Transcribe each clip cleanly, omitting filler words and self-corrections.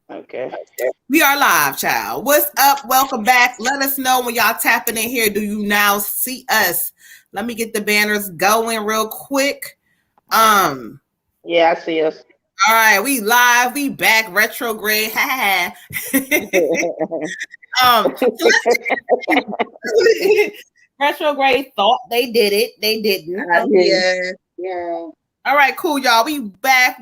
Okay. We are live, child. What's up? Welcome back. Let us know when y'all tapping in here. Do you now see us? Let me get the banners going real quick. Yeah, I see us. All right, we live, we back, retrograde. So retrograde thought they did it. They didn't. Yeah. All right, cool, y'all. We back.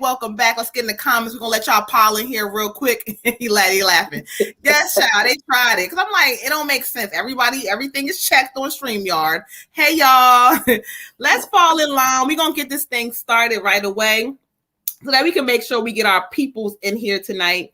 Welcome back. Let's get in the comments. We're gonna let y'all pile in here real quick. he laughing. Yes, child. They tried it. Cause I'm like, it don't make sense. Everything is checked on StreamYard. Hey y'all. Let's fall in line. We're gonna get this thing started right away so that we can make sure we get our peoples in here tonight.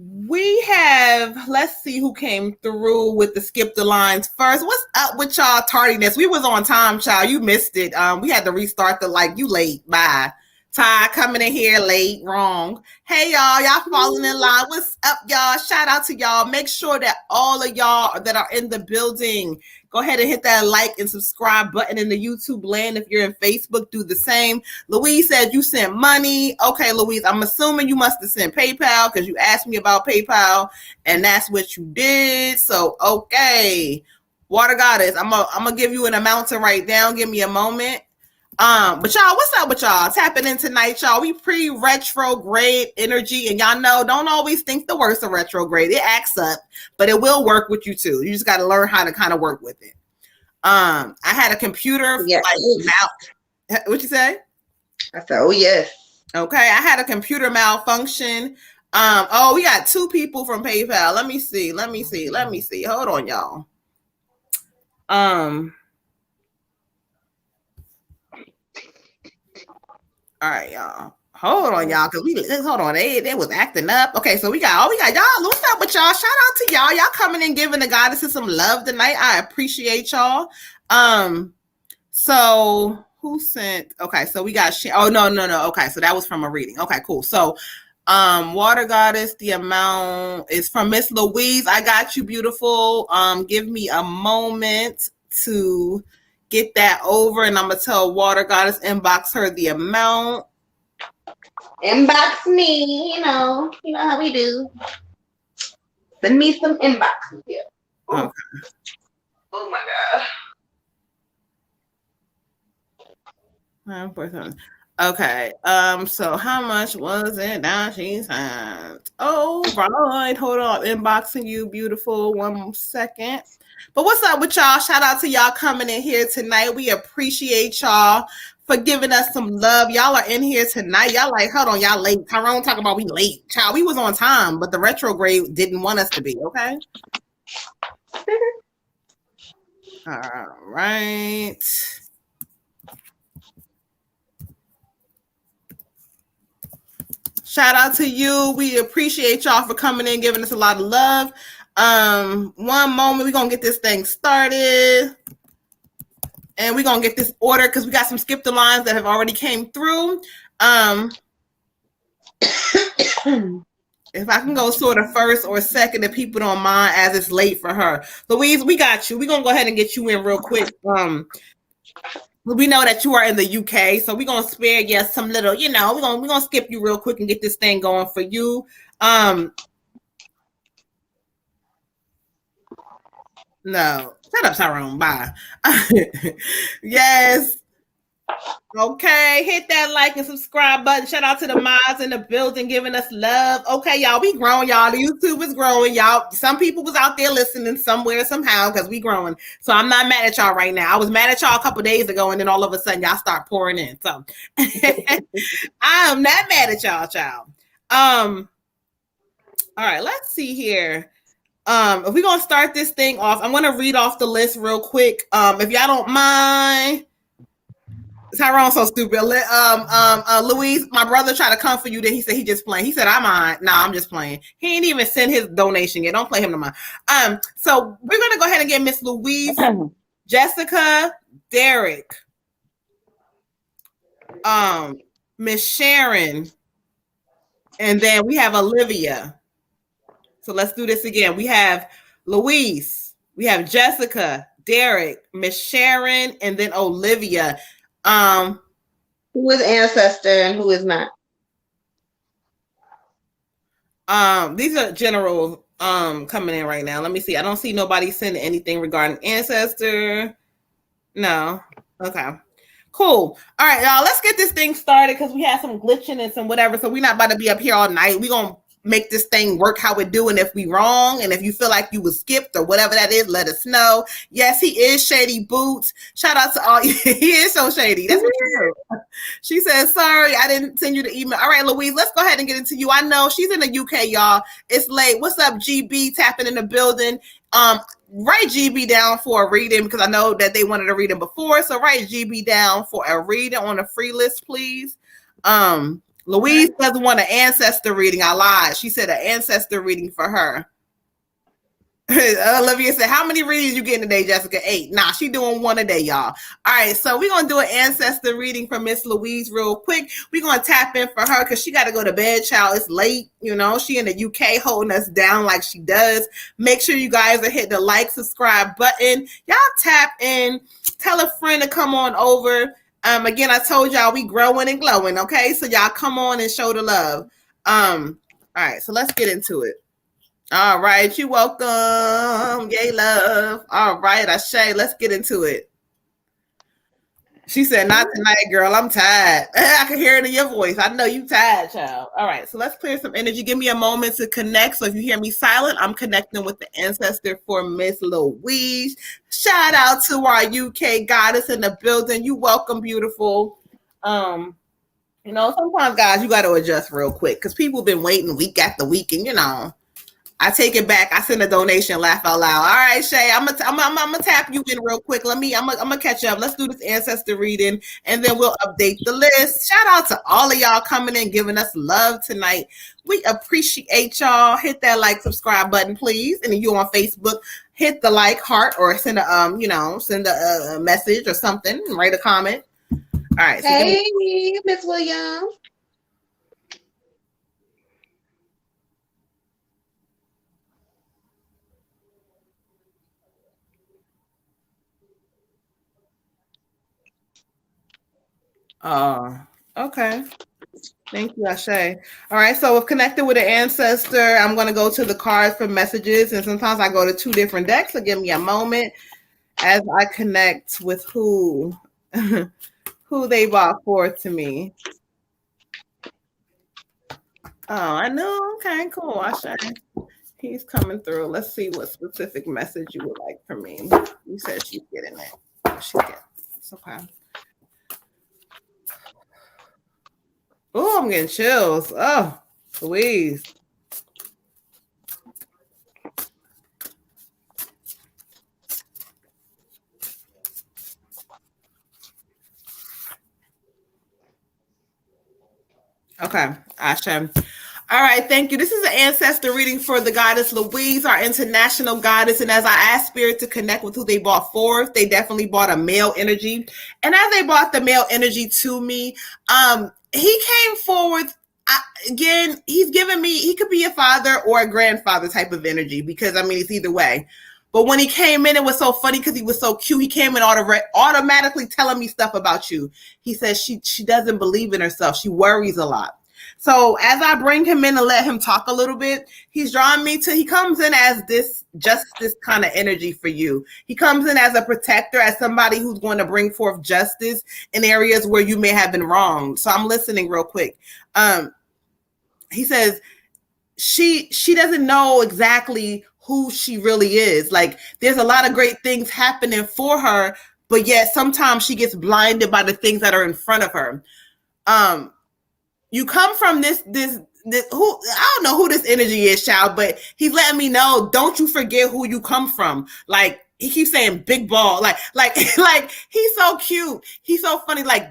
We have, let's see who came through with the skip the lines first. What's up with y'all tardiness? We was on time, child. You missed it. We had to restart you late. Bye. Ty coming in here late, wrong. Hey y'all falling in line. What's up, y'all? Shout out to y'all. Make sure that all of y'all that are in the building, go ahead and hit that like and subscribe button in the YouTube land. If you're in Facebook, do the same. Louise said you sent money. Okay, Louise, I'm assuming you must have sent PayPal because you asked me about PayPal and that's what you did. So, okay. Water Goddess, I'm gonna give you an amount to write down. Give me a moment. But y'all, what's up with y'all? Tapping in tonight, y'all. We pre-retrograde energy, and y'all know, don't always think the worst of retrograde. It acts up, but it will work with you too. You just got to learn how to kind of work with it. I had a computer. Yes. What you say? I said, oh yes. Okay, I had a computer malfunction. Oh, we got 2 people from PayPal. Let me see. Hold on, y'all. All right, y'all. Hold on, y'all, because they was acting up. Okay, so we got y'all. What's up with y'all? Shout out to y'all. Y'all coming and giving the goddesses some love tonight. I appreciate y'all. So who sent? Okay, so we got no. Okay, so that was from a reading. Okay, cool. So Water Goddess, the amount is from Miss Louise. I got you, beautiful. Give me a moment to get that over, and I'm gonna tell Water Goddess inbox her the amount. Inbox me, you know how we do. Send me some inboxes here. Okay. Oh my god. Okay. So how much was it? Now she sent. Oh, right. Hold on. Inboxing you, beautiful. 1 second. But what's up with y'all? Shout out to y'all coming in here tonight. We appreciate y'all for giving us some love. Y'all are in here tonight. Y'all like, hold on, y'all late. Tyrone talking about we late. Child, we was on time, but the retrograde didn't want us to be, okay? All right. Shout out to you. We appreciate y'all for coming in, giving us a lot of love. 1 moment, we're gonna get this thing started. And we're gonna get this order because we got some skip the lines that have already came through. If I can go sort of first or second, if people don't mind, as it's late for her. Louise, we got you. We're gonna go ahead and get you in real quick. We know that you are in the UK, so we're gonna spare you some little, we're gonna skip you real quick and get this thing going for you. No, shut up, Tyrone. Bye. Yes. Okay, hit that like and subscribe button. Shout out to the mods in the building giving us love. Okay, y'all, we growing, y'all. The YouTube is growing, y'all. Some people was out there listening somewhere, somehow, because we growing. So I'm not mad at y'all right now. I was mad at y'all a couple days ago, and then all of a sudden y'all start pouring in. So I am not mad at y'all, child. All right, let's see here. If we're gonna start this thing off, I'm gonna read off the list real quick. If y'all don't mind. Tyrone's so stupid. Louise, my brother tried to come for you. Then he said he just playing. He said, I'm on. Nah, I'm just playing. He ain't even send his donation yet. Don't play him no more. So we're gonna go ahead and get Miss Louise, Jessica, Derek, Miss Sharon, and then we have Olivia. So let's do this again. We have Louise, we have Jessica, Derek, Miss Sharon, and then Olivia. Who is Ancestor and who is not? These are general coming in right now. Let me see. I don't see nobody sending anything regarding Ancestor. No. Okay. Cool. All right, y'all. Let's get this thing started because we had some glitching and some whatever. So we're not about to be up here all night. We're gonna make this thing work how it do. And if we wrong, and if you feel like you was skipped or whatever that is, let us know. Yes, he is Shady Boots. Shout out to all. He is so shady. That's what you do. She says, sorry, I didn't send you the email. All right, Louise, let's go ahead and get into you. I know she's in the UK, y'all. It's late. What's up, GB? Tapping in the building. Write GB down for a reading because I know that they wanted a reading before. So write GB down for a reading on a free list, please. Louise doesn't want an ancestor reading. I lied. She said an ancestor reading for her. Olivia said, how many readings you getting today, Jessica? 8. Nah, she doing 1 a day, y'all. All right, so we're going to do an ancestor reading for Miss Louise real quick. We're going to tap in for her because she got to go to bed, child. It's late. You know, she in the UK holding us down like she does. Make sure you guys are hitting the like, subscribe button. Y'all tap in. Tell a friend to come on over. Again, I told y'all we growing and glowing, okay? So y'all come on and show the love. All right, so let's get into it. All right, you're welcome. Yay, love. All right, Ashay, let's get into it. She said, not tonight, girl. I'm tired. I can hear it in your voice. I know you tired, child. All right, so let's clear some energy. Give me a moment to connect. So if you hear me silent, I'm connecting with the ancestor for Miss Louise. Shout out to our UK goddess in the building. You welcome, beautiful. You know, sometimes, guys, you got to adjust real quick because people been waiting week after week, and you know, I take it back. I send a donation. Laugh out loud. All right, Shay. I'm gonna tap you in real quick. I'm gonna catch up. Let's do this ancestor reading, and then we'll update the list. Shout out to all of y'all coming in, giving us love tonight. We appreciate y'all. Hit that like, subscribe button, please. And if you're on Facebook, hit the like, heart, or send a message or something. Write a comment. All right. So hey, Miss Williams. Okay. Thank you, Ashay. All right, so we've connected with an ancestor. I'm going to go to the cards for messages, and sometimes I go to 2 different decks, so give me a moment as I connect with who they brought forth to me. Oh, I know. Okay, cool, Ashay. He's coming through. Let's see what specific message you would like from me. You said she's getting it. She's getting it. It's okay. Oh, I'm getting chills. Oh, Louise. Okay, Asha. All right, thank you. This is an ancestor reading for the goddess Louise, our international goddess. And as I asked Spirit to connect with who they brought forth, they definitely brought a male energy. And as they brought the male energy to me, he came forward. Again, he's giving me, he could be a father or a grandfather type of energy because, I mean, it's either way. But when he came in, it was so funny because he was so cute. He came in automatically telling me stuff about you. He says she doesn't believe in herself. She worries a lot. So as I bring him in and let him talk a little bit, he's drawing me to, he comes in as this justice kind of energy for you. He comes in as a protector, as somebody who's going to bring forth justice in areas where you may have been wronged. So I'm listening real quick. He says she doesn't know exactly who she really is. Like there's a lot of great things happening for her, but yet sometimes she gets blinded by the things that are in front of her. You come from this who, I don't know who this energy is, child, but he's letting me know, don't you forget who you come from. Like he keeps saying big ball, like he's so cute. He's so funny, like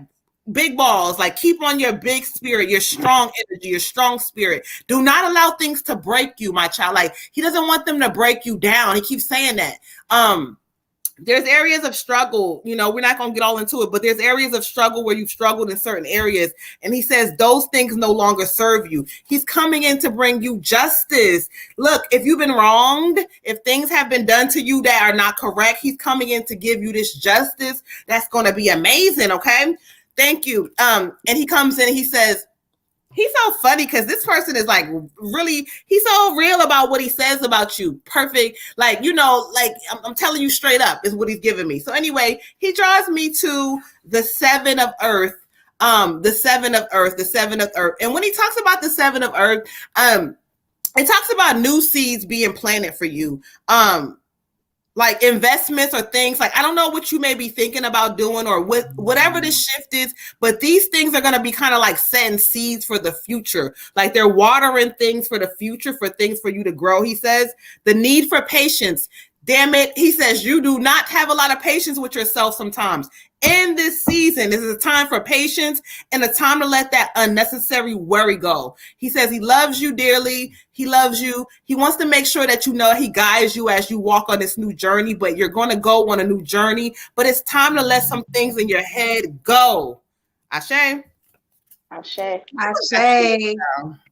big balls, like keep on your big spirit, your strong energy, your strong spirit. Do not allow things to break you, my child. Like he doesn't want them to break you down. He keeps saying that. There's areas of struggle, you know, we're not going to get all into it, but there's areas of struggle where you've struggled in certain areas. And he says those things no longer serve you. He's coming in to bring you justice. Look, if you've been wronged, if things have been done to you that are not correct, he's coming in to give you this justice. That's going to be amazing. Okay. Thank you. And he comes in and he says, He's so funny because this person is like really, he's so real about what he says about you. Perfect. Like, you know, like I'm telling you straight up is what he's giving me. So anyway, he draws me to the 7 of earth. The 7 of earth, the 7 of earth. And when he talks about the 7 of earth, it talks about new seeds being planted for you. Like investments or things like I don't know what you may be thinking about doing or whatever the shift is, but these things are going to be kind of like setting seeds for the future. Like they're watering things for the future, for things for you to grow. He says the need for patience. Damn it. He says you do not have a lot of patience with yourself sometimes. In this season, this is a time for patience and a time to let that unnecessary worry go. He says he loves you dearly. He loves you. He wants to make sure that you know he guides you as you walk on this new journey, but you're going to go on a new journey. But it's time to let some things in your head go. Ashe. Ashe.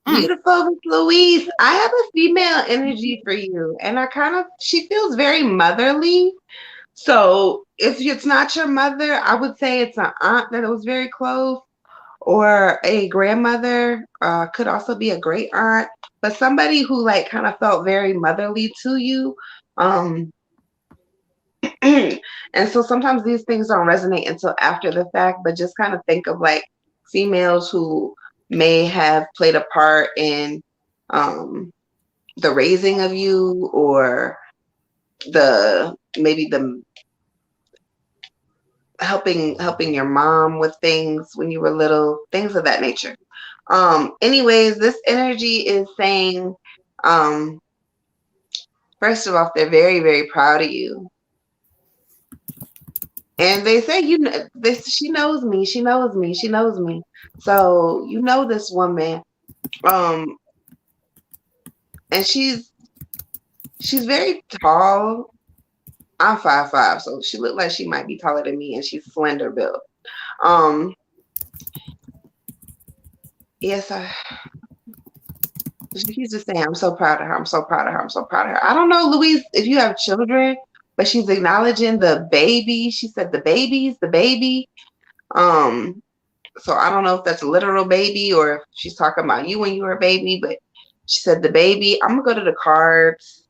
Beautiful Miss Louise. I have a female energy for you, and she feels very motherly. So if it's not your mother, I would say it's an aunt that was very close, or a grandmother, could also be a great aunt, but somebody who like kind of felt very motherly to you. And so sometimes these things don't resonate until after the fact, but just kind of think of like females who may have played a part in the raising of you, or maybe the helping your mom with things when you were little, things of that nature. Anyways, this energy is saying, first of all, they're very, very proud of you. And they say, she knows me. So you know this woman. And she's very tall. I'm 5'5", so she looked like she might be taller than me, and she's slender built. Yes, she's just saying, I'm so proud of her. I'm so proud of her. I'm so proud of her. I don't know, Louise, if you have children, but she's acknowledging the baby. She said the baby. So I don't know if that's a literal baby or if she's talking about you when you were a baby, but she said the baby. I'm gonna go to the cards.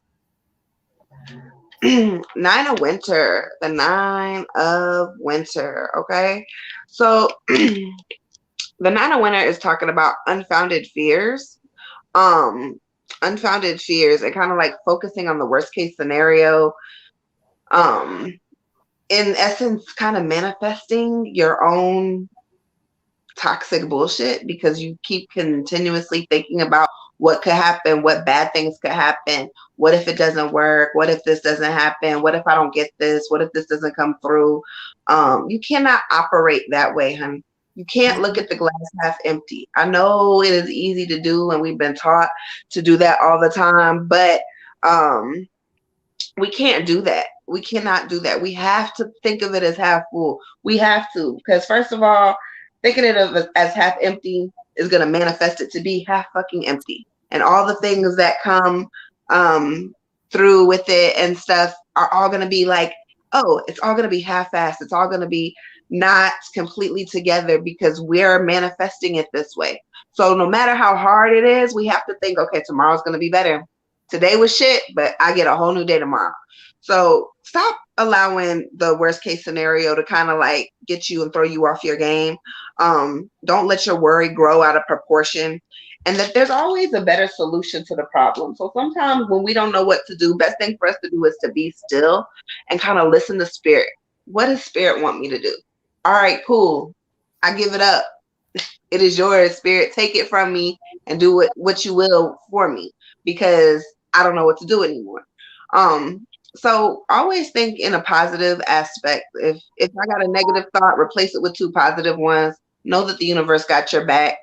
9 of Winter, the 9 of Winter. Okay, so the 9 of Winter is talking about unfounded fears, and kind of like focusing on the worst case scenario. In essence, kind of manifesting your own toxic bullshit because you keep continuously thinking about what could happen, what bad things could happen. What if it doesn't work? What if this doesn't happen? What if I don't get this? What if this doesn't come through? You cannot operate that way, honey. You can't look at the glass half empty. I know it is easy to do, and we've been taught to do that all the time, but we can't do that. We cannot do that. We have to think of it as half full. We have to, because first of all, thinking of it as half empty is going to manifest it to be half fucking empty. And all the things that come through with it and stuff are all going to be like, oh, it's all going to be half-assed. It's all going to be not completely together because we're manifesting it this way. So no matter how hard it is, we have to think, okay, tomorrow's going to be better. Today was shit, but I get a whole new day tomorrow. So stop allowing the worst case scenario to kind of like get you and throw you off your game. Don't let your worry grow out of proportion, and that there's always a better solution to the problem. So sometimes when we don't know what to do, best thing for us to do is to be still and kind of listen to spirit. What does spirit want me to do? All right, cool. I give it up. It is yours, spirit. Take it from me and do what you will for me, because I don't know what to do anymore. So always think in a positive aspect. If I got a negative thought, replace it with 2 positive ones. Know that the universe got your back.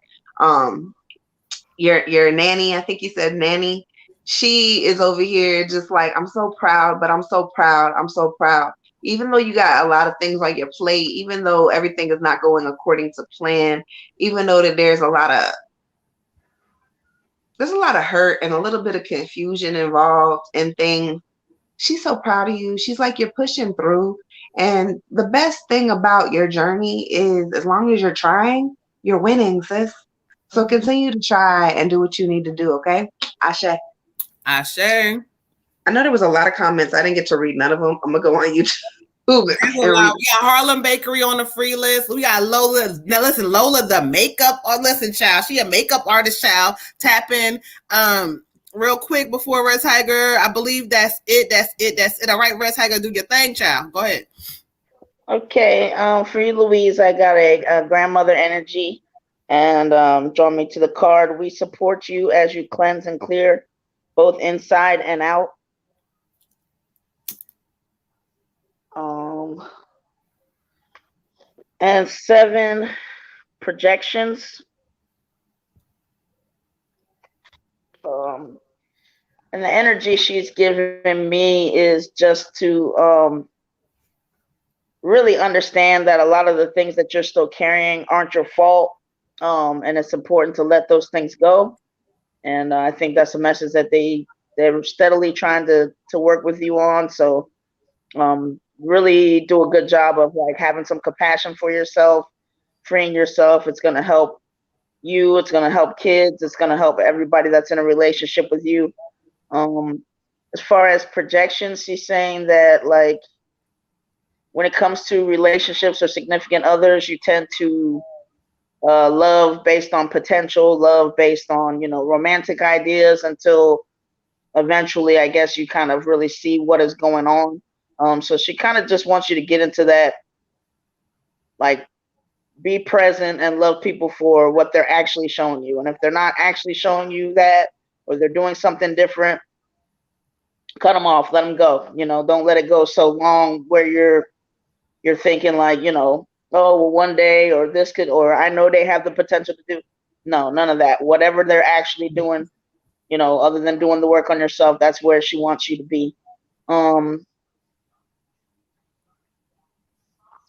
Your nanny, I think you said nanny, she is over here just like, I'm so proud, but I'm so proud. I'm so proud. Even though you got a lot of things on your plate, even though everything is not going according to plan, even though that there's a lot of hurt and a little bit of confusion involved in things, she's so proud of you. She's like, you're pushing through. And the best thing about your journey is as long as you're trying, you're winning, sis. So continue to try and do what you need to do, okay? Ashe. Ashe. I know there was a lot of comments. I didn't get to read none of them. I'm going to go on YouTube. We got Harlem Bakery on the free list. We got Lola. Now listen, Lola, the makeup. Oh, listen, child. She a makeup artist, child. Tap in. Real quick before Red Tiger. I believe that's it. All right, Red Tiger, do your thing, child. Go ahead. Okay. For you, Louise, I got a grandmother energy, and draw me to the card. We support you as you cleanse and clear, both inside and out. And 7 projections. And the energy she's giving me is just to really understand that a lot of the things that you're still carrying aren't your fault. And it's important to let those things go. And I think that's a message that they're steadily trying to work with you on. So really do a good job of like having some compassion for yourself, freeing yourself. It's going to help you. It's going to help kids. It's going to help everybody that's in a relationship with you. As far as projections, she's saying that like when it comes to relationships or significant others, you tend to love based on potential, love based on, romantic ideas until eventually, I guess, you kind of really see what is going on. So she kind of just wants you to get into that, like, be present and love people for what they're actually showing you. And if they're not actually showing you that, or they're doing something different, cut them off, let them go. Don't let it go so long where you're thinking like, oh, well, one day, or this could, or I know they have the potential to do. No, none of that. Whatever they're actually doing, other than doing the work on yourself, that's where she wants you to be.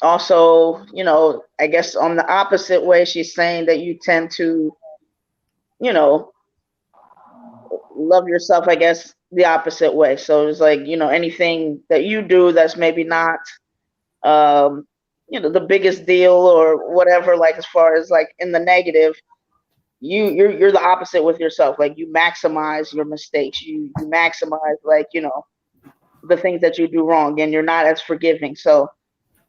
Also, I guess on the opposite way, she's saying that you tend to, love yourself, I guess, the opposite way. So it's like, anything that you do that's maybe not, the biggest deal or whatever, like as far as like in the negative, you're the opposite with yourself. Like you maximize your mistakes. You maximize like, the things that you do wrong, and you're not as forgiving. So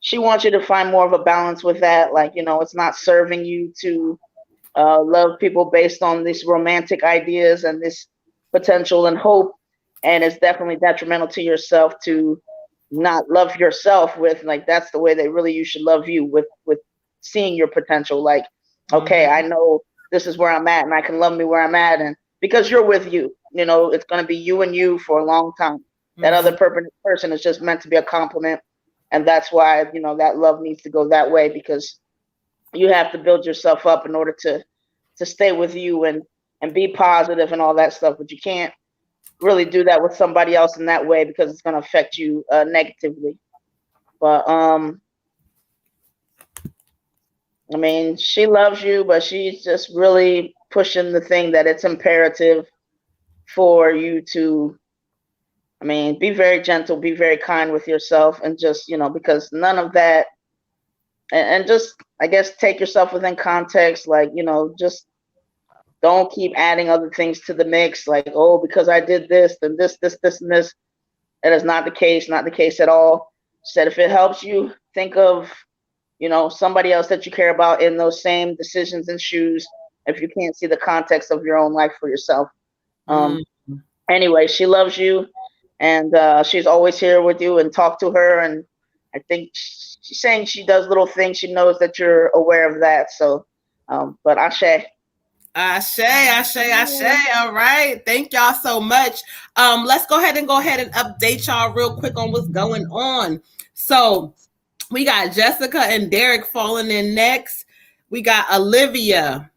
she wants you to find more of a balance with that. Like, it's not serving you to love people based on these romantic ideas and this potential and hope. And it's definitely detrimental to yourself to not love yourself with, like, that's the way that really you should love you, with seeing your potential. Like, okay, I know this is where I'm at and I can love me where I'm at. And because you're with you, it's going to be you and you for a long time. That other person is just meant to be a compliment. And that's why, that love needs to go that way, because you have to build yourself up in order to stay with you and be positive and all that stuff. But you can't really do that with somebody else in that way, because it's going to affect you negatively. But I mean, she loves you, but she's just really pushing the thing that it's imperative for you to, be very gentle, be very kind with yourself, and just, because none of that, and just, I guess, take yourself within context. Like, just don't keep adding other things to the mix. Like, oh, because I did this, then this, and this. That is not the case, not the case at all. She said, if it helps you, think of, somebody else that you care about in those same decisions and shoes, if you can't see the context of your own life for yourself. Anyway, she loves you, and she's always here with you, and talk to her. And I think she's saying she does little things. She knows that you're aware of that. So, but Ashe. All right. Thank y'all so much. Let's go ahead and update y'all real quick on what's going on. So we got Jessica and Derek falling in next. We got Olivia.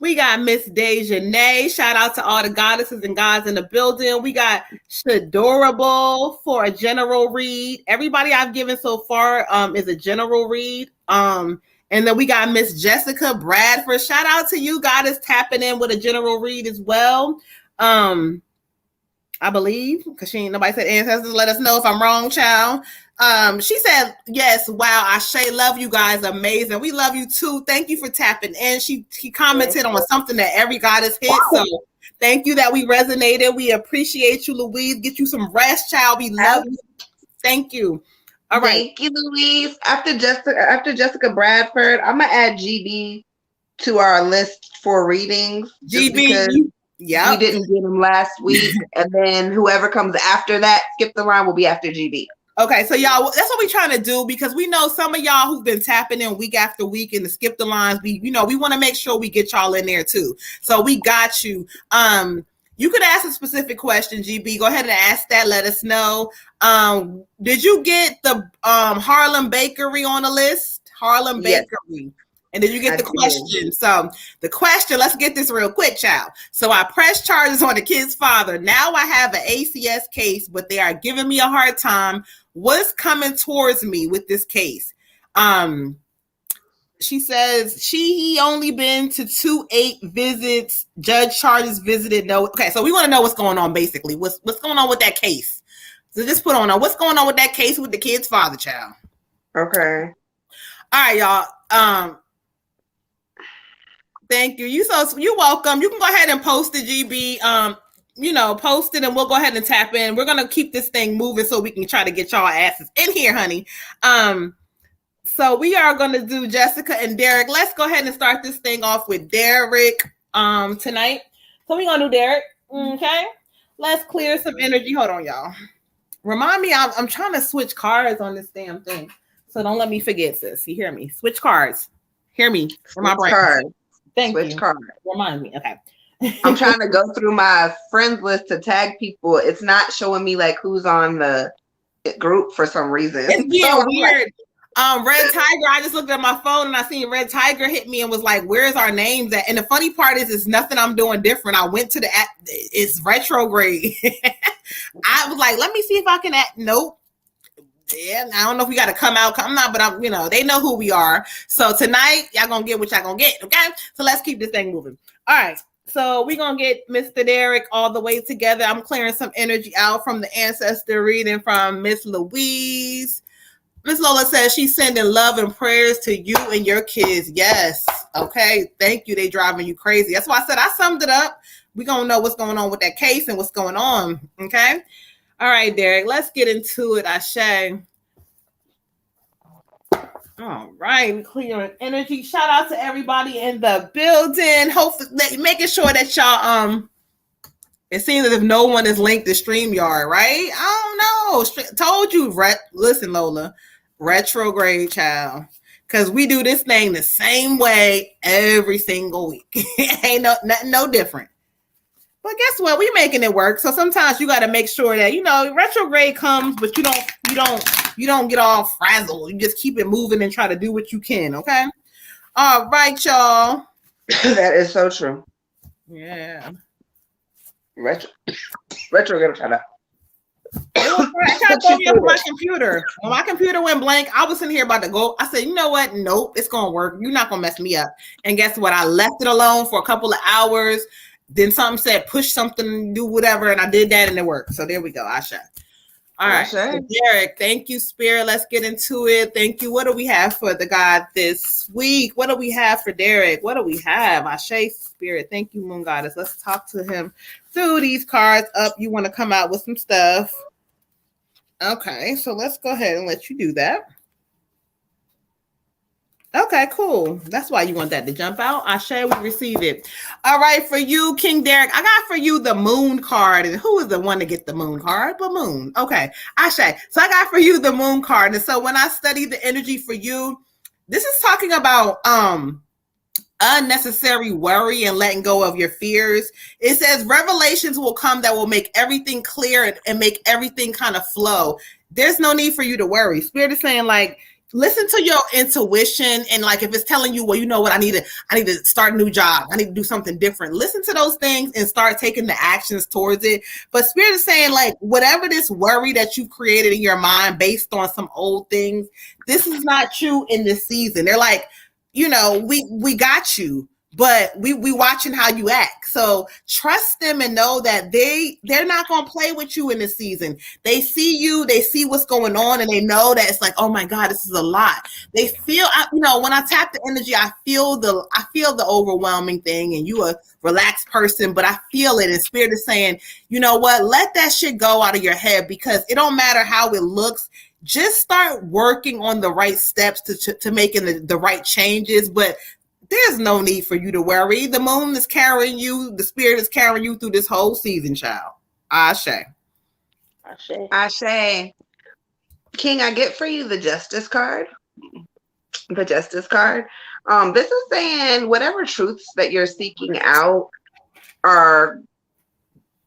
We got Miss Dejanay. Shout out to all the goddesses and gods in the building. We got Shadorable for a general read. Everybody I've given so far is a general read. And then we got Miss Jessica Bradford. Shout out to you, goddess, tapping in with a general read as well. I believe, because nobody said ancestors. Let us know if I'm wrong, child. She said, yes, wow, Ashe, love you guys. Amazing. We love you too. Thank you for tapping in. She commented on something that every goddess hit. So thank you that we resonated. We appreciate you, Louise. Get you some rest, child. We love you. Thank you. All right. Thank you, Louise. After Jessica Bradford, I'm gonna add GB to our list for readings. Just because we didn't get them last week, and then whoever comes after that, skip the line, will be after GB. Okay, so y'all, that's what we're trying to do, because we know some of y'all who've been tapping in week after week and the skip the lines. We want to make sure we get y'all in there too. So we got you. You could ask a specific question, GB. Go ahead and ask that. Let us know. Did you get the Harlem Bakery on the list? Harlem Bakery. And did you get the question? So the question, let's get this real quick, child. So I pressed charges on the kid's father. Now I have an ACS case, but they are giving me a hard time. What's coming towards me with this case? She says he only been to 2-8 visits. Judge charges visited. No. Okay, so we want to know what's going on, basically. What's going on with that case? So just put on what's going on with that case with the kid's father, child. Okay. All right, y'all. Thank you. You're welcome. You can go ahead and post the GB. Post it, and we'll go ahead and tap in. We're gonna keep this thing moving so we can try to get y'all asses in here, honey. So we are gonna do Jessica and Derek. Let's go ahead and start this thing off with Derek tonight. So we're gonna do Derek. Okay. Let's clear some energy. Hold on, y'all. Remind me, I'm trying to switch cards on this damn thing. So don't let me forget, sis. You hear me? Switch cards. Hear me. For my brain. Thank you. Card. Remind me. Okay. I'm trying to go through my friends list to tag people. It's not showing me like who's on the group for some reason. It's being weird. Red Tiger, I just looked at my phone and I seen Red Tiger hit me and was like, where's our names at? And the funny part is, it's nothing I'm doing different. I went to the app. It's retrograde. I was like, let me see if I can nope. Yeah, I don't know if we got to come out. I'm not, but they know who we are. So tonight, y'all gonna get what y'all gonna get, okay? So let's keep this thing moving. All right, so we're gonna get Mr. Derek all the way together. I'm clearing some energy out from the Ancestor Reading from Miss Louise. Miss Lola says she's sending love and prayers to you and your kids. Yes, okay, thank you. They driving you crazy. That's why I said I summed it up. We're gonna know what's going on with that case and what's going on, okay? All right, Derek, let's get into it, Ashe. All right, clearing energy. Shout out to everybody in the building. Hopefully, making sure that y'all, it seems as if no one is linked to StreamYard, right? I don't know. Told you, listen, Lola, retrograde, child. Because we do this thing the same way every single week. Ain't no different. But guess what? We making it work. So sometimes you got to make sure that, retrograde comes, but you don't get all frazzled. You just keep it moving and try to do what you can. Okay. All right, y'all. That is so true. Yeah. Retrograde. Shut up. I tried to throw me up my computer. When my computer went blank, I was in here about to go. I said, you know what? Nope, it's going to work. You're not going to mess me up. And guess what? I left it alone for a couple of hours. Then something said, push something, do whatever. And I did that and it worked. So there we go. Ashe. All right. So Derek, thank you, Spirit. Let's get into it. Thank you. What do we have for the God this week? What do we have for Derek? What do we have? Ashe, Spirit. Thank you, Moon Goddess. Let's talk to him through these cards. Up, you want to come out with some stuff. Okay, so let's go ahead and let you do that. Okay, cool. That's why you want that to jump out. Ashe, we receive it. All right, for you, King Derek, I got for you the Moon card. And who is the one to get the Moon card? But Moon. Okay, Ashe. So I got for you the Moon card. And so when I study the energy for you, this is talking about unnecessary worry and letting go of your fears. It says revelations will come that will make everything clear and make everything kind of flow. There's no need for you to worry. Spirit is saying, like, listen to your intuition, and like if it's telling you, well, you know what, I need to start a new job, I need to do something different. Listen to those things and start taking the actions towards it. But Spirit is saying, like, whatever this worry that you've created in your mind based on some old things, this is not you in this season. They're like, we got you. but we watching how you act. So trust them and know that they're not going to play with you in this season. They see you, they see what's going on, and they know that it's like, oh my God, this is a lot. They feel, when I tap the energy, I feel the overwhelming thing, and you a relaxed person, but I feel it. And Spirit is saying, you know what, let that shit go out of your head, because it don't matter how it looks. Just start working on the right steps to making the right changes. But there's no need for you to worry. The moon is carrying you. The Spirit is carrying you through this whole season, child. Ashe. Ashe. King, I get for you the Justice card. The Justice card. This is saying whatever truths that you're seeking out are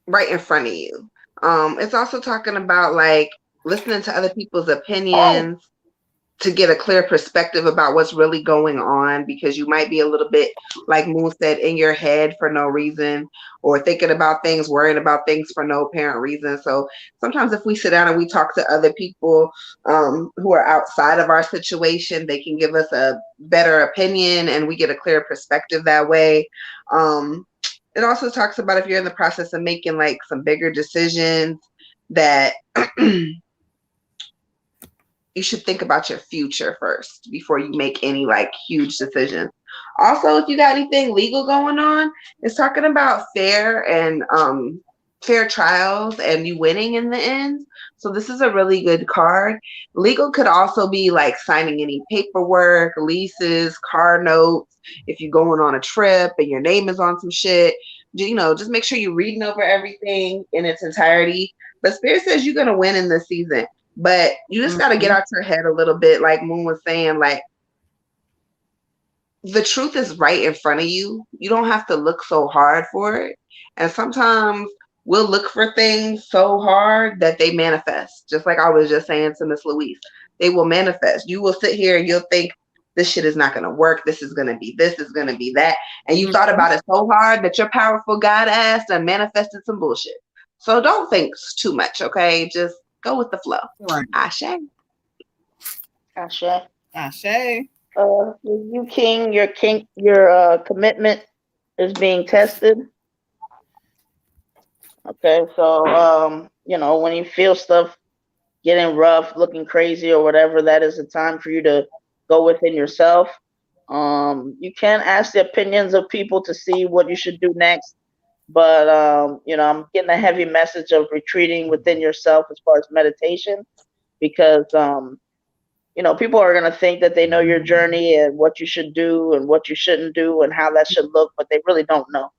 right in front of you. It's also talking about like listening to other people's opinions to get a clear perspective about what's really going on, because you might be a little bit, like Moon said, in your head for no reason, or thinking about things, worrying about things for no apparent reason. So sometimes if we sit down and we talk to other people who are outside of our situation, they can give us a better opinion and we get a clear perspective that way. It also talks about if you're in the process of making like some bigger decisions, that you should think about your future first before you make any like huge decisions. Also, if you got anything legal going on, it's talking about fair and fair trials and you winning in the end. So this is a really good card. Legal could also be like signing any paperwork, leases, car notes. If you're going on a trip and your name is on some shit, just make sure you're reading over everything in its entirety. But Spirit says you're going to win in this season. But you just got to get out your head a little bit, like Moon was saying, like the truth is right in front of you. You don't have to look so hard for it. And sometimes we'll look for things so hard that they manifest. Just like I was just saying to Miss Louise, they will manifest. You will sit here and you'll think this shit is not going to work. This is going to be this, is going to be that. And you thought about it so hard that your powerful God ass and manifested some bullshit. So don't think too much, okay? Just go with the flow. Right. Ashe. You King, your commitment is being tested. Okay, so when you feel stuff getting rough, looking crazy or whatever, that is a time for you to go within yourself. You can ask the opinions of people to see what you should do next. But, I'm getting a heavy message of retreating within yourself as far as meditation, because, people are going to think that they know your journey and what you should do and what you shouldn't do and how that should look, but they really don't know.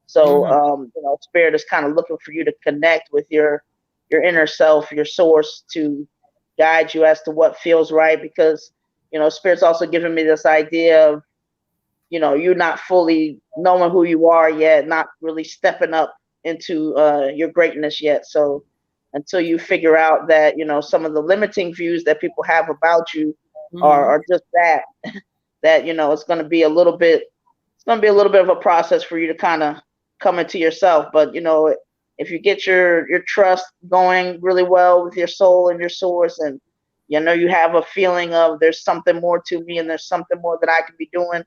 So, Spirit is kind of looking for you to connect with your inner self, your source, to guide you as to what feels right, because, Spirit's also giving me this idea of, you're not fully knowing who you are yet, not really stepping up into your greatness yet. So until you figure out that, some of the limiting views that people have about you are just that it's going to be a little bit of a process for you to kind of come into yourself. But, if you get your trust going really well with your soul and your source, and, you have a feeling of there's something more to me and there's something more that I can be doing,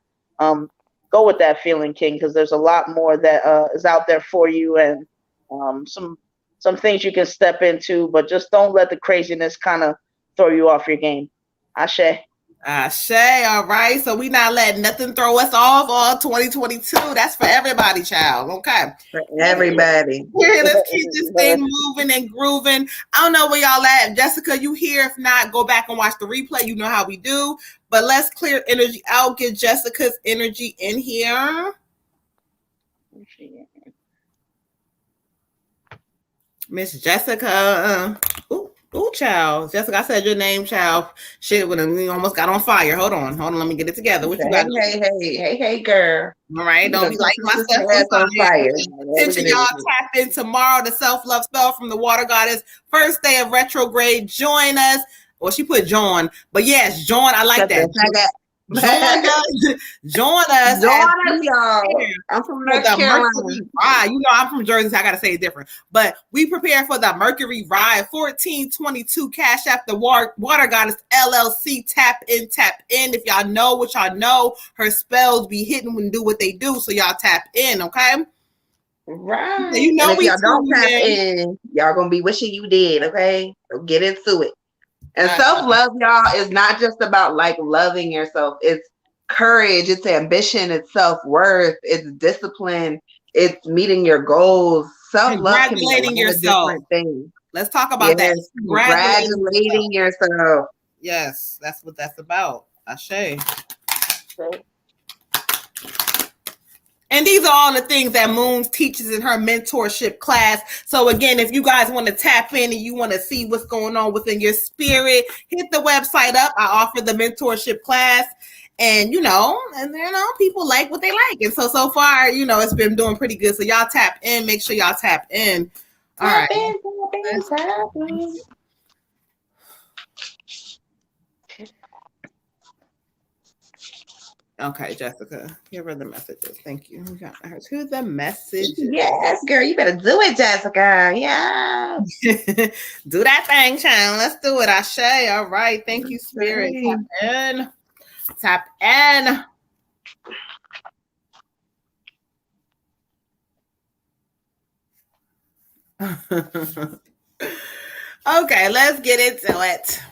go with that feeling, King, because there's a lot more that is out there for you, and some things you can step into, but just don't let the craziness kind of throw you off your game. Ashe. All right. So we not letting nothing throw us off all 2022. That's for everybody, child. Okay. For everybody. Yeah, let's keep this thing moving and grooving. I don't know where y'all at. Jessica, you here? If not, go back and watch the replay. You know how we do. But let's clear energy out. Get Jessica's energy in here. Miss Jessica. Ooh, child. Jessica, I said your name, child. Shit, when we almost got on fire. Hold on. Let me get it together. What you got? Hey, girl. All right. Don't be like myself on fire. Attention, y'all. Tap in tomorrow. The self-love spell from the water goddess. First day of retrograde. Join us. Well, she put John, but yes, John. I like that. Join us. Join us. Join us, y'all. I'm from North Carolina. Mercury Ride. You know, I'm from Jersey, so I gotta say it different. But we prepare for the Mercury Ride 1422 Cash App the Water Goddess LLC. Tap in. If y'all know what y'all know, her spells be hitting and do what they do. So y'all tap in, okay? Right. So you know, and if y'all don't tap in, y'all gonna be wishing you did, okay? So get into it. And self-love, y'all, is not just about like loving yourself. It's courage, it's ambition, it's self-worth, it's discipline, it's meeting your goals. Self-love can be a lot of different things. Let's talk about that. Congratulating yourself. Yes, that's what that's about. Ashe. Okay. And these are all the things that Moons teaches in her mentorship class. So again, if you guys want to tap in and you want to see what's going on within your spirit, hit the website up. I offer the mentorship class. And, people like what they like. And so far, it's been doing pretty good. So y'all tap in. Make sure y'all tap in. All right. Tap in. Okay, Jessica, give her the messages. Thank you. We got her to the messages. Yes, girl, you better do it, Jessica. Yeah. Do that thing, child. Let's do it. Ashe. All right. Thank you, Spirit. Tap in. Okay, let's get into it.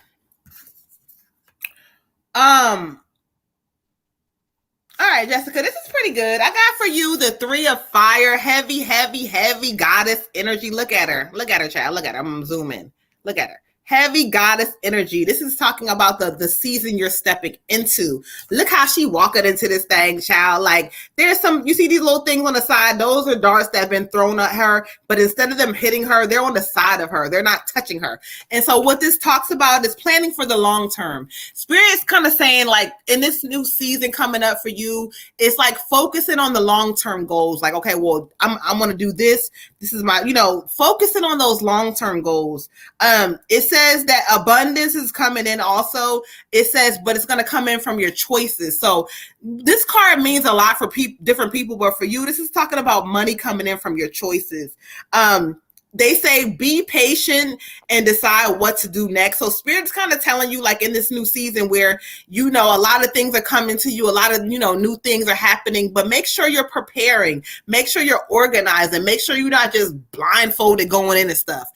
All right, Jessica, this is pretty good. I got for you the 3 of Fire, heavy, heavy, heavy goddess energy. Look at her. Look at her, child. Look at her. I'm going to zoom in. Look at her. Heavy goddess energy. This is talking about the season you're stepping into. Look how she walking into this thing, child. Like, there's you see these little things on the side. Those are darts that have been thrown at her. But instead of them hitting her, they're on the side of her. They're not touching her. And so what this talks about is planning for the long term. Spirit's kind of saying, like, in this new season coming up for you, it's like focusing on the long-term goals. Like, okay, well, I'm going to do this. This is my, focusing on those long-term goals. It says that abundance is coming in also. It says, but it's going to come in from your choices. So this card means a lot for different people, but for you, this is talking about money coming in from your choices. They say be patient and decide what to do next. So Spirit's kind of telling you, like, in this new season where, a lot of things are coming to you, a lot of, new things are happening, but make sure you're preparing, make sure you're organizing, make sure you're not just blindfolded going into stuff.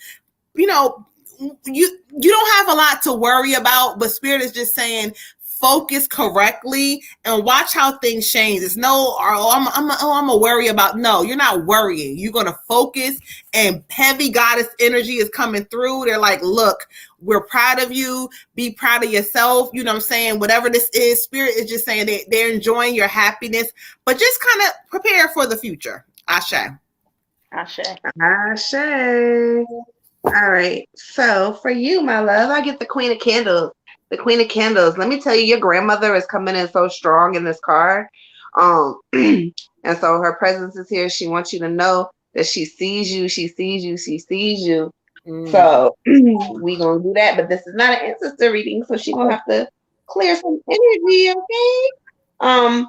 You don't have a lot to worry about, but Spirit is just saying, focus correctly and watch how things change. It's I'm gonna worry about. No, you're not worrying. You're gonna focus, and heavy goddess energy is coming through. They're like, look, we're proud of you. Be proud of yourself. You know what I'm saying? Whatever this is, Spirit is just saying they're enjoying your happiness, but just kind of prepare for the future. Ashe. Ashe. Ashe. All right. So for you, my love, I get the Queen of Candles. The Queen of Candles. Let me tell you, your grandmother is coming in so strong in this card. And so her presence is here. She wants you to know that she sees you. She sees you. She sees you. So we gonna do that. But this is not an ancestor reading, so she's gonna have to clear some energy. Okay.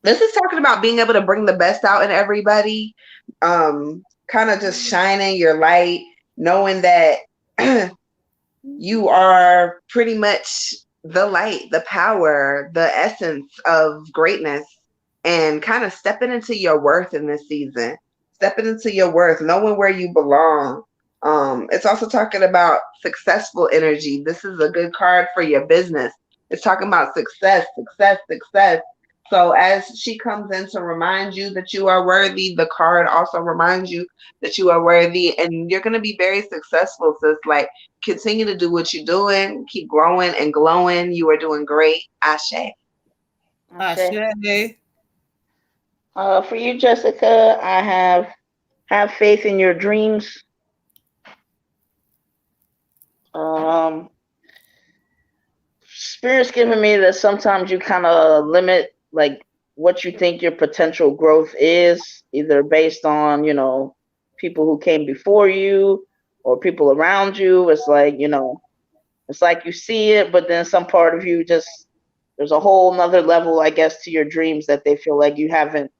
This is talking about being able to bring the best out in everybody. Kind of just shining your light, knowing that you are pretty much the light, the power, the essence of greatness, and kind of stepping into your worth in this season. Stepping into your worth, knowing where you belong. It's also talking about successful energy. This is a good card for your business. It's talking about success, success, success. So as she comes in to remind you that you are worthy, the card also reminds you that you are worthy, and you're going to be very successful. So it's like, continue to do what you're doing, keep growing and glowing. You are doing great. Ashe. Ashe. For you, Jessica, I have faith in your dreams. Spirit's giving me that sometimes you kind of limit, like, what you think your potential growth is, either based on, people who came before you or people around you. It's like, it's like you see it, but then some part of you just there's a whole nother level, I guess, to your dreams that they feel like you haven't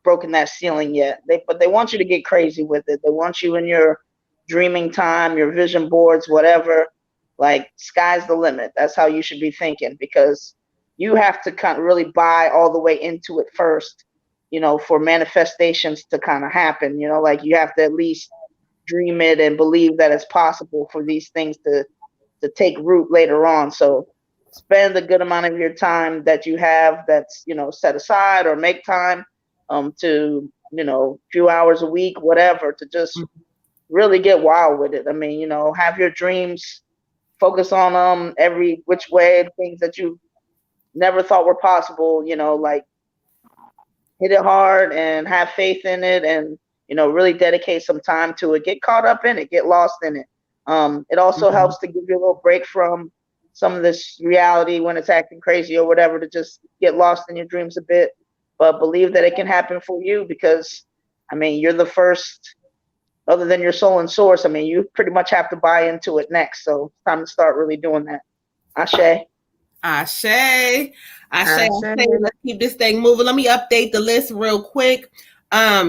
broken that ceiling yet. But they want you to get crazy with it. They want you in your dreaming time, your vision boards, whatever. Like, sky's the limit. That's how you should be thinking, because you have to kind of really buy all the way into it first, for manifestations to kind of happen. Like, you have to at least dream it and believe that it's possible for these things to take root later on. So spend a good amount of your time that you have that's, set aside, or make time to, few hours a week, whatever, to just really get wild with it. I mean, have your dreams, focus on every which way, things that you never thought were possible, like, hit it hard and have faith in it, and, really dedicate some time to it. Get caught up in it, get lost in it. It also helps to give you a little break from some of this reality when it's acting crazy or whatever, to just get lost in your dreams a bit, but believe that it can happen for you, because, I mean, you're the first, other than your soul and source. I mean, you pretty much have to buy into it next. So it's time to start really doing that. Ashe. Ashe. Let's keep this thing moving. Let me update the list real quick.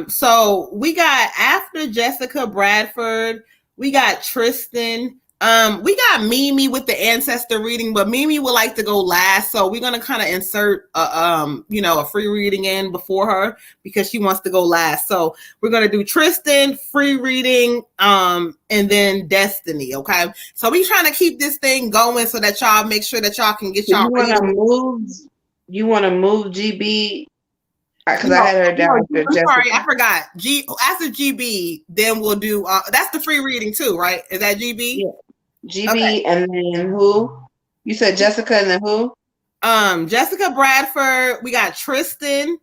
So we got, after Jessica Bradford, we got Tristan. We got Mimi with the Ancestor reading, but Mimi would like to go last, so we're gonna kind of insert a free reading in before her, because she wants to go last. So we're gonna do Tristan, free reading, and then Destiny. Okay, so we trying to keep this thing going so that y'all make sure that y'all can get y'all. You want to move GB? Because I had her down. Sorry, I forgot. After GB, then we'll do. That's the free reading too, right? Is that GB? Yeah. GB, okay. And then who? You said Jessica, and then who? Jessica Bradford. We got Tristan,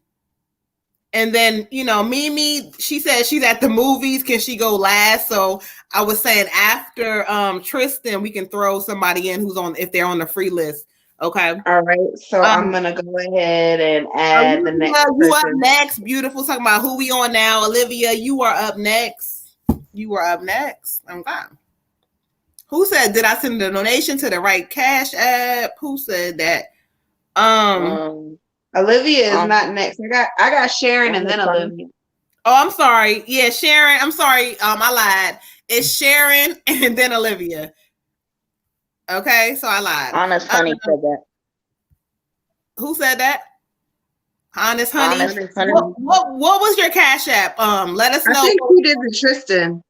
and then Mimi. She said she's at the movies. Can she go last? So I was saying, after Tristan, we can throw somebody in who's on, if they're on the free list. Okay. All right. So I'm gonna go ahead and add the next person. You up next. Beautiful. Talking about who we on now. Olivia, you are up next. Okay. Who said, did I send the donation to the right Cash App? Who said that? Olivia is not next. I got Sharon and then Olivia. Oh, I'm sorry. Yeah, Sharon. I'm sorry. I lied. It's Sharon and then Olivia. Okay, so I lied. Honest Honey said that. Who said that? Honest Honey. What was your Cash App? Let us know. I think you did the Tristan.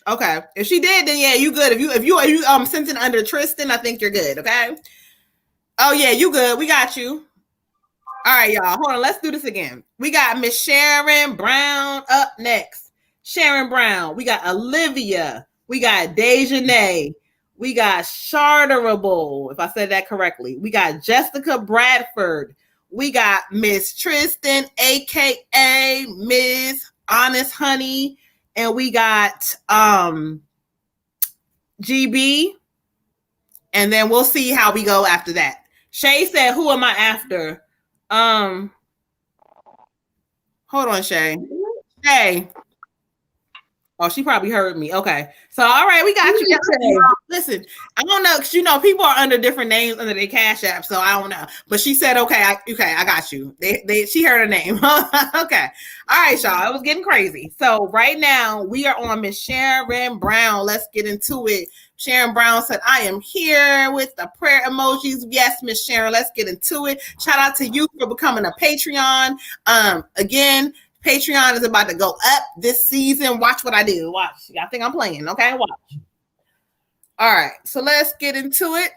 Okay, if she did, then yeah, you good. If you sent it under Tristan, I think you're good. Okay. Oh yeah, you good. We got you. All right, y'all. Hold on. Let's do this again. We got Miss Sharon Brown up next. Sharon Brown. We got Olivia. We got Dejanay. We got Charterable, if I said that correctly. We got Jessica Bradford. We got Miss Tristan, aka Miss Honest Honey, and we got GB, and then we'll see how we go after that. Shay said, "Who am I after?" Hold on, Shay. Shay. Oh, she probably heard me. Okay. So, all right, we got you. Listen, I don't know, because, people are under different names under their Cash App, so I don't know. But she said, okay, I got you. She heard her name. Okay. All right, y'all. It was getting crazy. So, right now, we are on Miss Sharon Brown. Let's get into it. Sharon Brown said, I am here with the prayer emojis. Yes, Miss Sharon, let's get into it. Shout out to you for becoming a Patreon. Again, Patreon is about to go up this season. Watch what I do. Watch. I think I'm playing. Okay, watch. All right. So let's get into it.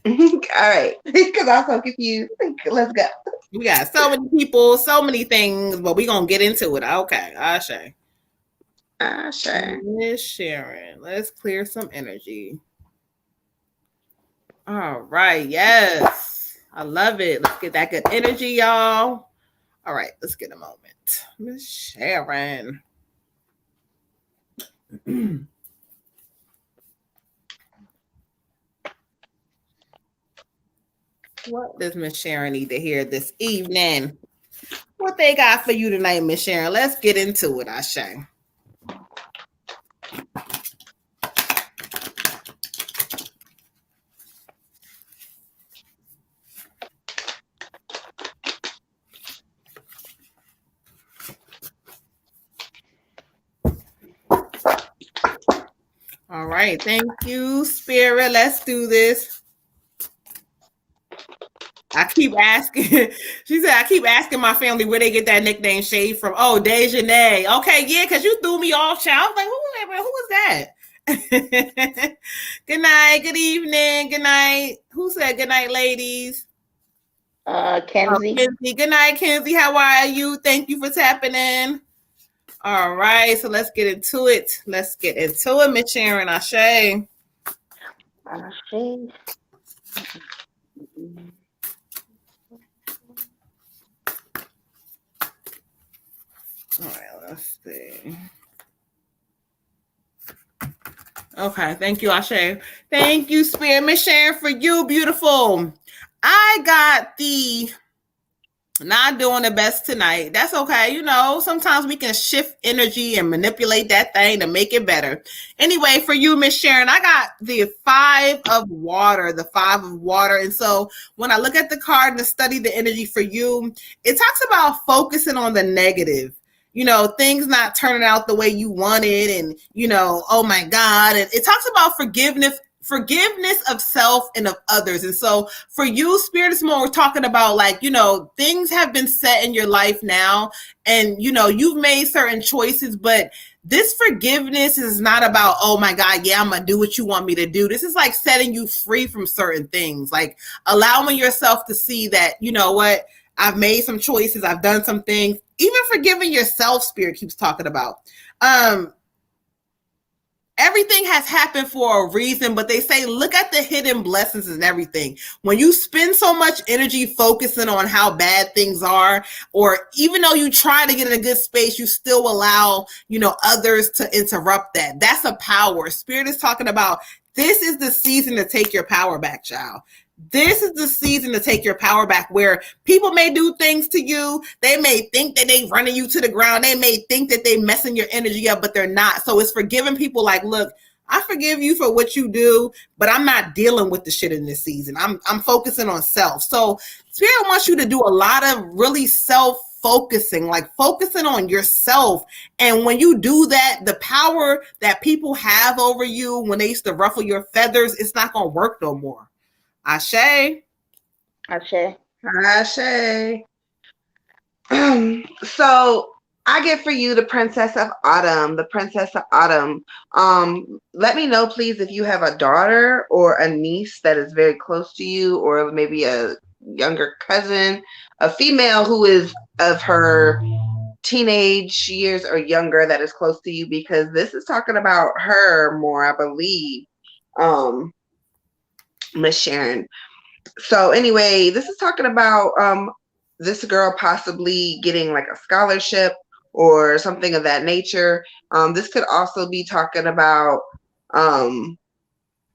All right. Because I'm so confused. Let's go. We got so many people, so many things, but we're going to get into it. Okay. Ashe. Miss Sharon. Let's clear some energy. All right. Yes. I love it. Let's get that good energy, y'all. All right, let's get a moment. Miss Sharon. What does Miss Sharon need to hear this evening? What they got for you tonight, Miss Sharon? Let's get into it, Ashe. All right. Thank you, Spirit. Let's do this. I keep asking. She said, I keep asking my family where they get that nickname Shade from. Oh, Dejanay. Okay, yeah, because you threw me off, child. I was like, who was that? Good night. Good evening. Good night. Who said good night, ladies? Kenzie. Kenzie. Good night, Kenzie. How are you? Thank you for tapping in. All right, so let's get into it. Let's get into it, Miss Sharon. Ashe. Ashe. All right, let's see. Okay, thank you, Ashe. Thank you, Spirit. Miss Sharon, for you, beautiful. I got the not doing the best tonight. That's okay. You know, sometimes we can shift energy and manipulate that thing to make it better. Anyway, for you, Miss Sharon, I got the 5 of water, the 5 of water. And so when I look at the card and study the energy for you, it talks about focusing on the negative. You know, things not turning out the way you wanted, and, you know, oh my God. And it talks about forgiveness of self and of others. And so for you, Spirit is more talking about, like, you know, things have been set in your life now, and, you know, you've made certain choices, but this forgiveness is not about, oh my God, yeah, I'm going to do what you want me to do. This is like setting you free from certain things, like allowing yourself to see that, you know what, I've made some choices, I've done some things. Even forgiving yourself, Spirit keeps talking about. Everything has happened for a reason, but they say, look at the hidden blessings and everything. When you spend so much energy focusing on how bad things are, or even though you try to get in a good space, you still allow, you know, others to interrupt that. That's a power. Spirit is talking about, this is the season to take your power back, child. This is the season to take your power back, where people may do things to you. They may think that they running you to the ground. They may think that they messing your energy up, but they're not. So it's forgiving people, like, look, I forgive you for what you do, but I'm not dealing with the shit in this season. I'm focusing on self. So Spirit wants you to do a lot of really self-focusing, like focusing on yourself. And when you do that, the power that people have over you when they used to ruffle your feathers, it's not going to work no more. Ashe. Ashe. Ashe. So I get for you the Princess of Autumn. The Princess of Autumn. Let me know, please, if you have a daughter or a niece that is very close to you, or maybe a younger cousin, a female who is of her teenage years or younger that is close to you, because this is talking about her more, I believe. Miss Sharon. So anyway, this is talking about this girl possibly getting like a scholarship or something of that nature. This could also be talking about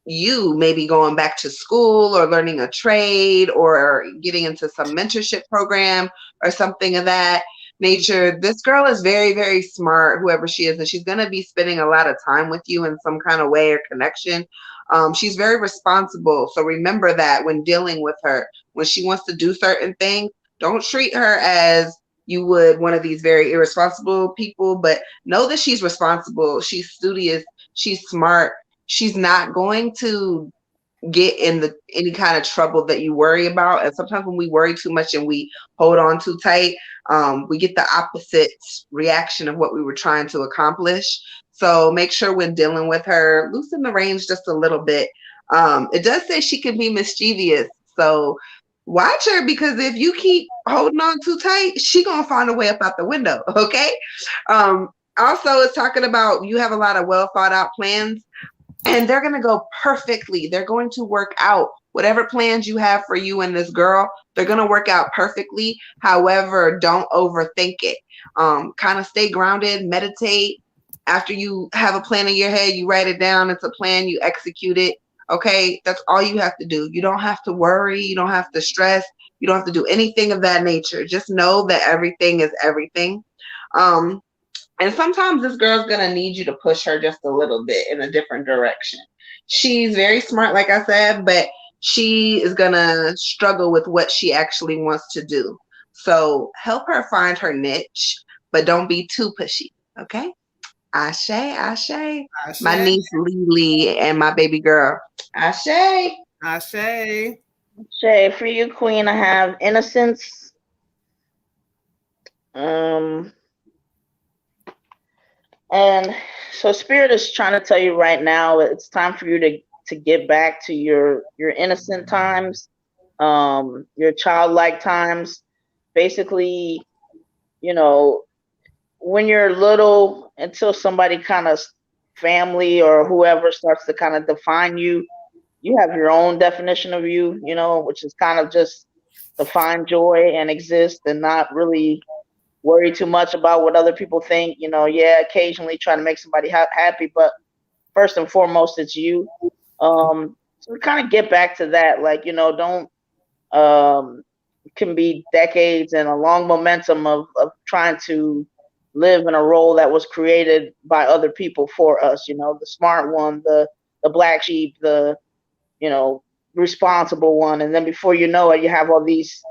you maybe going back to school or learning a trade or getting into some mentorship program or something of that nature. This girl is very, very smart, whoever she is, and she's going to be spending a lot of time with you in some kind of way or connection. She's very responsible. So remember that when dealing with her, when she wants to do certain things, don't treat her as you would one of these very irresponsible people, but know that she's responsible. She's studious. She's smart. She's not going to get in any kind of trouble that you worry about. And sometimes when we worry too much and we hold on too tight, we get the opposite reaction of what we were trying to accomplish. So make sure when dealing with her, loosen the reins just a little bit. It does say she can be mischievous. So watch her, because if you keep holding on too tight, she gonna find a way up out the window, okay? Also, it's talking about you have a lot of well thought out plans, and they're gonna go perfectly. They're going to work out. Whatever plans you have for you and this girl, they're gonna work out perfectly. However, don't overthink it. Kind of stay grounded, meditate. After you have a plan in your head, you write it down. It's a plan, you execute it. Okay, that's all you have to do. You don't have to worry. You don't have to stress. You don't have to do anything of that nature. Just know that everything is everything. And sometimes this girl's going to need you to push her just a little bit in a different direction. She's very smart, like I said, but she is going to struggle with what she actually wants to do. So help her find her niche, but don't be too pushy. Okay? Ashe, Ashe. Ashe. My niece Lily and my baby girl. Ashe. Ashe. Shay, for you, Queen, I have innocence. And so Spirit is trying to tell you right now, it's time for you to get back to your innocent times, your childlike times. Basically, you know, when you're little, until somebody kind of family or whoever starts to kind of define you, you have your own definition of you, which is kind of just to find joy and exist and not really worry too much about what other people think. Yeah, occasionally try to make somebody happy, but first and foremost, it's you. So kind of get back to that. Like, don't can be decades and a long momentum of trying to live in a role that was created by other people for us, the smart one, the black sheep, the responsible one. And then before you know it, you have all these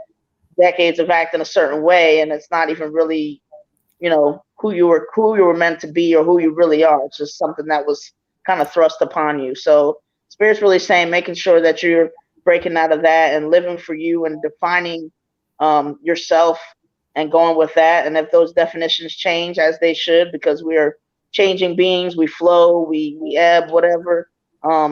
decades of acting a certain way, and it's not even really, who you were meant to be or who you really are. It's just something that was kind of thrust upon you. So Spirit's really saying, making sure that you're breaking out of that and living for you and defining yourself and going with that. And if those definitions change, as they should, because we are changing beings, we flow, we ebb, whatever,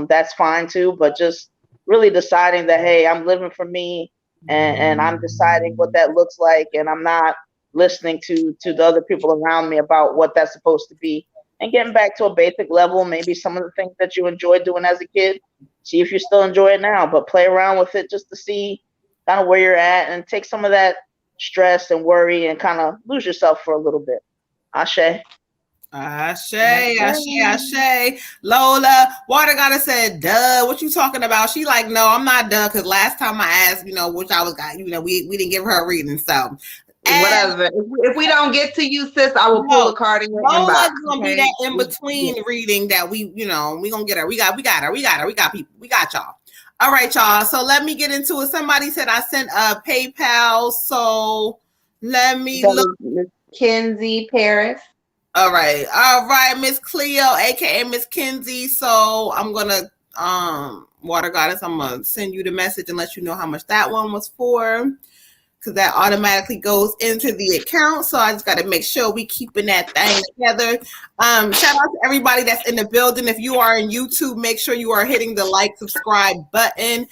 that's fine too. But just really deciding that, hey, I'm living for me, and I'm deciding what that looks like, and I'm not listening to the other people around me about what that's supposed to be, and getting back to a basic level. Maybe some of the things that you enjoyed doing as a kid, see if you still enjoy it now, but play around with it just to see kind of where you're at, and take some of that stress and worry and kind of lose yourself for a little bit. Ashe. Ashe, Ashe. Lola, Water Goddess said, duh, what you talking about? She like, no, I'm not duh, because last time I asked, which I was, we didn't give her a reading, so. Whatever. If we don't get to you, sis, I will pull a card in your inbox. Lola's gonna be that in between reading that we gonna get her. We got her. We got people. We got y'all. All right, y'all. So let me get into it. Somebody said I sent a PayPal, so let me look. Miss Kenzie Paris. All right, Miss Cleo, aka Miss Kenzie. So I'm gonna Water Goddess, I'm gonna send you the message and let you know how much that one was for, because that automatically goes into the account. So I just got to make sure we keeping that thing together. Shout out to everybody that's in the building. If you are in YouTube, make sure you are hitting the like, subscribe button.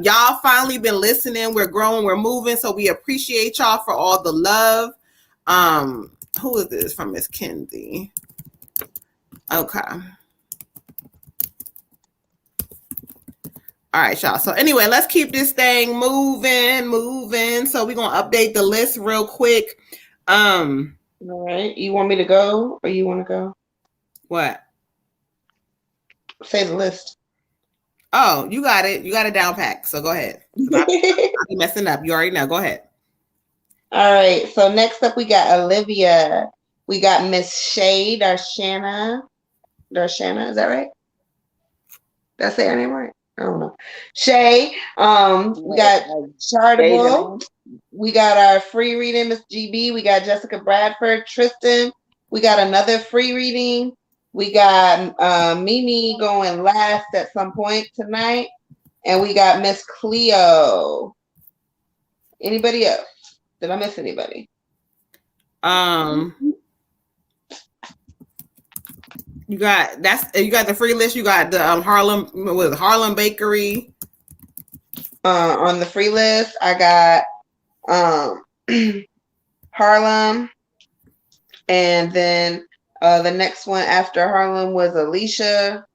Y'all finally been listening. We're growing, we're moving. So we appreciate y'all for all the love. Who is this from Miss Kenzie? Okay. All right, y'all. So anyway, let's keep this thing moving. So we're gonna update the list real quick. All right. You want me to go or you want to go? What? Say the list. Oh, you got it. You got it down packed. So go ahead. I'll be messing up. You already know. Go ahead. All right. So next up we got Olivia. We got Miss Shay Darshana. Darshana, is that right? Did I say her name right? I don't know. Shay, we got Chartable. We got our free reading, Miss GB. We got Jessica Bradford, Tristan. We got another free reading. We got Mimi going last at some point tonight. And we got Miss Cleo. Anybody else? Did I miss anybody? You got the free list. You got the Harlem Bakery. On the free list, I got Harlem, and then the next one after Harlem was Alicia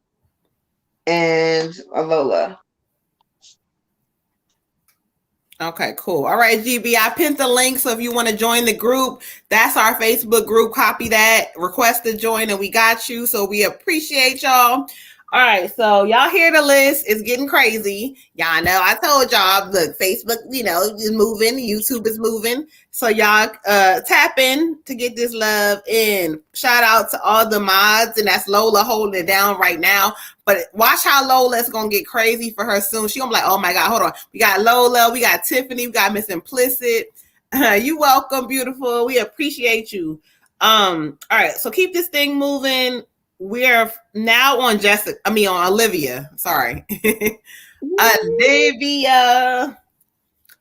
and Lola. Okay, cool. All right, GB, I pinned the link, so if you want to join the group, that's our Facebook group. Copy that, request to join, and we got you. So we appreciate y'all. All right, so y'all hear the list. It's getting crazy. Y'all know I told y'all, look, Facebook, is moving. YouTube is moving. So y'all tap in to get this love in. Shout out to all the mods, and that's Lola holding it down right now. But watch how Lola's going to get crazy for her soon. She going to be like, oh my God, hold on. We got Lola, we got Tiffany, we got Miss Implicit. You welcome, beautiful. We appreciate you. All right, so keep this thing moving. We're now on on Olivia. Sorry. Olivia.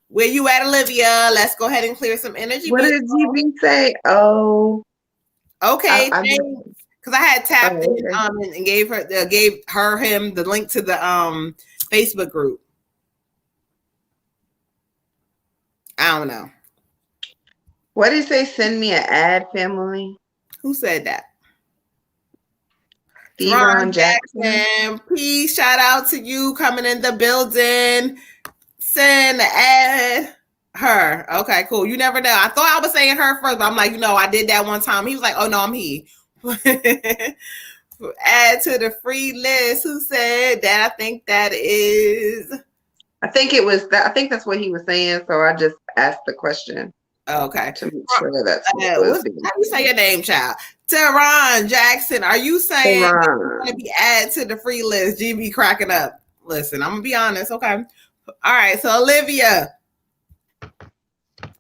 Where you at, Olivia? Let's go ahead and clear some energy. What did GB say? Oh. Okay, because I had tapped in okay. and gave him the link to the Facebook group. I don't know. What did he say? Send me an ad, family. Who said that? Ron Jackson. Peace. Shout out to you coming in the building. Send an ad. Her. Okay, cool. You never know. I thought I was saying her first, but I'm like, I did that one time. He was like, oh no, I'm he. Add to the free list. Who said that? I think that is. I think it was that. I think that's what he was saying. So I just asked the question. Okay. To make sure that's how do you say your name, child? Teron Jackson. Are you saying you're going to be added to the free list? GB cracking up. Listen, I'm going to be honest. Okay. All right. So Olivia,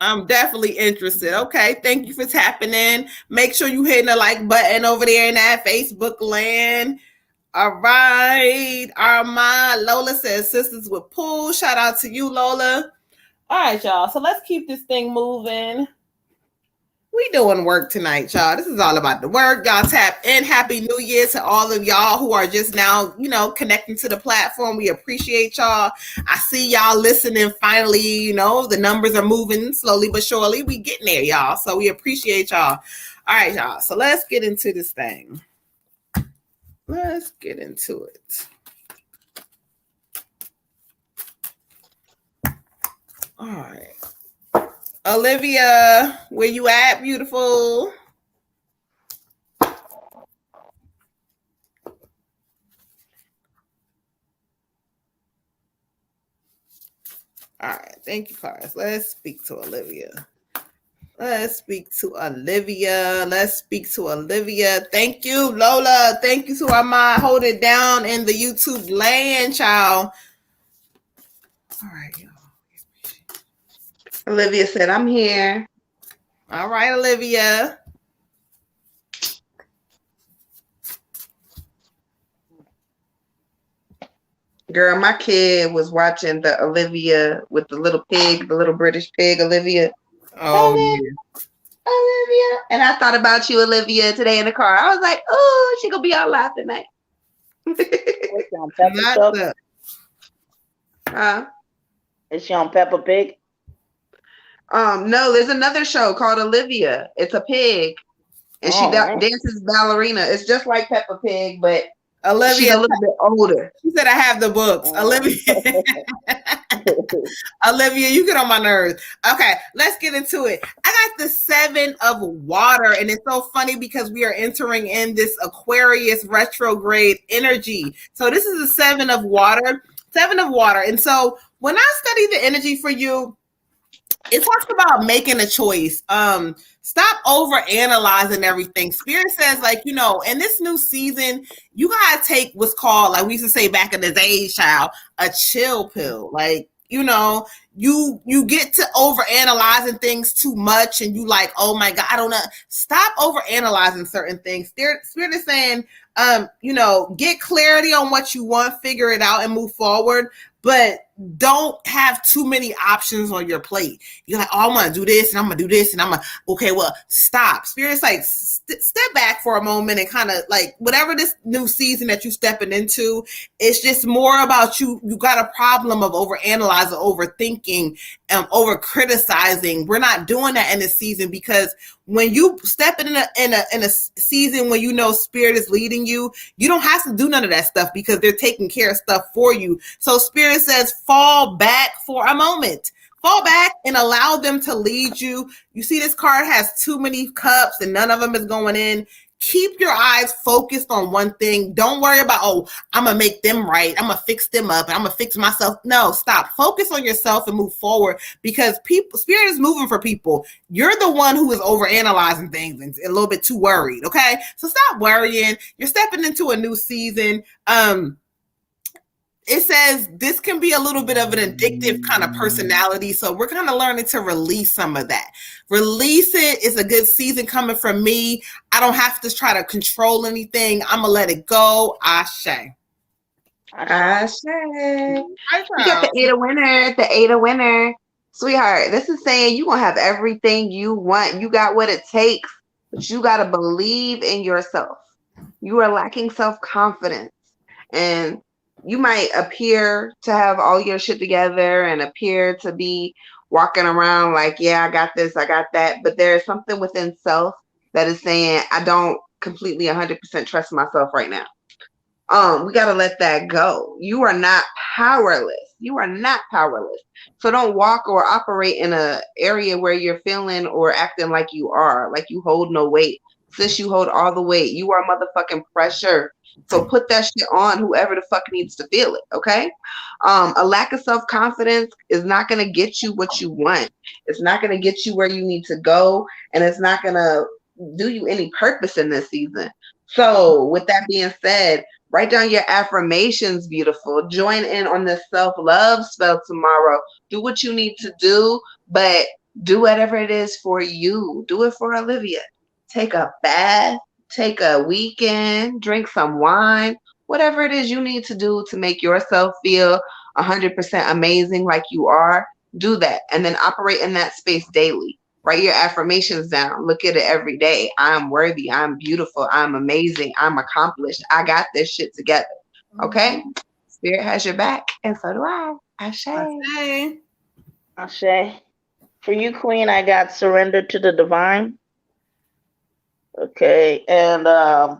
I'm definitely interested. Okay. Thank you for tapping in. Make sure you hitting the like button over there in that Facebook land. All right. Armand, Lola says Sistas Wit Pool. Shout out to you, Lola. All right, y'all. So let's keep this thing moving. We doing work tonight, y'all. This is all about the work. Y'all tap in. Happy New Year to all of y'all who are just now, connecting to the platform. We appreciate y'all. I see y'all listening finally. The numbers are moving slowly but surely. We getting there, y'all. So we appreciate y'all. All right, y'all. So let's get into this thing. Let's get into it. All right. Olivia, where you at, beautiful? All right. Thank you, Cars. Let's speak to Olivia. Thank you, Lola. Thank you to Armand. Hold it down in the YouTube land, child. All right, y'all. Olivia said, I'm here. All right, Olivia. Girl, my kid was watching the Olivia with the little pig, the little British pig, Olivia. Oh, yeah. Olivia. And I thought about you, Olivia, today in the car. I was like, oh, she gonna be all live tonight. Is she on Peppa Pig? No, there's another show called Olivia. It's a pig, and she dances ballerina. It's just like Peppa Pig, but Olivia, she's a little bit older. She said, I have the books. Olivia. Olivia, you get on my nerves. Okay, let's get into it. I got the 7 of water, and it's so funny because we are entering in this Aquarius retrograde energy. So this is the 7 of water. And so when I study the energy for you, it talks about making a choice. Stop over analyzing everything. Spirit says, in this new season, you gotta take what's called, like we used to say back in the day, child, a chill pill. You get to over analyzing things too much, and you like, oh my God, I don't know. Stop over analyzing certain things. Spirit is saying, get clarity on what you want, figure it out, and move forward. But don't have too many options on your plate. You're like, oh, I'm going to do this and I'm going to do this and okay, well, stop. Spirit's like, step back for a moment and kind of like whatever this new season that you're stepping into, it's just more about you. You got a problem of overanalyzing, overthinking, over criticizing. We're not doing that in this season because when you step in a season when Spirit is leading you, you don't have to do none of that stuff because they're taking care of stuff for you. So Spirit says, fall back for a moment. Fall back and allow them to lead you. You see this card has too many cups and none of them is going in. Keep your eyes focused on one thing. Don't worry about, I'm going to make them right. I'm going to fix them up and I'm going to fix myself. No, stop. Focus on yourself and move forward because Spirit is moving for people. You're the one who is overanalyzing things and a little bit too worried. Okay. So stop worrying. You're stepping into a new season. it says this can be a little bit of an addictive kind of personality. So we're kind of learning to release some of that. Release it. It's a good season coming from me. I don't have to try to control anything. I'm going to let it go. Ashe. Ashe. You got the 8 of winner. The 8 of winner. Sweetheart, this is saying you're going to have everything you want. You got what it takes, but you got to believe in yourself. You are lacking self-confidence. And you might appear to have all your shit together and appear to be walking around like, yeah, I got this, I got that. But there's something within self that is saying, I don't completely 100% trust myself right now. We got to let that go. You are not powerless. You are not powerless. So don't walk or operate in an area where you're feeling or acting like you are, like you hold no weight. Sis, you hold all the weight. You are motherfucking pressure. So put that shit on whoever the fuck needs to feel it, okay? A lack of self-confidence is not going to get you what you want. It's not going to get you where you need to go, and it's not going to do you any purpose in this season. So with that being said, write down your affirmations, beautiful. Join in on this self-love spell tomorrow. Do what you need to do, but do whatever it is for you. Do it for Olivia. Take a bath, take a weekend, drink some wine, whatever it is you need to do to make yourself feel 100% amazing like you are, do that. And then operate in that space daily. Write your affirmations down. Look at it every day. I'm worthy. I'm beautiful. I'm amazing. I'm accomplished. I got this shit together. Okay? Spirit has your back, and so do I. Ashe. Ashe. For you, Queen, I got surrender to the divine. Okay, and I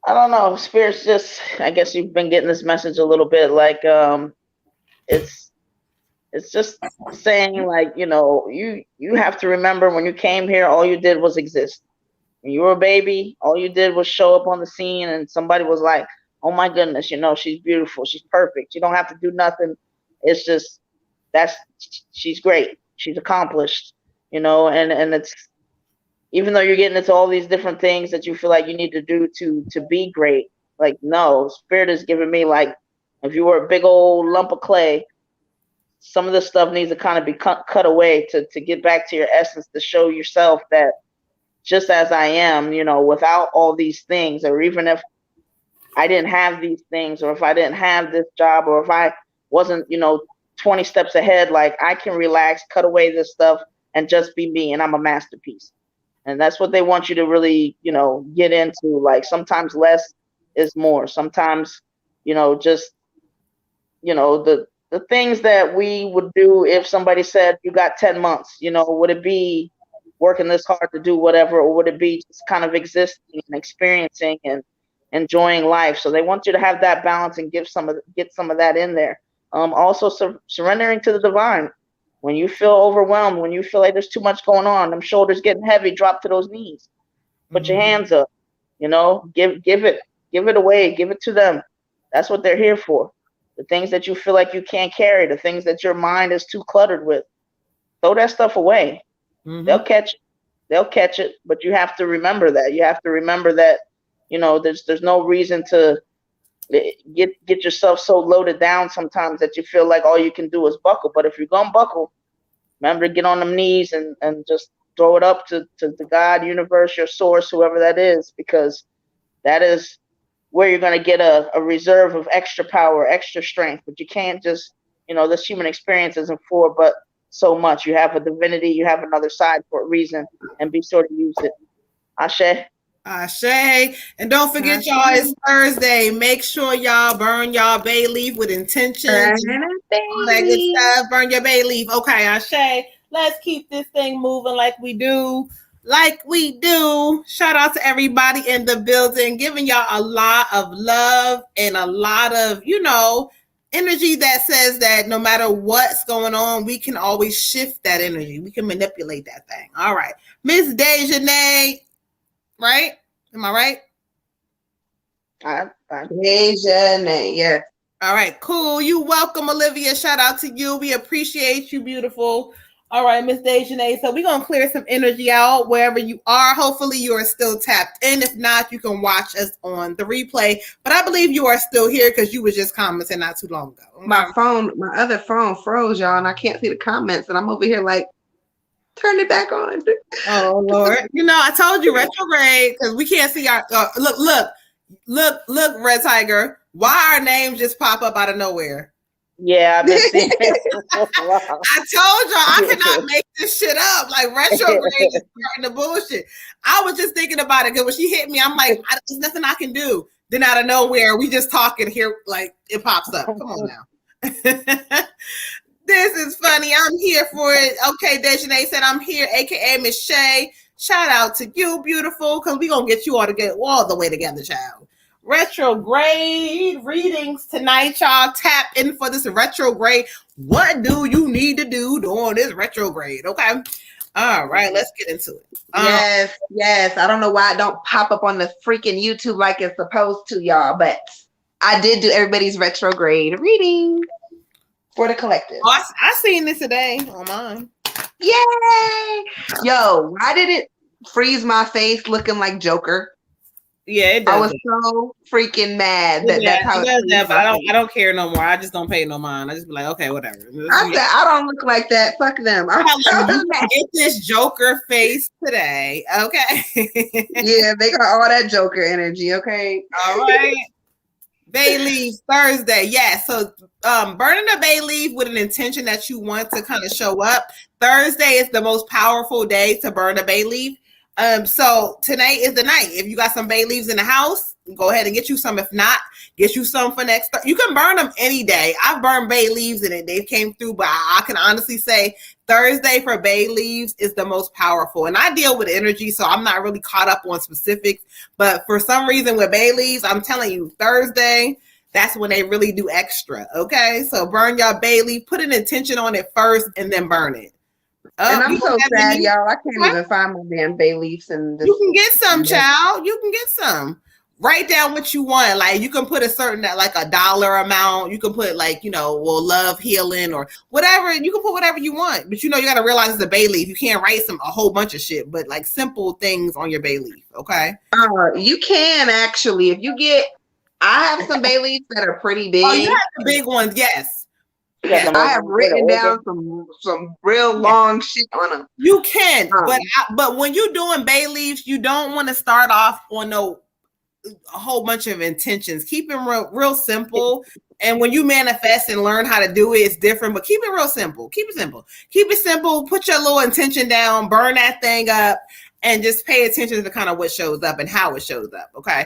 don't know, Spirit's just, I guess you've been getting this message a little bit, like it's just saying, like, you know, you have to remember when you came here, all you did was exist. When you were a baby, all you did was show up on the scene, and somebody was like, oh my goodness, you know, she's beautiful, she's perfect, you don't have to do nothing. It's just, she's great, she's accomplished, you know, and it's, even though you're getting into all these different things that you feel like you need to do to be great, like, no, Spirit is giving me, like, if you were a big old lump of clay, some of this stuff needs to kind of be cut away to get back to your essence, to show yourself that just as I am, you know, without all these things, or even if I didn't have these things, or if I didn't have this job, or if I wasn't, you know, 20 steps ahead, like, I can relax, cut away this stuff, and just be me, and I'm a masterpiece. And that's what they want you to really, you know, get into. Like, sometimes less is more. Sometimes, you know, just, you know, the things that we would do if somebody said you got 10 months, you know, would it be working this hard to do whatever, or would it be just kind of existing and experiencing and enjoying life? So they want you to have that balance and get some of that in there. Also surrendering to the divine. When you feel overwhelmed, when you feel like there's too much going on, them shoulders getting heavy, drop to those knees. Put your hands up, you know, give it away, give it to them. That's what they're here for. The things that you feel like you can't carry, the things that your mind is too cluttered with, throw that stuff away. They'll catch it, but you have to remember that. You have to remember that, you know, there's no reason to get yourself so loaded down sometimes that you feel like all you can do is buckle. But if you're gonna buckle, remember to get on them knees and just throw it up to the God, universe, your source, whoever that is, because that is where you're going to get a reserve of extra power, extra strength. But you can't just, you know, this human experience isn't for but so much. You have a divinity, you have another side for a reason, and be sure to use it. Ashe. Ashe. And don't forget, y'all, it's Thursday. Make sure y'all burn y'all bay leaf with intention. All that good stuff. Burn your bay leaf. Okay, Ashe. Let's keep this thing moving like we do. Shout out to everybody in the building, giving y'all a lot of love and a lot of, you know, energy that says that no matter what's going on, we can always shift that energy. We can manipulate that thing. All right. Miss Dejanay. Right? Am I right? Dejanay, yes. All right, cool. You welcome, Olivia. Shout out to you. We appreciate you, beautiful. All right, Miss Dejanay. So we're gonna clear some energy out wherever you are. Hopefully you are still tapped in. If not, you can watch us on the replay. But I believe you are still here because you was just commenting not too long ago. My other phone froze, y'all, and I can't see the comments, and I'm over here like, turn it back on. Oh Lord! You know, I told you retrograde because we can't see our look, Red Tiger. Why our names just pop up out of nowhere? Yeah, I've been seeing it. I told y'all I cannot make this shit up. Like retrograde is starting the bullshit. I was just thinking about it because when she hit me, I'm like, there's nothing I can do. Then out of nowhere, we just talking here, like it pops up. Come on now. This is funny. I'm here for it. Okay, Dejanay said I'm here, aka Miss Shay. Shout out to you, beautiful, because we gonna get you all to get all the way together, child. Retrograde readings tonight, y'all. Tap in for this retrograde. What do you need to do during this retrograde? Okay. All right, let's get into it. Yes. I don't know why it don't pop up on the freaking YouTube like it's supposed to, y'all, but I did do everybody's retrograde reading for the collective. Oh, I seen this today on mine. Yay! Yo, why did it freeze my face looking like Joker? Yeah, it does. I was so freaking mad that's how it does that, but I don't care no more. I just don't pay no mind. I just be like, okay, whatever. I don't look like that. Fuck them. Get this Joker face today, okay? Yeah, they got all that Joker energy, okay? All right. Bay leaf Thursday. Yeah. So burning a bay leaf with an intention that you want to kind of show up. Thursday is the most powerful day to burn a bay leaf. So tonight is the night. If you got some bay leaves in the house, go ahead and get you some. If not, get you some for next. You can burn them any day. I've burned bay leaves and they came through, but I can honestly say Thursday for bay leaves is the most powerful. And I deal with energy, so I'm not really caught up on specifics. But for some reason with bay leaves, I'm telling you, Thursday, that's when they really do extra. Okay, so burn your bay leaf, put an intention on it first, and then burn it. And I'm so sad, y'all. I can't even find my damn bay leaves. And you can get some, child. You can get some. Write down what you want. Like you can put a certain, like a dollar amount. You can put like, love healing or whatever. You can put whatever you want. But you got to realize it's a bay leaf. You can't write a whole bunch of shit, but like simple things on your bay leaf. Okay. You can actually, if you get. I have some bay leaves that are pretty big. Oh, you have the big ones, yes. Yeah, I have written down some real long shit on them. You can, but when you're doing bay leaves, you don't want to start off on a whole bunch of intentions. Keep it real simple. And when you manifest and learn how to do it, it's different. But keep it real simple. Keep it simple. Keep it simple. Put your little intention down. Burn that thing up. And just pay attention to kind of what shows up and how it shows up. Okay.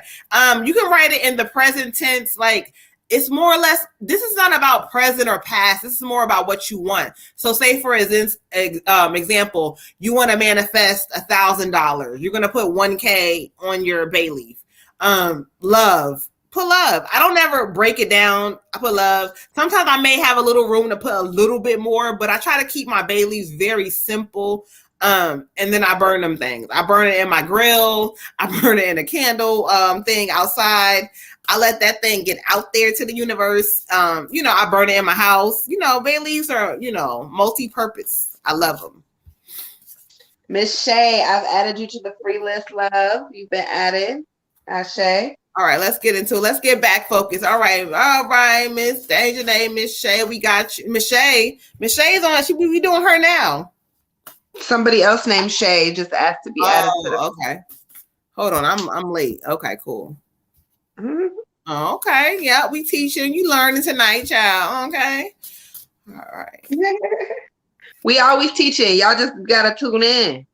You can write it in the present tense, like. It's more or less, this is not about present or past. This is more about what you want. So say for example, you want to manifest $1,000. You're going to put 1K on your bay leaf. Love. Put love. I don't ever break it down. I put love. Sometimes I may have a little room to put a little bit more, but I try to keep my bay leaves very simple. And then I burn them things. I burn it in my grill. I burn it in a candle thing outside. I let that thing get out there to the universe. I burn it in my house. Bay leaves are, multi-purpose. I love them. Miss Shay, I've added you to the free list, love. You've been added. Shay. All right, let's get into it. Let's get back focused. All right, Miss Dejanay, Miss Shay, we got you. Miss Shay is on. We doing her now. Somebody else named Shay just asked to be added to the okay. Hold on, I'm late. Okay, cool. Mm-hmm. Okay, yeah, we teaching. You learning tonight, child. Okay. All right. We always teaching. Y'all just gotta tune in.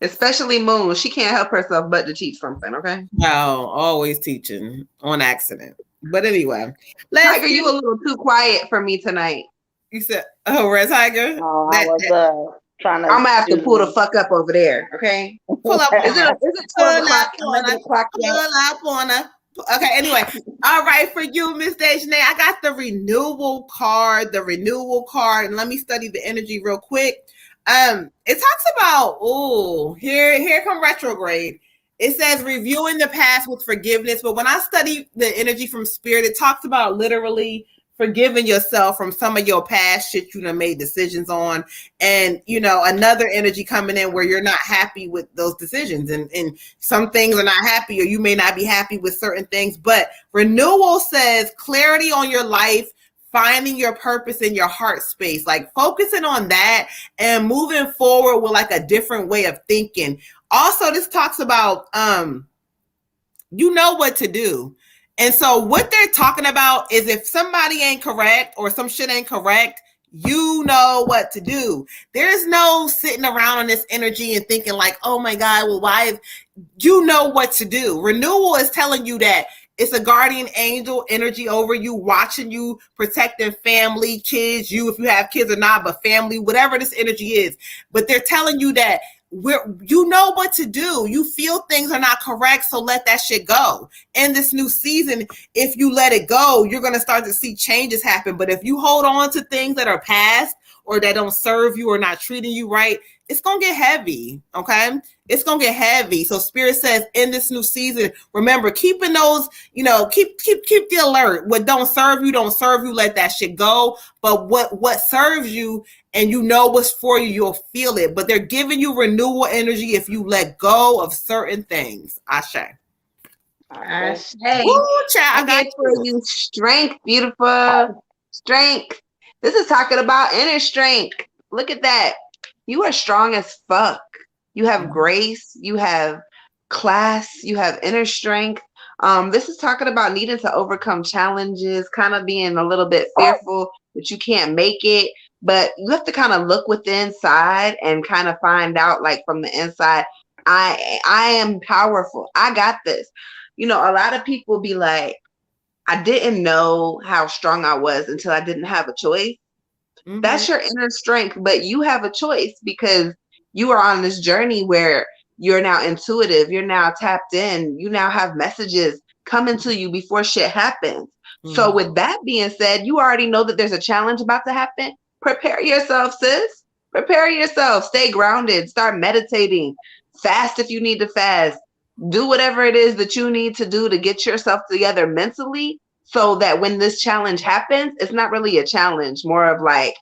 Especially Moon. She can't help herself but to teach something, okay? No, always teaching on accident. But anyway. Tiger, you a little too quiet for me tonight. You said, Red Tiger? Oh, I was trying to. I'm gonna have to pull the fuck up over there, okay? Pull up. Is it 12 o'clock? Pull up on her. Okay, anyway. All right, for you, Miss Dejanay, I got the renewal card. And let me study the energy real quick. It talks about, here come retrograde. It says reviewing the past with forgiveness. But when I study the energy from spirit, it talks about literally forgiving yourself from some of your past shit you done made decisions on, and another energy coming in where you're not happy with those decisions, and some things are not happy, or you may not be happy with certain things. But renewal says clarity on your life, finding your purpose in your heart space, like focusing on that and moving forward with like a different way of thinking. Also, this talks about you know what to do. And so what they're talking about is if somebody ain't correct or some shit ain't correct, you know what to do. There's no sitting around on this energy and thinking like, oh my God, well, why? You know what to do. Renewal is telling you that it's a guardian angel energy over you, watching you, protecting family, kids, you, if you have kids or not, but family, whatever this energy is. But they're telling you that you know what to do. You feel things are not correct, so let that shit go. In this new season, if you let it go, you're going to start to see changes happen. But if you hold on to things that are past or that don't serve you or not treating you right, it's going to get heavy, okay? It's going to get heavy. So Spirit says in this new season, remember, keeping those, keep the alert. What don't serve you, let that shit go. But what serves you and you know what's for you, you'll feel it. But they're giving you renewal energy if you let go of certain things. Ashe. Ashe. Woo, child, I got for you strength, beautiful. Strength. This is talking about inner strength. Look at that. You are strong as fuck. You have grace. You have class. You have inner strength. This is talking about needing to overcome challenges, kind of being a little bit fearful that you can't make it. But you have to kind of look within inside and kind of find out, like from the inside, I am powerful. I got this. A lot of people be like, I didn't know how strong I was until I didn't have a choice. Mm-hmm. That's your inner strength, but you have a choice because you are on this journey where you're now intuitive, you're now tapped in, you now have messages coming to you before shit happens. Mm-hmm. So with that being said, you already know that there's a challenge about to happen. Prepare yourself, sis. Prepare yourself. Stay grounded. Start meditating. Fast if you need to fast. Do whatever it is that you need to do to get yourself together mentally, so that when this challenge happens, it's not really a challenge, more of like,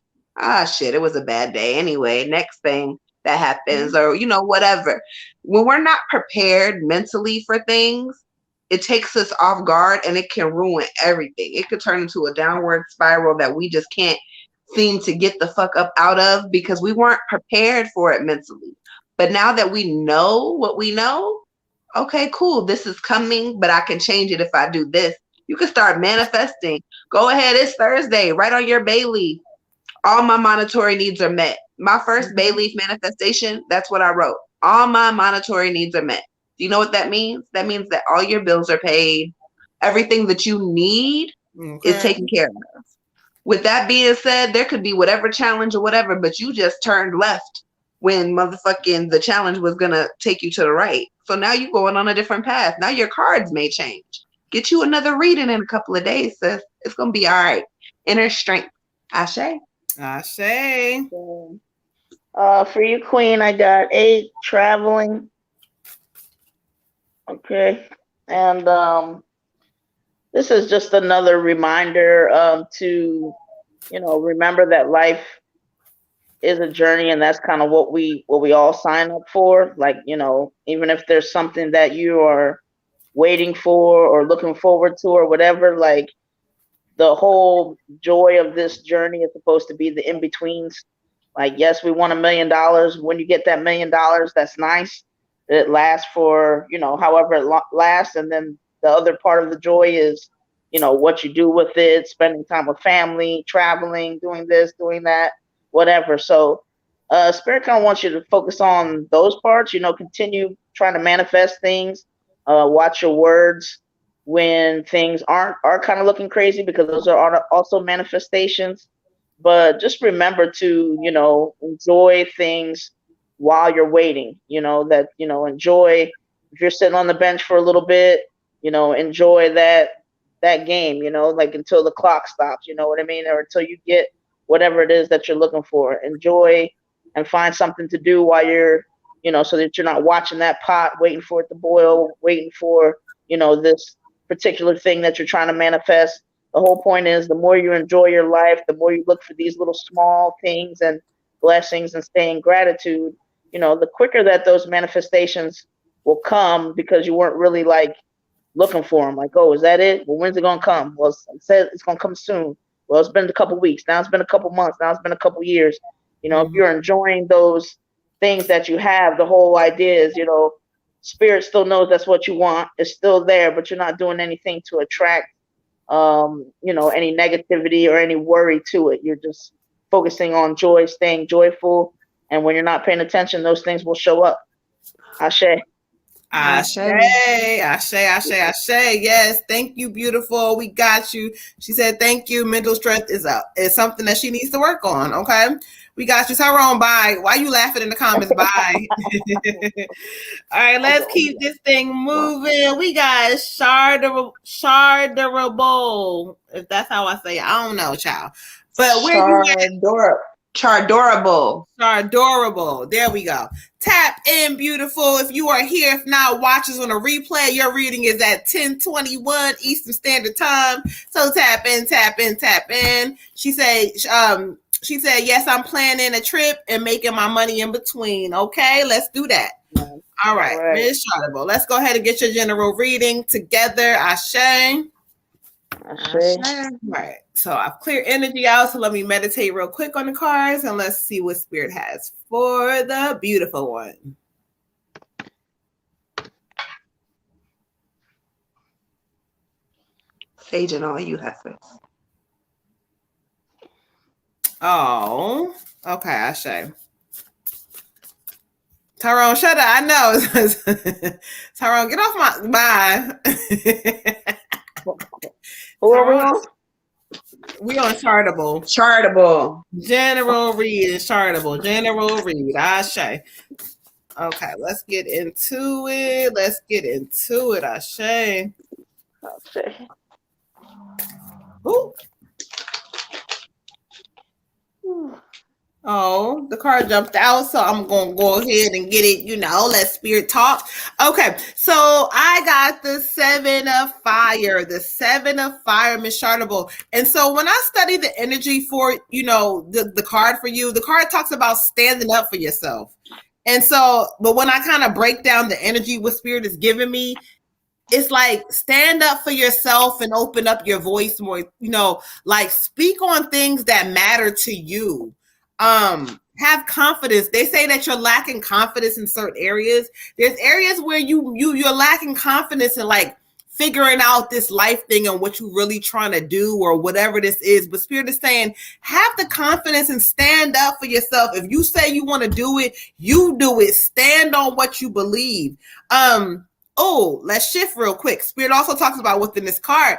shit, it was a bad day anyway. Next thing that happens, or, whatever. When we're not prepared mentally for things, it takes us off guard and it can ruin everything. It could turn into a downward spiral that we just can't seem to get the fuck up out of because we weren't prepared for it mentally. But now that we know what we know, okay, cool, this is coming, but I can change it if I do this. You can start manifesting. Go ahead, it's Thursday. Write on your bay leaf. All my monetary needs are met. My first bay leaf manifestation, that's what I wrote. All my monetary needs are met. Do you know what that means? That means that all your bills are paid. Everything that you need is taken care of. With that being said, there could be whatever challenge or whatever, but you just turned left when motherfucking the challenge was going to take you to the right. So now you're going on a different path. Now your cards may change. Get you another reading in a couple of days, sis. It's going to be all right. Inner strength. Ashe. Ashe. For you, Queen, I got 8, traveling. Okay. And this is just another reminder to, remember that life is a journey, and that's kind of what we all sign up for. Like, even if there's something that you are waiting for or looking forward to or whatever, like the whole joy of this journey is supposed to be the in-betweens. Like, yes, we want $1 million. When you get that $1 million, that's nice. It lasts for, however it lasts. And then the other part of the joy is, what you do with it, spending time with family, traveling, doing this, doing that, whatever. So Spirit kind of wants you to focus on those parts, continue trying to manifest things. Watch your words when things are kind of looking crazy, because those are also manifestations. But just remember to, enjoy things while you're waiting, enjoy. If you're sitting on the bench for a little bit, enjoy that game, like until the clock stops, you know what I mean? Or until you get whatever it is that you're looking for. Enjoy and find something to do while you're, so that you're not watching that pot, waiting for it to boil, waiting for, this particular thing that you're trying to manifest. the whole point is the more you enjoy your life, the more you look for these little small things and blessings and stay in gratitude, the quicker that those manifestations will come, because you weren't really like looking for them. Like, oh, is that it? Well, when's it gonna come? Well, it says it's gonna come soon. Well, it's been a couple weeks. Now it's been a couple months. Now it's been a couple years. If you're enjoying those things that you have, the whole idea is, spirit still knows that's what you want. It's still there, but you're not doing anything to attract, any negativity or any worry to it. You're just focusing on joy, staying joyful. And when you're not paying attention, those things will show up. Ashe. Ashe, Ashe, Ashe, Ashe. Yes, thank you, beautiful. We got you. She said, thank you. Mental strength is something that she needs to work on. Okay. We got you. Tyrone, bye. Why you laughing in the comments? Bye. All right, let's keep this thing moving. We got Sharderable, if that's how I say it. I don't know, child. But where you at? Chardorable. There we go. Tap in, beautiful. If you are here, if not, watch us on a replay. Your reading is at 10:21 Eastern Standard Time. So tap in. She said, yes, I'm planning a trip and making my money in between. Okay, let's do that. All right, Ms. Chartable, let's go ahead and get your general reading together. Ashe. All right, so I've cleared energy out, so let me meditate real quick on the cards and let's see what Spirit has for the beautiful one. Sage and all you husbands. Oh, okay, Ashe. Tyrone, shut up. I know. Tyrone, get off my... Bye. Who are we on? We on Chartable. General read. General read. Ashe. Okay, let's get into it. Ashe. Ooh. Oh, the card jumped out, so I'm going to go ahead and get it, let Spirit talk. Okay, so I got the 7 of Fire, Miss Chartable. And so when I study the energy for, the card for you, the card talks about standing up for yourself. And so, but when I kind of break down the energy what Spirit is giving me, it's like stand up for yourself and open up your voice more, like speak on things that matter to you. Have confidence. They say that you're lacking confidence in certain areas. There's areas where you're lacking confidence in like figuring out this life thing and what you're really trying to do or whatever this is. But Spirit is saying, have the confidence and stand up for yourself. If you say you want to do it, you do it. Stand on what you believe. Let's shift real quick. Spirit also talks about within this card,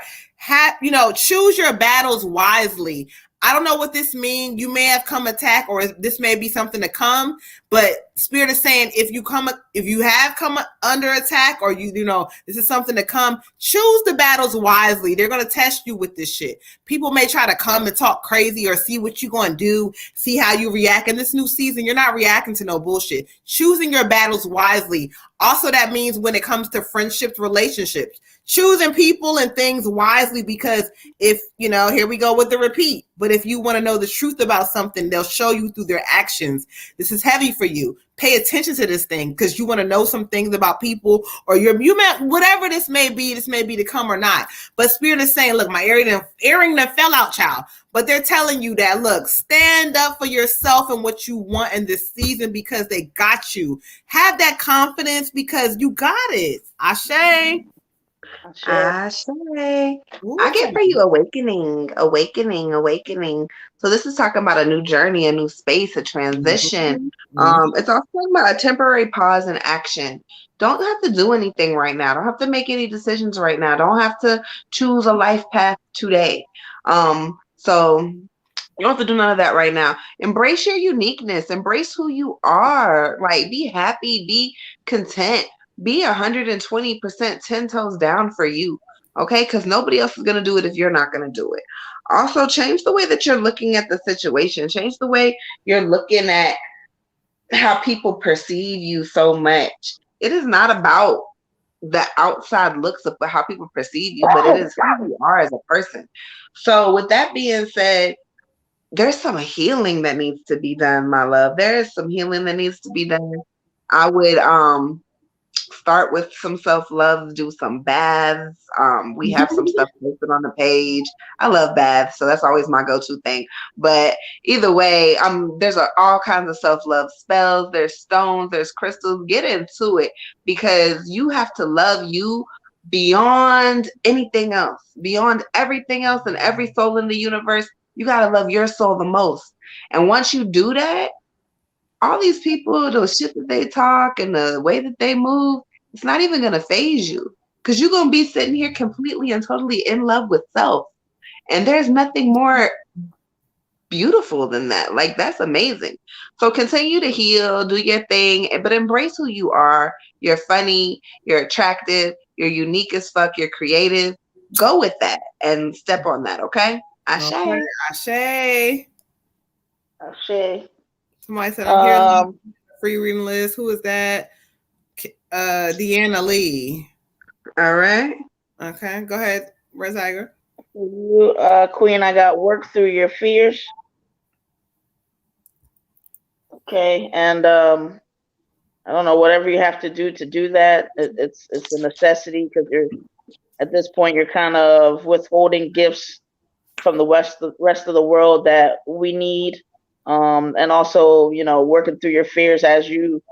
choose your battles wisely. I don't know what this means. You may have come attack, or this may be something to come. But Spirit is saying, if you have come under attack, or this is something to come, choose the battles wisely. They're going to test you with this shit. People may try to come and talk crazy or see what you're going to do, see how you react. In this new season, you're not reacting to no bullshit. Choosing your battles wisely. Also, that means when it comes to friendships, relationships, choosing people and things wisely, because if, here we go with the repeat, but if you want to know the truth about something, they'll show you through their actions. This is heavy for you. Pay attention to this thing because you want to know some things about people, or whatever this may be to come or not. But Spirit is saying, look, my earring that fell out, child. But they're telling you that, look, stand up for yourself and what you want in this season because they got you. Have that confidence because you got it. Ashe. Ashe. I get for you awakening. So this is talking about a new journey, a new space, a transition. It's also about a temporary pause in action. Don't have to do anything right now. Don't have to make any decisions right now. Don't have to choose a life path today. So you don't have to do none of that right now. Embrace your uniqueness. Embrace who you are. Like, be happy, be content. Be 120% 10 toes down for you, okay? Because nobody else is going to do it if you're not going to do it. Also, change the way that you're looking at the situation. Change the way you're looking at how people perceive you so much. It is not about the outside looks of how people perceive you, but it is who you are as a person. So with that being said, there's some healing that needs to be done, my love. There is some healing that needs to be done. I would start with some self-love, do some baths. We have some stuff posted on the page. I love baths, so that's always my go-to thing. But either way, there's all kinds of self-love spells, there's stones, there's crystals. Get into it, because you have to love you beyond anything else, beyond everything else, and every soul in the universe. You got to love your soul the most. And once you do that, all these people, the shit that they talk and the way that they move, it's not even going to phase you, because you're going to be sitting here completely and totally in love with self. And there's nothing more beautiful than that. Like, that's amazing. So continue to heal, do your thing, but embrace who you are. You're funny, you're attractive, you're unique as fuck, you're creative. Go with that and step on that, okay? Ashe. Okay. Ashe. Ashe. Somebody said, I'm here on the free reading list. Who is that? Deanna Lee. All right. Okay, go ahead. Where's Tiger? Queen, I got work through your fears. Okay, and I don't know, whatever you have to do that, it's a necessity, because you're at this point you're kind of withholding gifts from the rest of the world that we need. And also, working through your fears as you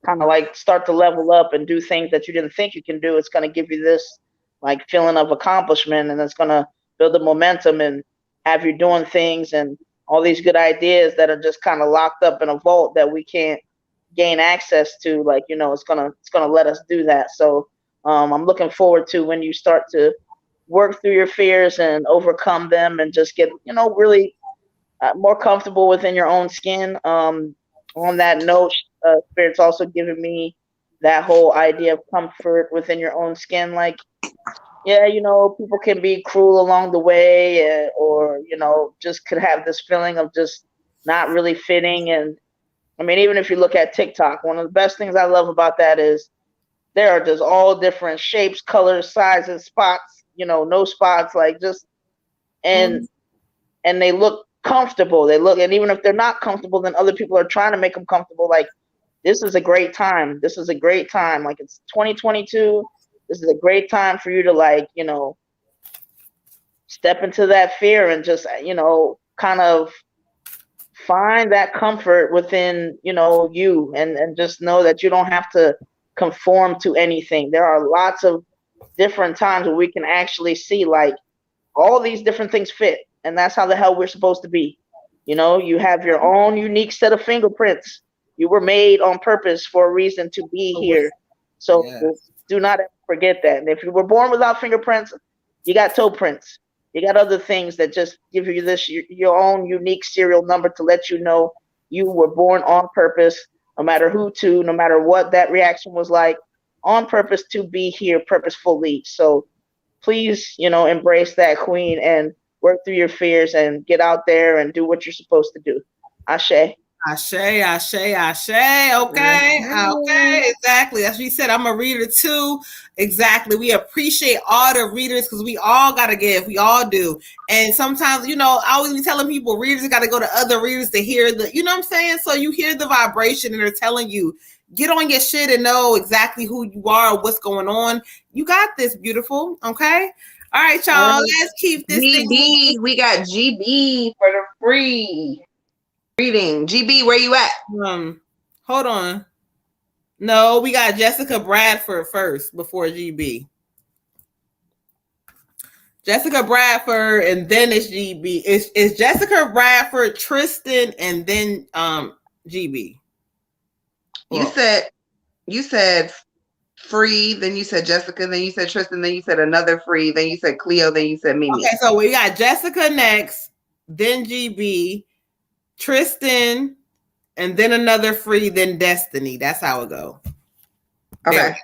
kind of like start to level up and do things that you didn't think you can do. It's going to give you this like feeling of accomplishment, and it's going to build the momentum and have you doing things and all these good ideas that are just kind of locked up in a vault that we can't gain access to. Like, it's going to let us do that. So I'm looking forward to when you start to work through your fears and overcome them and just get, really more comfortable within your own skin. On that note, Spirit's also given me that whole idea of comfort within your own skin. Like, yeah, people can be cruel along the way, or, just could have this feeling of just not really fitting. And I mean, even if you look at TikTok, one of the best things I love about that is there are just all different shapes, colors, sizes, spots, no spots, like just, and they look comfortable. And even if they're not comfortable, then other people are trying to make them comfortable. Like, this is a great time. This is a great time. Like, it's 2022. This is a great time for you to, like, step into that fear and just, kind of find that comfort within, you, and just know that you don't have to conform to anything. There are lots of different times where we can actually see, like, all these different things fit. And that's how the hell we're supposed to be. You have your own unique set of fingerprints. You were made on purpose for a reason to be here. So do not ever forget that. And if you were born without fingerprints, you got toe prints. You got other things that just give you your own unique serial number to let you know you were born on purpose, no matter who to, no matter what that reaction was like, on purpose to be here purposefully. So please, embrace that, Queen, and work through your fears and get out there and do what you're supposed to do. Ashe. Ashe, ashe, ashe. Okay, okay, exactly. As we said, I'm a reader too. Exactly. We appreciate all the readers, because we all got to give. We all do. And sometimes, I always be telling people readers got to go to other readers to hear the, what I'm saying? So you hear the vibration and they're telling you, get on your shit and know exactly who you are, what's going on. You got this, beautiful. Okay. All right, y'all. Let's keep this GB, thing. We got GB for the free reading. GB, where you at? Hold on. No, we got Jessica Bradford first before GB. Jessica Bradford, and then it's GB. It's Jessica Bradford, Tristan, and then GB. You said free, then you said Jessica, then you said Tristan, then you said another free, then you said Cleo, then you said Mimi. Okay, so we got Jessica next, then GB, Tristan, and then another free, then Destiny. That's how it go. Okay. There.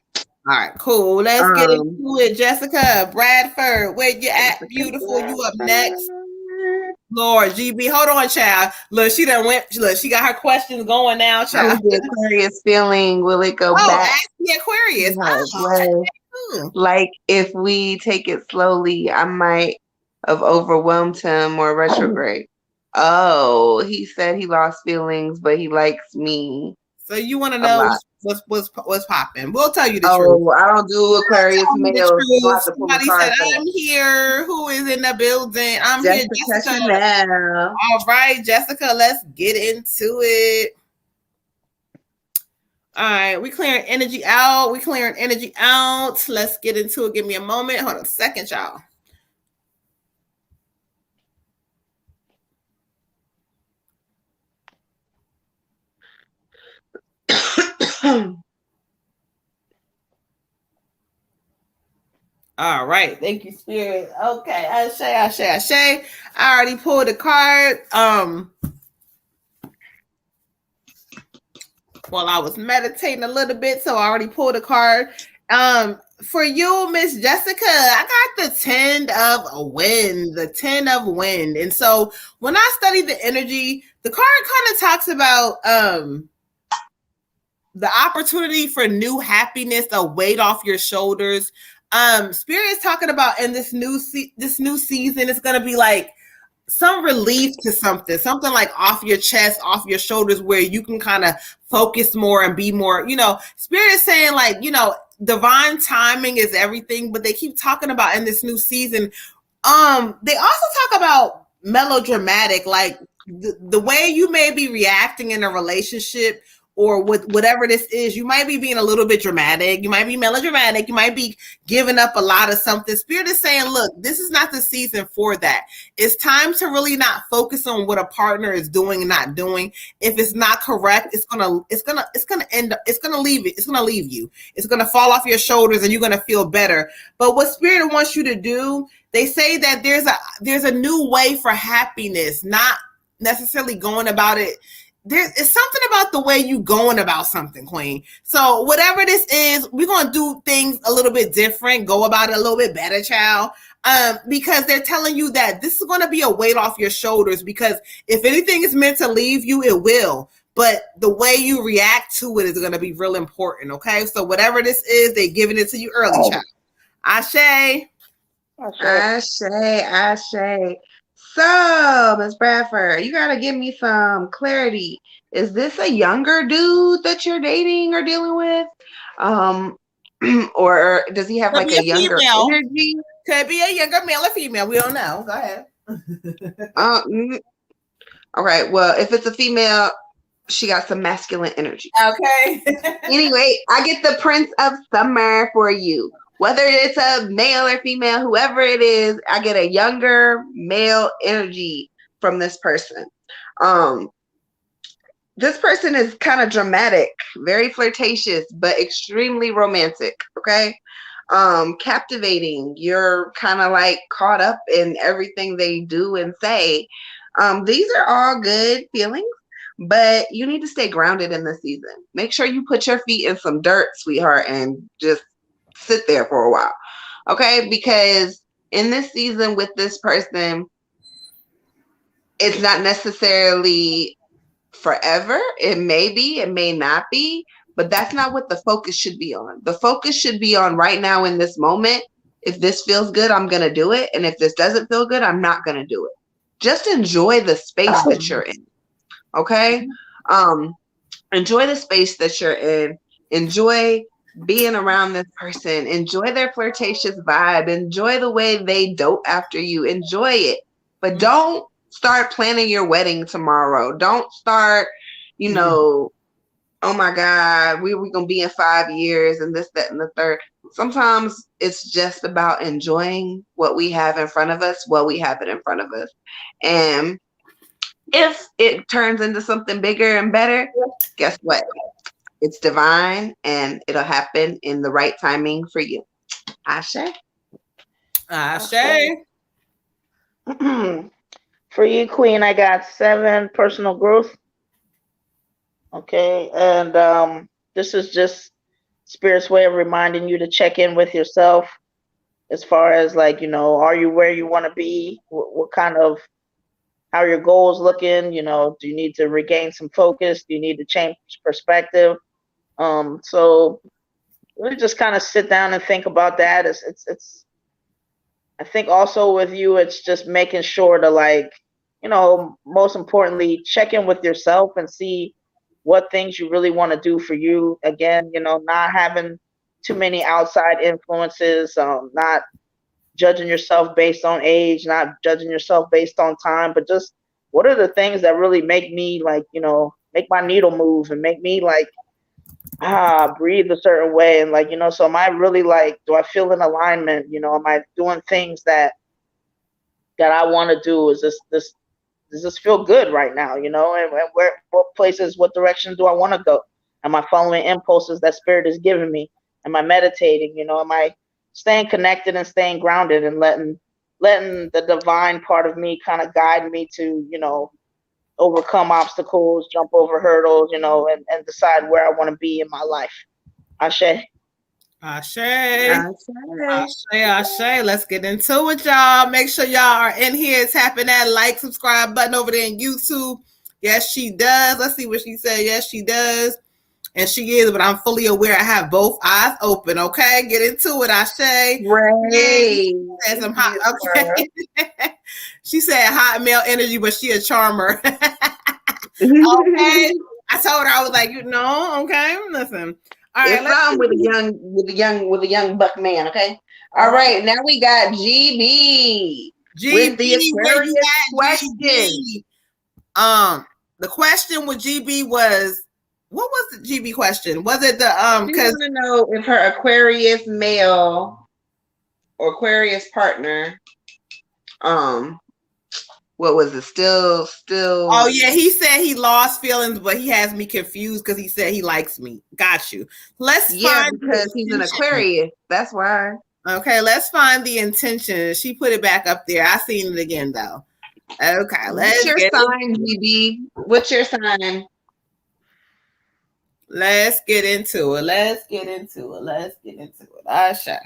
All right, cool. Let's get into it. Jessica Bradford, where you at, beautiful? You up next. Lord, GB, hold on, child. Look, she done went. Look, she got her questions going now, How is child. the Aquarius feeling? Will it go Oh, back ask the Aquarius. to how it Oh, was? Like if we take it slowly, I might have overwhelmed him or retrograde. Oh, he said he lost feelings, but he likes me so you want to a know lot. what's popping? We'll tell you the truth. Oh, I don't do Aquarius Tell me the males. You don't truth. have to pull the Somebody said, card for that. I'm here. Who is in the building? I'm here, Jessica Jessica. Chanel. All right, Jessica, let's get into it. All right, we clearing energy out. Let's get into it. Give me a moment. Hold on a second, y'all. All right, thank you, Spirit. Okay, Ashe. I already pulled a card. While I was meditating a little bit, so I already pulled a card. For you, Miss Jessica, I got the 10 of wind, And so when I study the energy, the card kind of talks about the opportunity for new happiness, a weight off your shoulders. Spirit is talking about in this new season, it's gonna be like some relief to something like off your chest, off your shoulders, where you can kind of focus more and be more, Spirit is saying like, divine timing is everything, but they keep talking about in this new season. They also talk about melodramatic, like the way you may be reacting in a relationship or with whatever this is, you might be being a little bit dramatic. You might be melodramatic. You might be giving up a lot of something. Spirit is saying, look, this is not the season for that. It's time to really not focus on what a partner is doing and not doing. If it's not correct, it's gonna leave you. It's gonna fall off your shoulders and you're gonna feel better. But what Spirit wants you to do, they say that there's a new way for happiness, not necessarily going about it. It's something about the way you going about something, Queen. So whatever this is, we're gonna do things a little bit different, go about it a little bit better, child. Because they're telling you that this is gonna be a weight off your shoulders. Because if anything is meant to leave you, it will. But the way you react to it is gonna be real important. Okay, so whatever this is, they're giving it to you early, child. Ashe. Ashe. So, Ms. Bradford, you gotta give me some clarity. Is this a younger dude that you're dating or dealing with? Or does he have like a younger energy? Could be a younger male or female. We don't know. Go ahead. All right. Well, if it's a female, she got some masculine energy. Okay. Anyway, I get the Prince of Summer for you. Whether it's a male or female, whoever it is, I get a younger male energy from this person. This person is kind of dramatic, very flirtatious, but extremely romantic. Okay. Captivating. You're kind of like caught up in everything they do and say. These are all good feelings, but you need to stay grounded in the season. Make sure you put your feet in some dirt, sweetheart, and just sit there for a while. Okay? Because in this season with this person, it's not necessarily forever. It may be, it may not be, but that's not what the focus should be on. The focus should be on right now in this moment. If this feels good, I'm going to do it. And if this doesn't feel good, I'm not going to do it. Just enjoy the space that you're in. Okay? Enjoy the space that you're in. Enjoy being around this person. Enjoy their flirtatious vibe. Enjoy the way they dote after you. Enjoy it. But don't start planning your wedding tomorrow. Don't start, oh my God, we're going to be in 5 years and this, that, and the third. Sometimes it's just about enjoying what we have in front of us while we have it in front of us. And if it turns into something bigger and better, guess what? It's divine and it'll happen in the right timing for you. Ashe. Ashe. For you, Queen, I got 7 personal growth. Okay. And this is just Spirit's way of reminding you to check in with yourself as far as like, are you where you want to be? What kind of How are your goals looking? You know, do you need to regain some focus? Do you need to change perspective? So really just kind of sit down and think about that. It's I think also with you, it's just making sure to, like, you know, most importantly, check in with yourself and see what things you really want to do for you. Again, you know, not having too many outside influences, not judging yourself based on age, not judging yourself based on time, but just what are the things that really make me, like, you know, make my needle move and make me, like, breathe a certain way. And, like, you know, so am I really, like, do I feel in alignment? You know, am I doing things that I want to do? Does this feel good right now? You know, and what places, what directions do I want to go? Am I following impulses that spirit is giving me? Am I meditating? You know, am I staying connected and staying grounded and letting the divine part of me kind of guide me to, you know, overcome obstacles, jump over hurdles, you know, and decide where I want to be in my life. Ashe. Ashe. Ashe. Let's get into it, y'all. Make sure y'all are in here tapping that like, subscribe button over there in YouTube. Yes, she does. Let's see what she said. Yes, she does. And she is, but I'm fully aware I have both eyes open. Okay, get into it, Ashe. Right. Some hot, okay. She said hot male energy, but she a charmer. Okay. I told her, I was like, you know, okay, listen. All right, it's with a young buck man, okay? All right, now we got GB with the Aquarius question. The question with GB was, what was the GB question? Was it the because I want to know if her Aquarius male or Aquarius partner, what was it? Still. Oh yeah, he said he lost feelings, but he has me confused because he said he likes me. Got you. Find because he's an Aquarius. That's why. Okay, let's find the intention. She put it back up there. I seen it again though. Okay, what's your sign, GB? What's your sign? Let's get into it. Ashe. All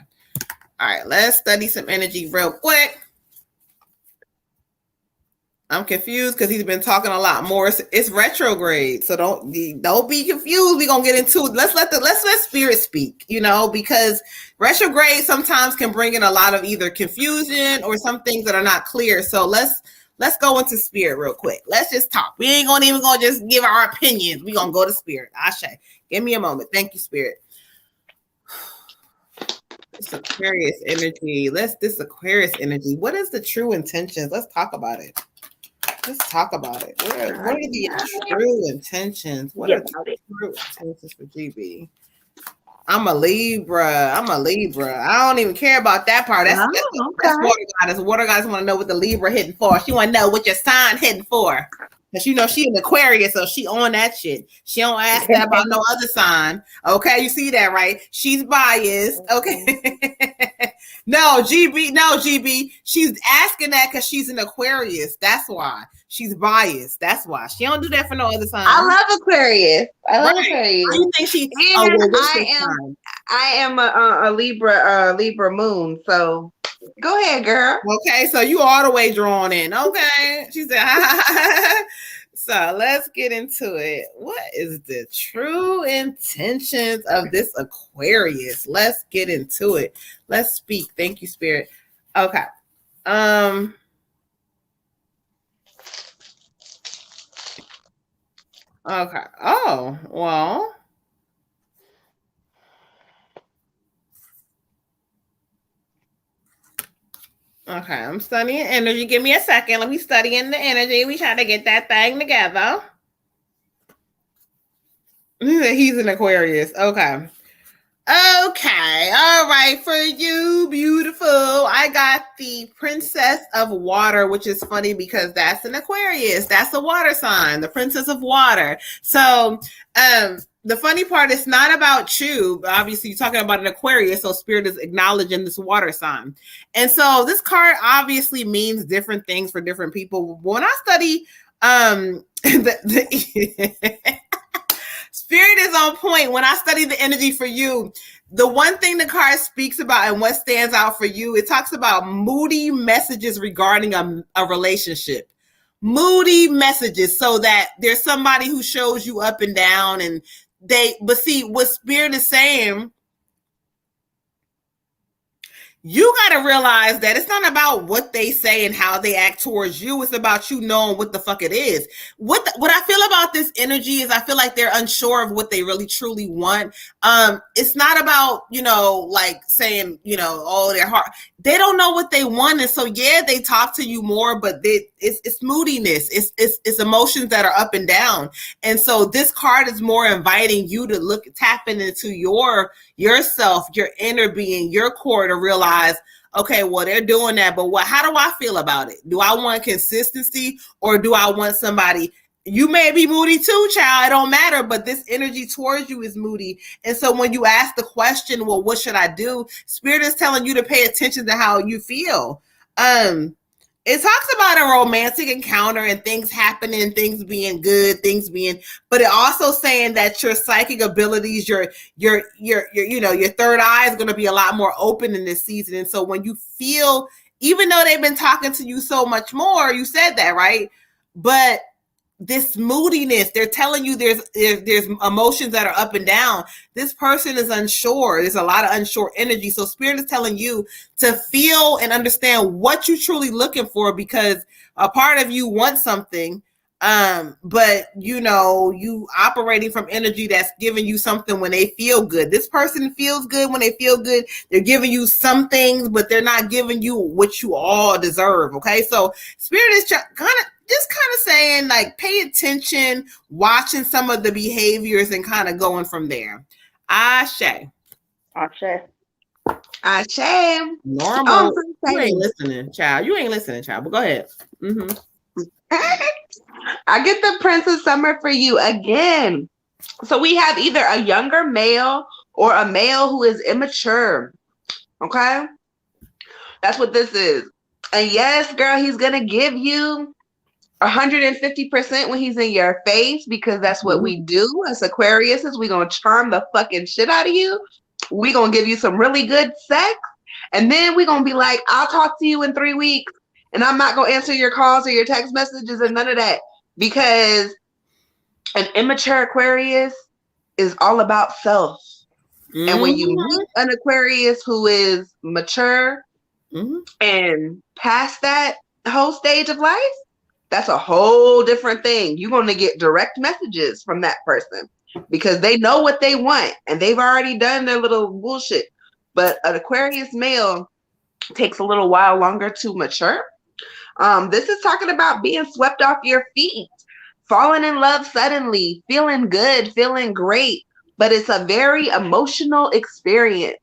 right, let's study some energy real quick. I'm confused because he's been talking a lot more. It's retrograde, so don't be confused. We're gonna get into it. Let's let spirit speak, you know, because retrograde sometimes can bring in a lot of either confusion or some things that are not clear. So let's go into spirit real quick. Let's just talk. We ain't gonna just give our opinions. We're gonna go to spirit. Ashe. Give me a moment. Thank you, spirit. This Aquarius energy. This Aquarius energy. What is the true intentions? Let's talk about it. What are the true intentions? What are the true intentions for GB? I'm a Libra. I don't even care about that part. That's water goddess. Water goddess want to know what the Libra hitting for. She want to know what your sign hitting for. Because, you know, she an Aquarius, so she on that shit. She don't ask that about no other sign. Okay, you see that, right? She's biased. Okay. No, GB. She's asking that because she's an Aquarius. That's why. She's biased. That's why. She don't do that for no other sign. I love Aquarius. Aquarius. You think she? I am a Libra moon. So go ahead, girl. Okay, so you all the way drawn in. Okay, she said. So let's get into it. What is the true intentions of this Aquarius? Let's get into it. Let's speak. Thank you, Spirit. Okay. Okay. Oh, well. Okay, I'm studying energy. Give me a second. Let me study in the energy. We try to get that thing together. He's an Aquarius. Okay. All right. For you, beautiful. I got the Princess of Water, which is funny because that's an Aquarius. That's a water sign, the Princess of Water. So, the funny part is not about you. Obviously, you're talking about an Aquarius, so Spirit is acknowledging this water sign. And so this card obviously means different things for different people. When I study Spirit is on point. When I study the energy for you, the one thing the card speaks about and what stands out for you, it talks about moody messages regarding a relationship. moody messages, so that there's somebody who shows you up and down, and but see what Spirit is saying. You got to realize that it's not about what they say and how they act towards you. It's about you knowing what the fuck it is. What I feel about this energy is I feel like they're unsure of what they really truly want. It's not about, like saying, oh, their heart. They don't know what they want. And so, yeah, they talk to you more, but it's moodiness. It's emotions that are up and down. And so this card is more inviting you to tapping into yourself, your inner being, your core, to realize, okay, well, they're doing that, but how do I feel about it? Do I want consistency, or do I want somebody? You may be moody too, child. It don't matter, but this energy towards you is moody. And so when you ask the question, well, what should I do? Spirit is telling you to pay attention to how you feel. It talks about a romantic encounter and things happening, things being good, but it also saying that your psychic abilities, your third eye is going to be a lot more open in this season. And so when you feel, even though they've been talking to you so much more, you said that, right? But this moodiness, they're telling you there's emotions that are up and down. This person is unsure. There's a lot of unsure energy. So Spirit is telling you to feel and understand what you're truly looking for, because a part of you wants something, but you operating from energy that's giving you something when they feel good. This person feels good when they feel good. They're giving you some things, but they're not giving you what you all deserve. Okay, so Spirit is kind of saying, like, pay attention, watching some of the behaviors and kind of going from there. Ashe. Normal. You ain't listening, child. But go ahead. Mm-hmm. I get the Princess Summer for you again. So we have either a younger male or a male who is immature. Okay? That's what this is. And yes, girl, he's going to give you 150% when he's in your face, because that's what we do as Aquariuses. We're going to charm the fucking shit out of you. We're going to give you some really good sex. And then we're going to be like, I'll talk to you in 3 weeks. And I'm not going to answer your calls or your text messages and none of that. Because an immature Aquarius is all about self. Mm-hmm. And when you meet an Aquarius who is mature and past that whole stage of life, that's a whole different thing. You're going to get direct messages from that person because they know what they want and they've already done their little bullshit. But an Aquarius male takes a little while longer to mature. This is talking about being swept off your feet, falling in love suddenly, feeling good, feeling great. But it's a very emotional experience.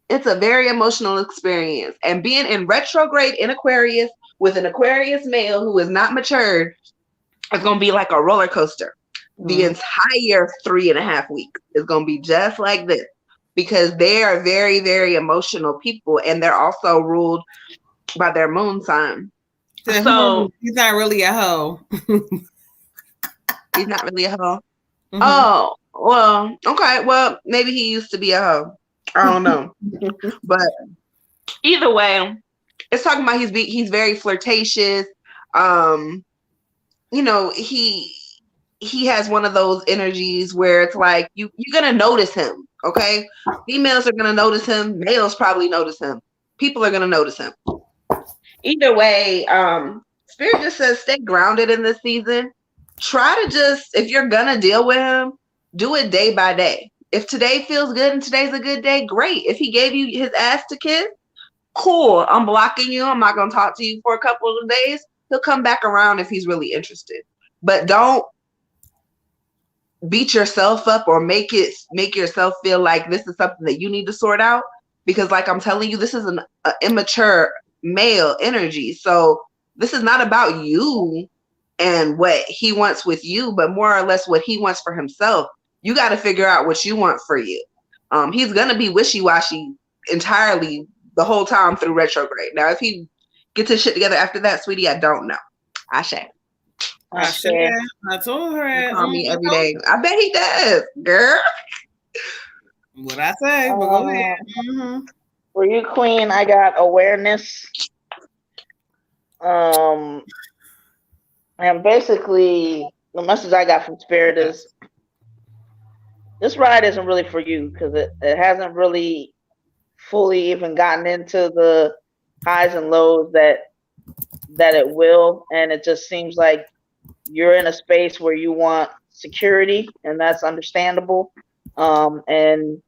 It's a very emotional experience. And being in retrograde in Aquarius with an Aquarius male who is not matured is going to be like a roller coaster. The entire 3.5 weeks is going to be just like this, because they are very, very emotional people, and they're also ruled by their moon sign. So he's not really a hoe. He's not really a hoe. Mm-hmm. Oh, well, okay. Well, maybe he used to be a hoe. I don't know. But either way, it's talking about he's very flirtatious. He has one of those energies where it's like you're gonna notice him. Okay, females are gonna notice him. Males probably notice him. People are gonna notice him. Either way, Spirit just says stay grounded in this season. Try to just, if you're gonna deal with him, do it day by day. If today feels good and today's a good day, great. If he gave you his ass to kiss, cool. I'm blocking you. I'm not gonna talk to you for a couple of days. He'll come back around if he's really interested. But don't beat yourself up or make yourself feel like this is something that you need to sort out. Because like I'm telling you, this is an immature male energy. So this is not about you and what he wants with you, but more or less what he wants for himself. You got to figure out what you want for you. He's going to be wishy-washy entirely the whole time through retrograde. Now, if he gets his shit together after that, sweetie, I don't know. Ashe. I told her. Call me every day. I bet he does, girl. What I say? But go ahead. For you, Queen, I got awareness. And basically, the message I got from Spirit is this ride isn't really for you because it hasn't really fully even gotten into the highs and lows that it will. And it just seems like you're in a space where you want security, and that's understandable. And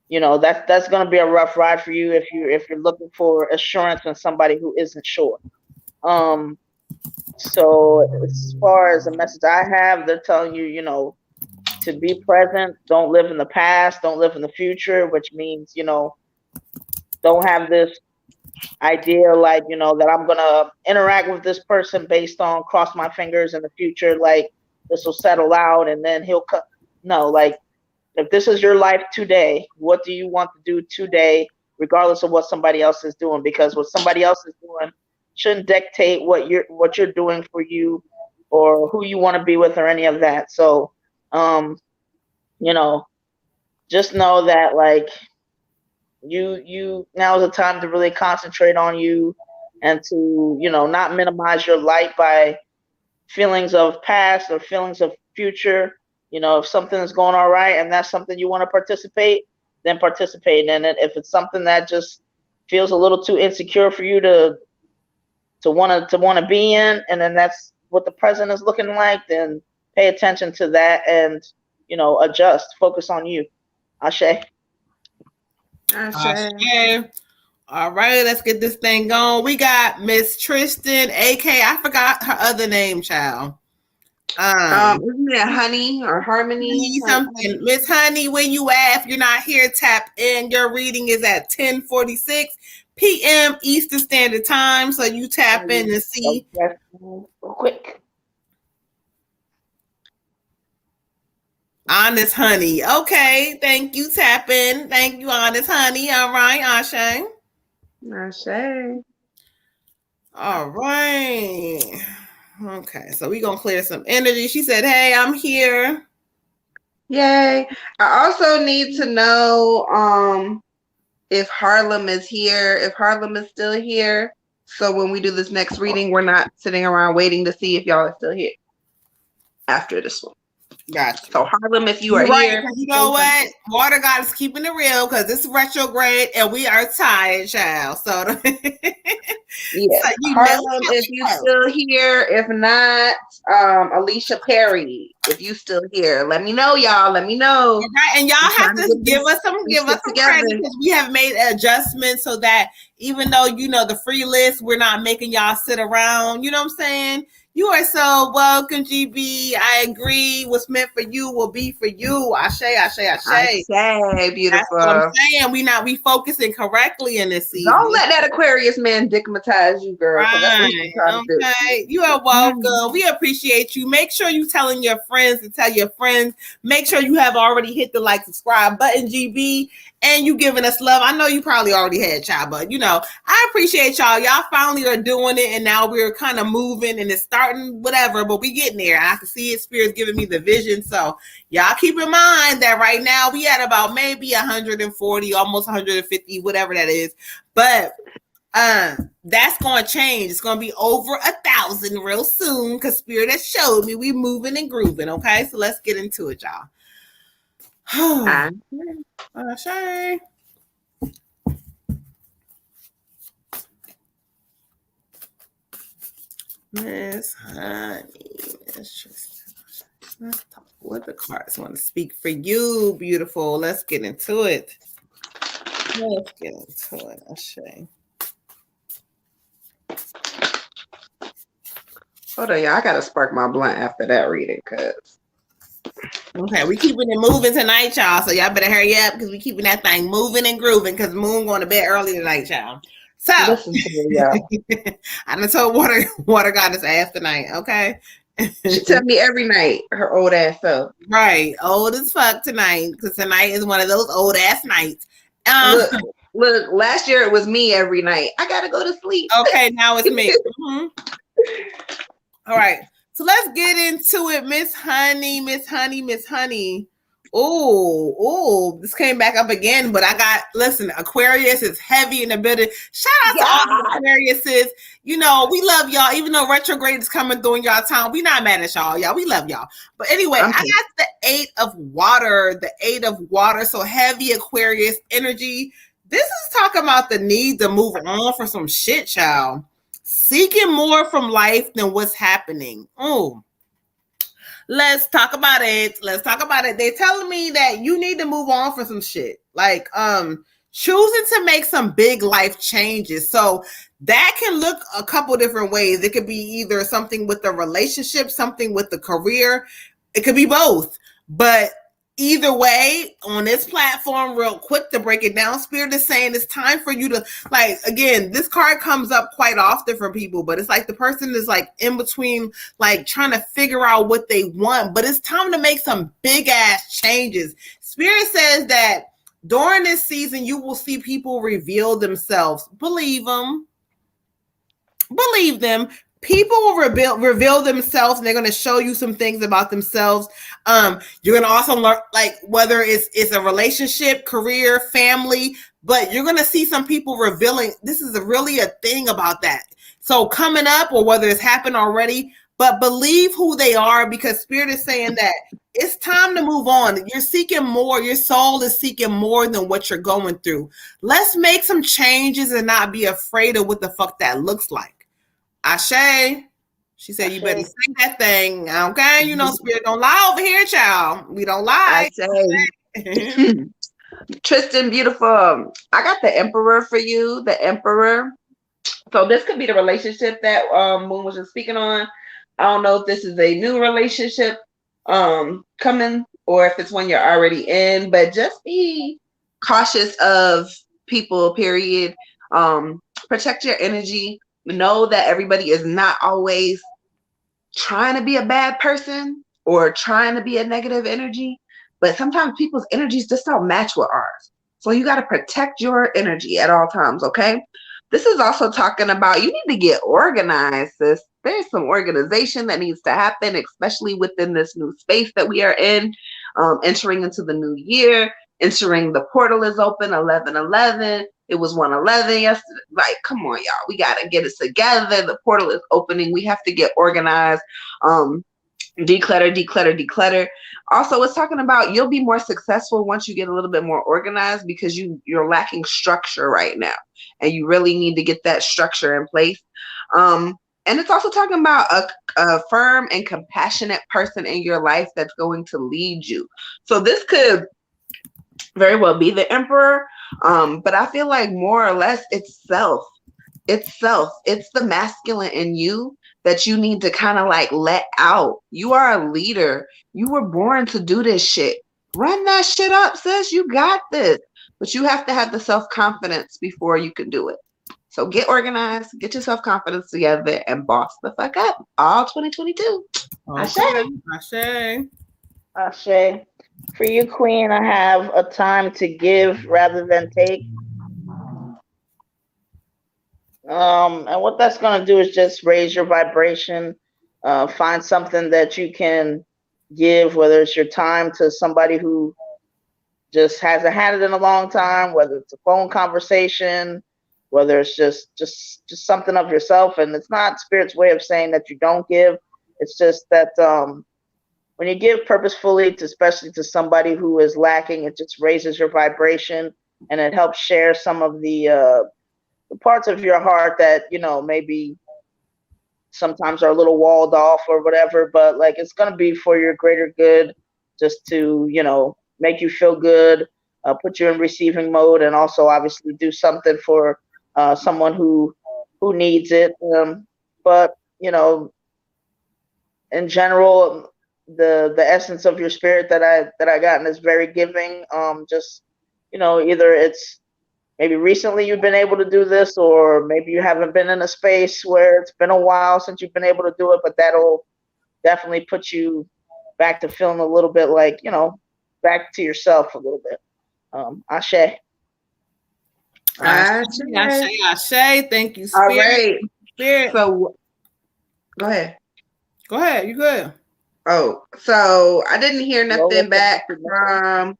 that's going to be a rough ride for you if you're looking for assurance from somebody who isn't sure. So as far as the message I have, they're telling you, to be present, don't live in the past, don't live in the future, which means, don't have this idea like, that I'm going to interact with this person based on cross my fingers in the future, like this will settle out and then he'll come. No, like if this is your life today, what do you want to do today, regardless of what somebody else is doing? Because what somebody else is doing shouldn't dictate what you're doing for you or who you want to be with or any of that. So, just know that like you now is the time to really concentrate on you and to, not minimize your light by feelings of past or feelings of future. If something is going all right and that's something you want to participate, then participate in it. If it's something that just feels a little too insecure for you to want to be in, and then that's what the present is looking like, then pay attention to that and adjust, focus on you. Ashe. Ashe. All right, let's get this thing going. We got Miss Tristan, aka I forgot her other name, child. Isn't it Honey or Harmony? Something. Miss Honey, when you at? If you're not here, tap in. Your reading is at 10:46 p.m. Eastern Standard Time. So you tap in and see. Quick. Honest Honey. Okay. Thank you, tap in. Thank you, Honest Honey. All right, Ashe. Ashe. All right. Okay, so we're going to clear some energy. She said, hey, I'm here. Yay. I also need to know if Harlem is here, if Harlem is still here. So when we do this next reading, we're not sitting around waiting to see if y'all are still here after this one. Gotcha. So Harlem, if you are here. You know what? Water God is keeping it real because it's retrograde and we are tired, child. So yeah. So Harlem, if you still here. If not, Alicia Perry, if you still here, let me know, y'all. Let me know. Right. And y'all have to give us some credit because we have made adjustments so that even though the free list, we're not making y'all sit around. You know what I'm saying? You are so welcome, GB. I agree. What's meant for you will be for you. Ashe, ashe, ashe. Ashe, beautiful. That's what I'm saying. We focusing correctly in this season. Don't let that Aquarius man digmatize you, girl. Right. Okay. You are welcome. We appreciate you. Make sure you telling your friends to tell your friends. Make sure you have already hit the like, subscribe button, GB. And you giving us love. I know you probably already had y'all, but I appreciate y'all. Y'all finally are doing it, and now we're kind of moving, and it's starting whatever, but we getting there. I can see it. Spirit's giving me the vision. So y'all keep in mind that right now we at about maybe 140, almost 150, whatever that is. But that's going to change. It's going to be over 1,000 real soon because Spirit has showed me we moving and grooving. Okay, so let's get into it, y'all. Sure. Miss Honey, let's talk what the cards want to speak for you, beautiful. Let's get into it. Ashe. Hold on, y'all. I gotta spark my blunt after that reading, cause. Okay, we keeping it moving tonight, y'all. So y'all better hurry up because we keeping that thing moving and grooving. Because Moon going to bed early tonight, y'all. So listen to me, y'all. I done told Water Goddess ass tonight. Okay, she tell me every night her old ass self. Right, old as fuck tonight because tonight is one of those old ass nights. Look, last year it was me every night. I gotta go to sleep. Okay, now it's me. Mm-hmm. All right. So let's get into it, Miss Honey. Oh, this came back up again, but listen, Aquarius is heavy in the building. Shout out to all the Aquariuses. You know, we love y'all. Even though retrograde is coming during y'all time, we not mad at y'all. Y'all, we love y'all. But anyway, I got the 8 of water. The 8 of water. So heavy Aquarius energy. This is talking about the need to move on for some shit, child. Seeking more from life than what's happening. Oh. Let's talk about it. Let's talk about it. They're telling me that you need to move on for some shit. Like, choosing to make some big life changes. So that can look a couple different ways. It could be either something with the relationship, something with the career. It could be both. But either way, on this platform, real quick to break it down, Spirit is saying it's time for you to, like, again, this card comes up quite often for people, but it's like the person is like in between, like trying to figure out what they want, but it's time to make some big ass changes. Spirit says that during this season, you will see people reveal themselves. Believe them. Believe them. People will reveal themselves, and they're going to show you some things about themselves. You're going to also learn, like, whether it's a relationship, career, family, but you're going to see some people revealing. This is really a thing about that. So coming up, or whether it's happened already, but believe who they are, because Spirit is saying that it's time to move on. You're seeking more. Your soul is seeking more than what you're going through. Let's make some changes and not be afraid of what the fuck that looks like. Ashe. She said, Ashe. You better say that thing. Okay. You know, Spirit don't lie over here, child. We don't lie. Ashe. Tristan, beautiful. I got the Emperor for you. The Emperor. So this could be the relationship that Moon was just speaking on. I don't know if this is a new relationship coming, or if it's one you're already in, but just be cautious of people, period. Protect your energy. Know that everybody is not always trying to be a bad person or trying to be a negative energy, but sometimes people's energies just don't match with ours. So you got to protect your energy at all times, okay? This is also talking about you need to get organized, sis. There's some organization that needs to happen, especially within this new space that we are in, entering into the new year, entering the portal is open, 11/11. It was 1/11 yesterday. Like, come on, y'all. We got to get it together. The portal is opening. We have to get organized. Declutter. Also, it's talking about you'll be more successful once you get a little bit more organized, because you're lacking structure right now. And you really need to get that structure in place. And it's also talking about a firm and compassionate person in your life that's going to lead you. So this could very well be the Emperor. But I feel like more or less it's self. It's the masculine in you that you need to kind of like let out. You are a leader. You were born to do this shit. Run that shit up, sis. You got this. But you have to have the self-confidence before you can do it. So get organized, get your self-confidence together, and boss the fuck up. All 2022. Okay. Ashe. For you, Queen, I have a time to give rather than take. And what that's going to do is just raise your vibration. Find something that you can give, whether it's your time to somebody who just hasn't had it in a long time, whether it's a phone conversation, whether it's just something of yourself. And it's not Spirit's way of saying that you don't give. It's just that when you give purposefully, especially to somebody who is lacking, it just raises your vibration, and it helps share some of the parts of your heart that, you know, maybe sometimes are a little walled off or whatever, but like it's going to be for your greater good, just to, you know, make you feel good, put you in receiving mode, and also obviously do something for someone who needs it. But, you know, in general, the essence of your spirit that I gotten is very giving. Just, you know, either it's maybe recently you've been able to do this, or maybe you haven't been in a space where it's been a while since you've been able to do it, but that'll definitely put you back to feeling a little bit like, you know, back to yourself a little bit. Ashe. Ashe. Thank you, Spirit. All right. Spirit. So, go ahead. Go ahead. You good. Oh, so I didn't hear nothing back from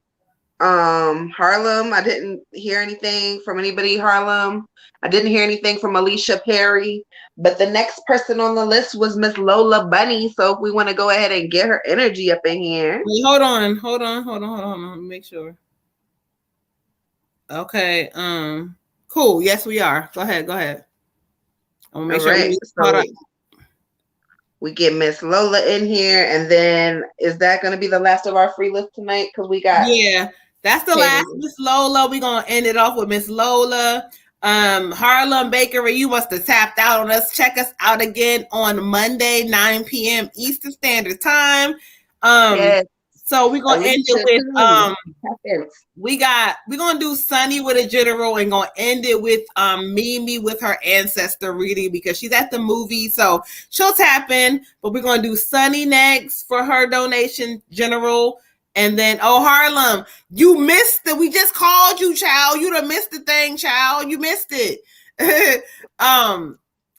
Harlem, I didn't hear anything from anybody. Harlem, I didn't hear anything from Alicia Perry. But the next person on the list was Miss Lola Bunny. So if we want to go ahead and get her energy up in here. Wait, hold on. Let me make sure. Okay. Cool. Yes, we are. Go ahead. I'm gonna make sure we caught up. We get Miss Lola in here, and then is that going to be the last of our free list tonight? Because we got that's the last Miss Lola. We're gonna end it off with Miss Lola. Harlem Bakery, you must have tapped out on us. Check us out again on Monday, 9 p.m. Eastern Standard Time. So we're gonna end it with we're gonna do Sunny with a general and gonna end it with Mimi with her ancestor reading because she's at the movie, so she'll tap in. But we're gonna do Sunny next for her donation general. And then, Harlem, you missed it. We just called you, child. You done missed the thing, child. You missed it.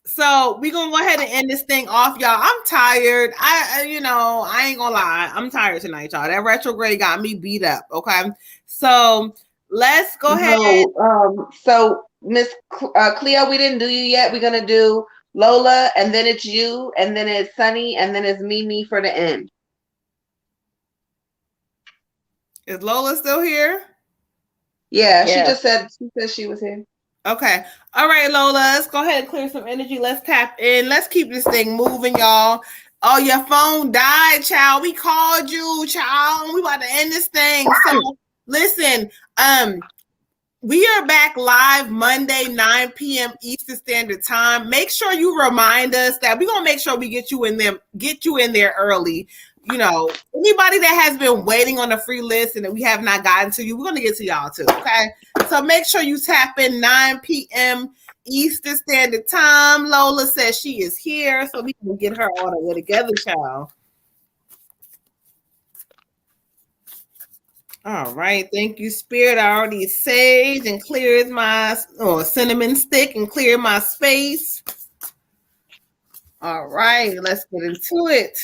So we're gonna go ahead and end this thing off, y'all. I'm tired. I ain't gonna lie. I'm tired tonight, y'all. That retrograde got me beat up. Okay, so let's go ahead. So Miss Cleo, we didn't do you yet. We're gonna do Lola, and then it's you, and then it's Sunny, and then it's Mimi for the end. Is Lola still here? Yeah, she said she was here. Okay. All right, Lola, let's go ahead and clear some energy. Let's tap in. Let's keep this thing moving, y'all. Oh, your phone died, child. We called you, child. We about to end this thing. So listen, we are back live Monday, 9 p.m. Eastern Standard Time. Make sure you remind us that we're gonna make sure we get you in there early. Anybody that has been waiting on the free list and that we have not gotten to you, we're going to get to y'all too, okay? So make sure you tap in 9 p.m. Eastern Standard Time. Lola says she is here, so we can get her all the way together, child. All right, thank you, Spirit. I already saged and cleared my cinnamon stick and cleared my space. All right, let's get into it.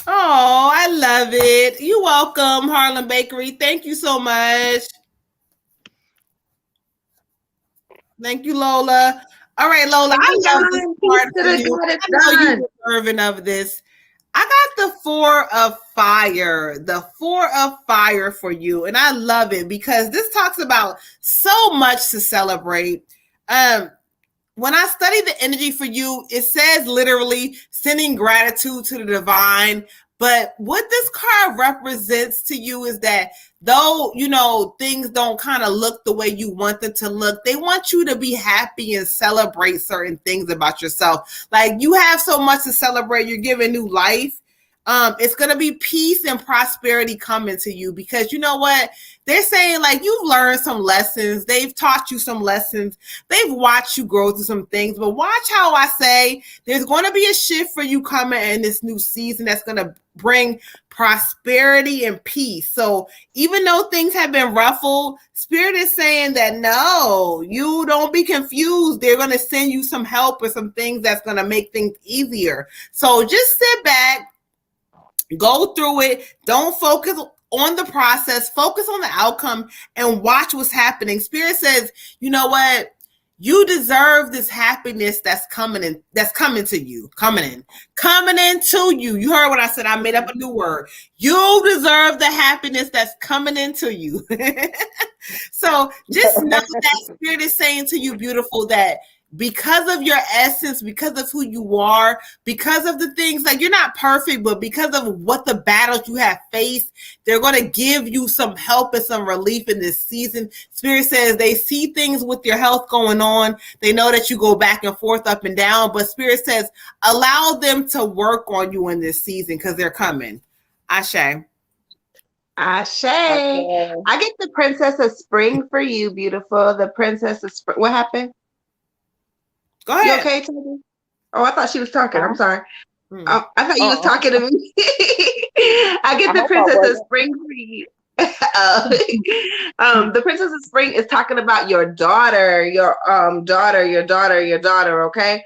Oh, I love it. You're welcome, Harlem Bakery. Thank you so much. Thank you, Lola. All right, Lola. I love this part for you. I know you're deserving of this. I got the 4 of Fire. The 4 of Fire for you. And I love it because this talks about so much to celebrate. When I study the energy for you, it says literally sending gratitude to the divine. But what this card represents to you is that though, things don't kind of look the way you want them to look, they want you to be happy and celebrate certain things about yourself. Like you have so much to celebrate. You're giving new life. It's going to be peace and prosperity coming to you because you know what? They're saying like you've learned some lessons. They've taught you some lessons. They've watched you grow through some things. But watch how I say there's going to be a shift for you coming in this new season that's going to bring prosperity and peace. So even though things have been ruffled, Spirit is saying that no, you don't be confused. They're going to send you some help or some things that's going to make things easier. So just sit back. Go through it. Don't focus on the process. Focus on the outcome and watch what's happening. Spirit says, you know what? You deserve this happiness that's coming in. That's coming to you. Coming into you. You heard what I said. I made up a new word. You deserve the happiness that's coming into you. So just know that Spirit is saying to you, beautiful, that because of your essence, because of who you are, because of the things like you're not perfect, but because of what the battles you have faced, they're going to give you some help and some relief in this season. Spirit says they see things with your health going on. They know that you go back and forth, up and down, but Spirit says allow them to work on you in this season because they're coming. Ashe. Ashe. I get the Princess of Spring for you, beautiful. The Princess of Spring. What happened? Go ahead. You okay, Toby? Oh, I thought she was talking. I'm sorry. I thought you was talking to me. I get the Princess of Spring for you. The Princess of Spring is talking about your daughter, your daughter. Okay.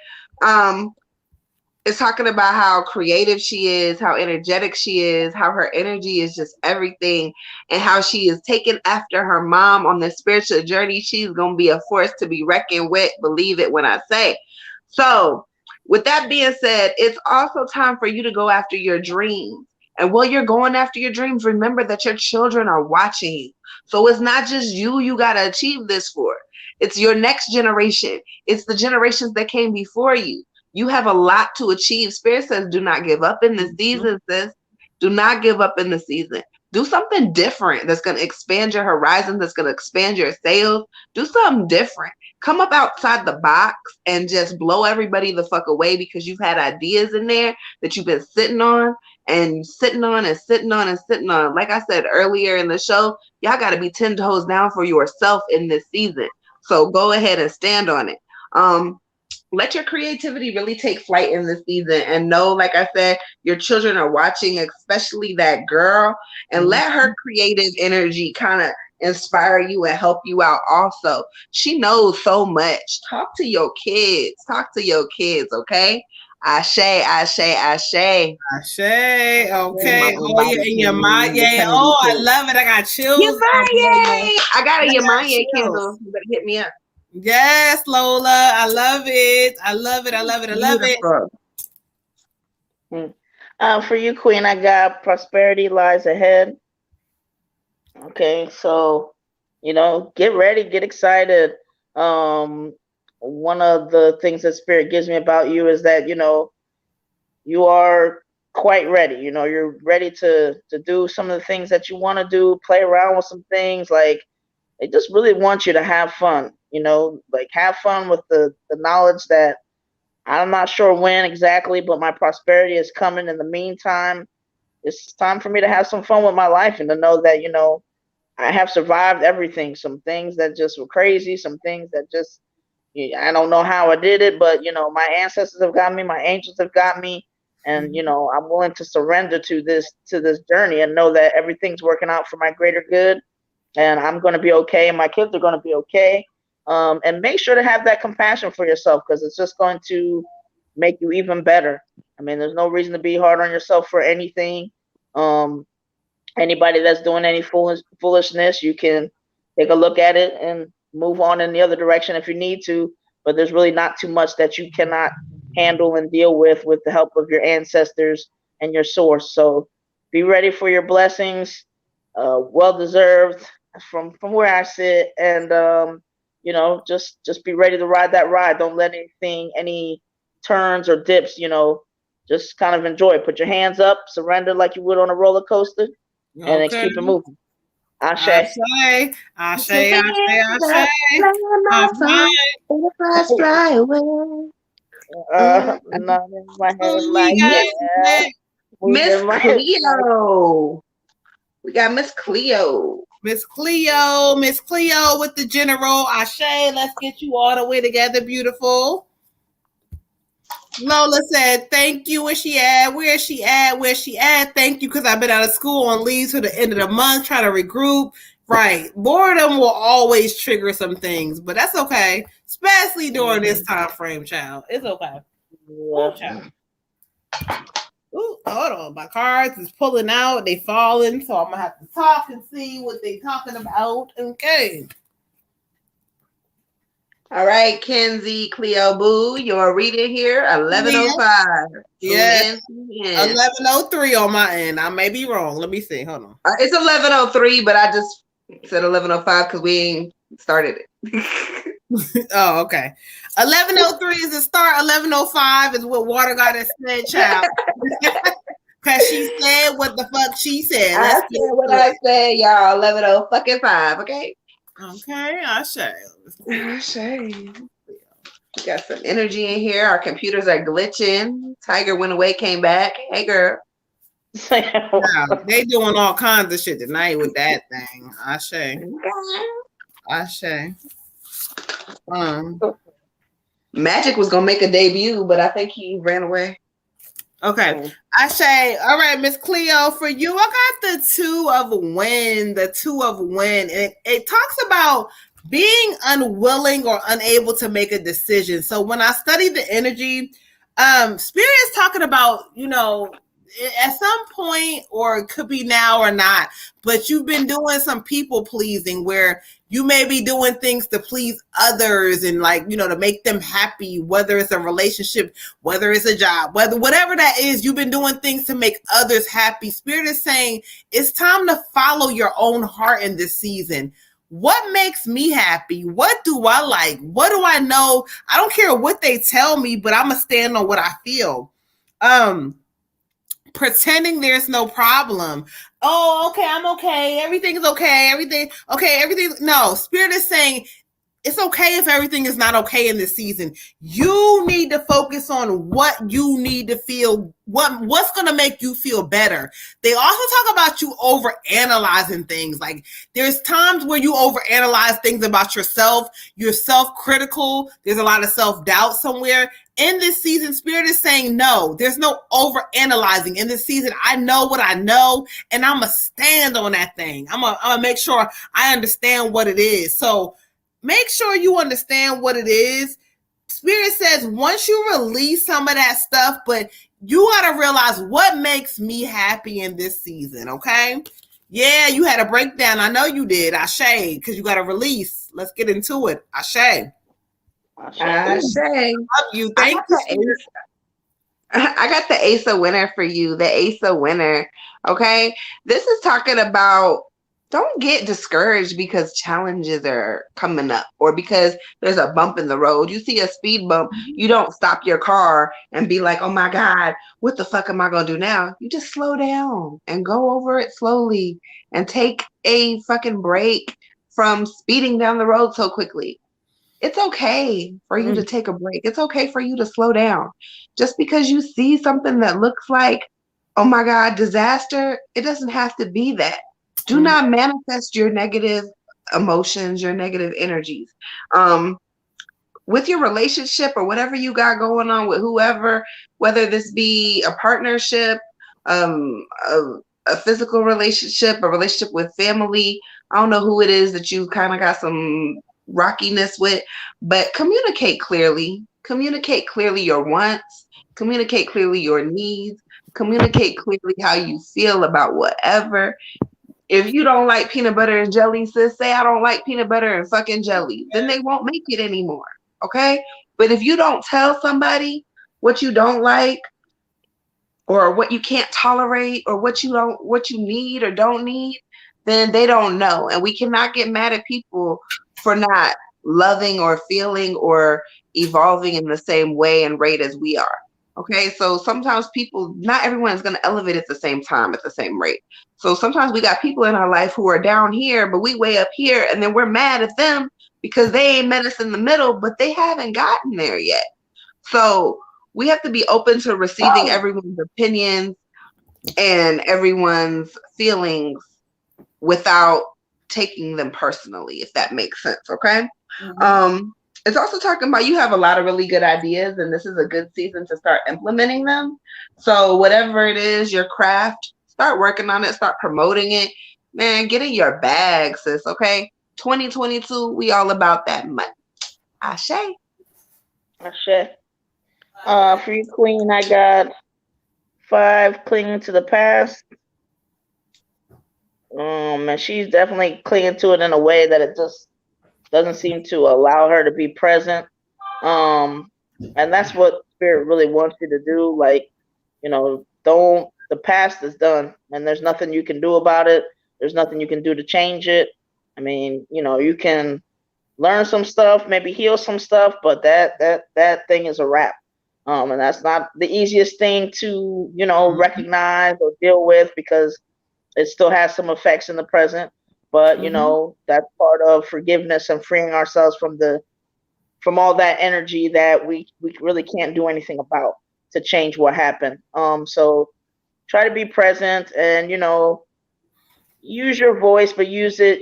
It's talking about how creative she is, how energetic she is, how her energy is just everything, and how she is taken after her mom on this spiritual journey. She's going to be a force to be reckoned with. Believe it when I say. So, with that being said, it's also time for you to go after your dreams. And while you're going after your dreams, remember that your children are watching you. So it's not just you got to achieve this for. It's your next generation. It's the generations that came before you. You have a lot to achieve. Spirit says, do not give up in the season, sis. Do not give up in the season. Do something different that's going to expand your horizons, that's going to expand your sales. Do something different. Come up outside the box and just blow everybody the fuck away, because you've had ideas in there that you've been sitting on and sitting on and sitting on and sitting on. Like I said earlier in the show, y'all got to be 10 toes down for yourself in this season. So go ahead and stand on it. Let your creativity really take flight in this season, and know, like I said, your children are watching, especially that girl, and let her creative energy kind of inspire you and help you out also. She knows so much. Talk to your kids. Talk to your kids, okay? Ashe, ashe, ashe. Ashe. Okay. Oh, yeah. In your mind. Yeah. Oh, I love it. I got chills. Yay. I got a Yamanye candle. You better hit me up. Yes, Lola. I love it. I love it. I love it. I love it. For you, Queen, I got prosperity lies ahead. Okay, so, get ready, get excited. One of the things that Spirit gives me about you is that, you are quite ready. You're ready to do some of the things that you want to do, play around with some things. Like, they just really want you to have fun, like have fun with the knowledge that I'm not sure when exactly, but my prosperity is coming. In the meantime, it's time for me to have some fun with my life, and to know that, I have survived everything. Some things that just were crazy, some things that just, I don't know how I did it, but, my ancestors have got me, my angels have got me. And, I'm willing to surrender to this journey, and know that everything's working out for my greater good. And I'm going to be okay, and my kids are going to be okay. And make sure to have that compassion for yourself, because it's just going to make you even better. I mean, there's no reason to be hard on yourself for anything. Anybody that's doing any foolishness, you can take a look at it and move on in the other direction if you need to. But there's really not too much that you cannot handle and deal with the help of your ancestors and your source. So be ready for your blessings, well-deserved from where I sit. And, just be ready to ride that ride. Don't let any turns or dips, just kind of enjoy it. Put your hands up, surrender like you would on a roller coster, and keep it moving. Ashe. Ashe. Ashe. Ashe. Miss Cleo. We got Miss Cleo. Miss Cleo with the general. Ashe, let's get you all the way together, beautiful. Lola said, thank you. Where she at? Where she at? Where she at? Thank you, because I've been out of school on leave to the end of the month, trying to regroup. Right. Boredom will always trigger some things, but that's okay. Especially during this time frame, child. It's okay. Ooh, child. Ooh, hold on. My cards is pulling out. They falling, so I'm going to have to talk and see what they talking about. Okay. All right, Kenzie, Cleo, Boo, your reading here, 11:05. Yes, 11:03 on my end. I may be wrong. Let me see. Hold on. It's 11:03, but I just said 11:05 because we ain't started it. Oh, okay. 11:03 is the start. 11:05 is what Water Goddess said, child. Because she said what the fuck she said. I said what I said, y'all. 11:05, okay? Okay, I say. We got some energy in here. Our computers are glitching. Tiger went away, came back. Hey, girl. Wow, they doing all kinds of shit tonight with that thing. I say. Magic was gonna make a debut, but I think he ran away. Okay. I say, all right, Miss Cleo, for you, I got the 2 of Wind. The 2 of Wind. It talks about being unwilling or unable to make a decision. So when I study the energy, Spirit is talking about, at some point, or it could be now or not, but you've been doing some people pleasing where you may be doing things to please others and to make them happy, whether it's a relationship, whether it's a job, whatever that is, you've been doing things to make others happy. Spirit is saying it's time to follow your own heart in this season. What makes me happy? What do I like? What do I know? I don't care what they tell me, but I'm going to stand on what I feel. Pretending there's no problem. Oh, okay, I'm okay. Everything's okay. Everything. No, Spirit is saying it's okay if everything is not okay in this season. You need to focus on what you need to feel, what's going to make you feel better. They also talk about you overanalyzing things. Like there's times where you overanalyze things about yourself. You're self-critical. There's a lot of self-doubt somewhere. In this season, Spirit is saying, no, there's no overanalyzing. In this season, I know what I know, and I'm going to stand on that thing. I'm going to make sure I understand what it is. So make sure you understand what it is. Spirit says once you release some of that stuff, but you got to realize what makes me happy in this season, okay? Yeah, you had a breakdown. I know you did. Ashe, because you got to release. Let's get into it. Ashe. Ashe. Love you. Thank you. I got the Asa winner for you. The Asa winner. Okay. This is talking about don't get discouraged because challenges are coming up or because there's a bump in the road. You see a speed bump, you don't stop your car and be like, oh my God, what the fuck am I going to do now? You just slow down and go over it slowly and take a fucking break from speeding down the road so quickly. It's okay for you to take a break. It's okay for you to slow down. Just because you see something that looks like, oh my God, disaster, it doesn't have to be that. Do not manifest your negative emotions, your negative energies. With your relationship or whatever you got going on with whoever, whether this be a partnership, a physical relationship, a relationship with family, I don't know who it is that you kind of got some rockiness with, but communicate clearly. Communicate clearly your wants. Communicate clearly your needs. Communicate clearly how you feel about whatever. If you don't like peanut butter and jelly, sis, say I don't like peanut butter and fucking jelly. Then they won't make it anymore. Okay? But if you don't tell somebody what you don't like or what you can't tolerate or what you need or don't need, then they don't know. And we cannot get mad at people for not loving or feeling or evolving in the same way and rate as we are. Okay, so sometimes people, not everyone is going to elevate at the same time, at the same rate. So sometimes we got people in our life who are down here, but we way up here, and then we're mad at them because they ain't met us in the middle, but they haven't gotten there yet. So we have to be open to receiving everyone's opinions and everyone's feelings without taking them personally, if that makes sense, okay? It's also talking about you have a lot of really good ideas, and this is a good season to start implementing them. So whatever it is, your craft, start working on it, start promoting it. Man, get in your bag, sis, okay? 2022, we all about that money. Ashe. Ashe. For you, Queen, I got 5 clinging to the past. And she's definitely clinging to it in a way that it just doesn't seem to allow her to be present. And that's what Spirit really wants you to do. Like, the past is done and there's nothing you can do about it. There's nothing you can do to change it. I mean, you can learn some stuff, maybe heal some stuff, but that thing is a wrap. And that's not the easiest thing to, recognize or deal with because it still has some effects in the present. But that's part of forgiveness and freeing ourselves from all that energy that we really can't do anything about to change what happened. So try to be present and use your voice, but use it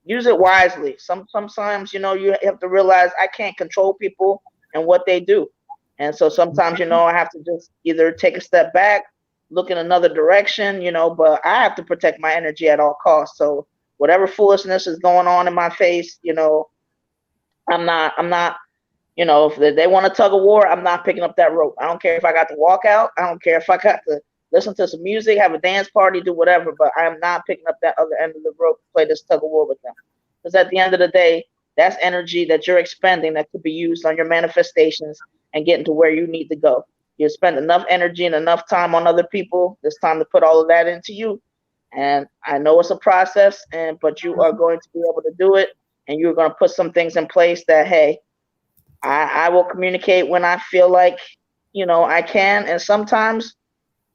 wisely. Sometimes you have to realize I can't control people and what they do, and so sometimes I have to just either take a step back, look in another direction, but I have to protect my energy at all costs. So whatever foolishness is going on in my face, I'm not You know, if they want to tug of war, I'm not picking up that rope. I don't care if I got to walk out. I don't care if I got to listen to some music, have a dance party, do whatever, but I am not picking up that other end of the rope to play this tug of war with them. Because at the end of the day, that's energy that you're expending that could be used on your manifestations and getting to where you need to go. You spend enough energy and enough time on other people. It's time to put all of that into you. And I know it's a process, but you are going to be able to do it. And you're going to put some things in place that, hey, I will communicate when I feel like, you know, I can. And sometimes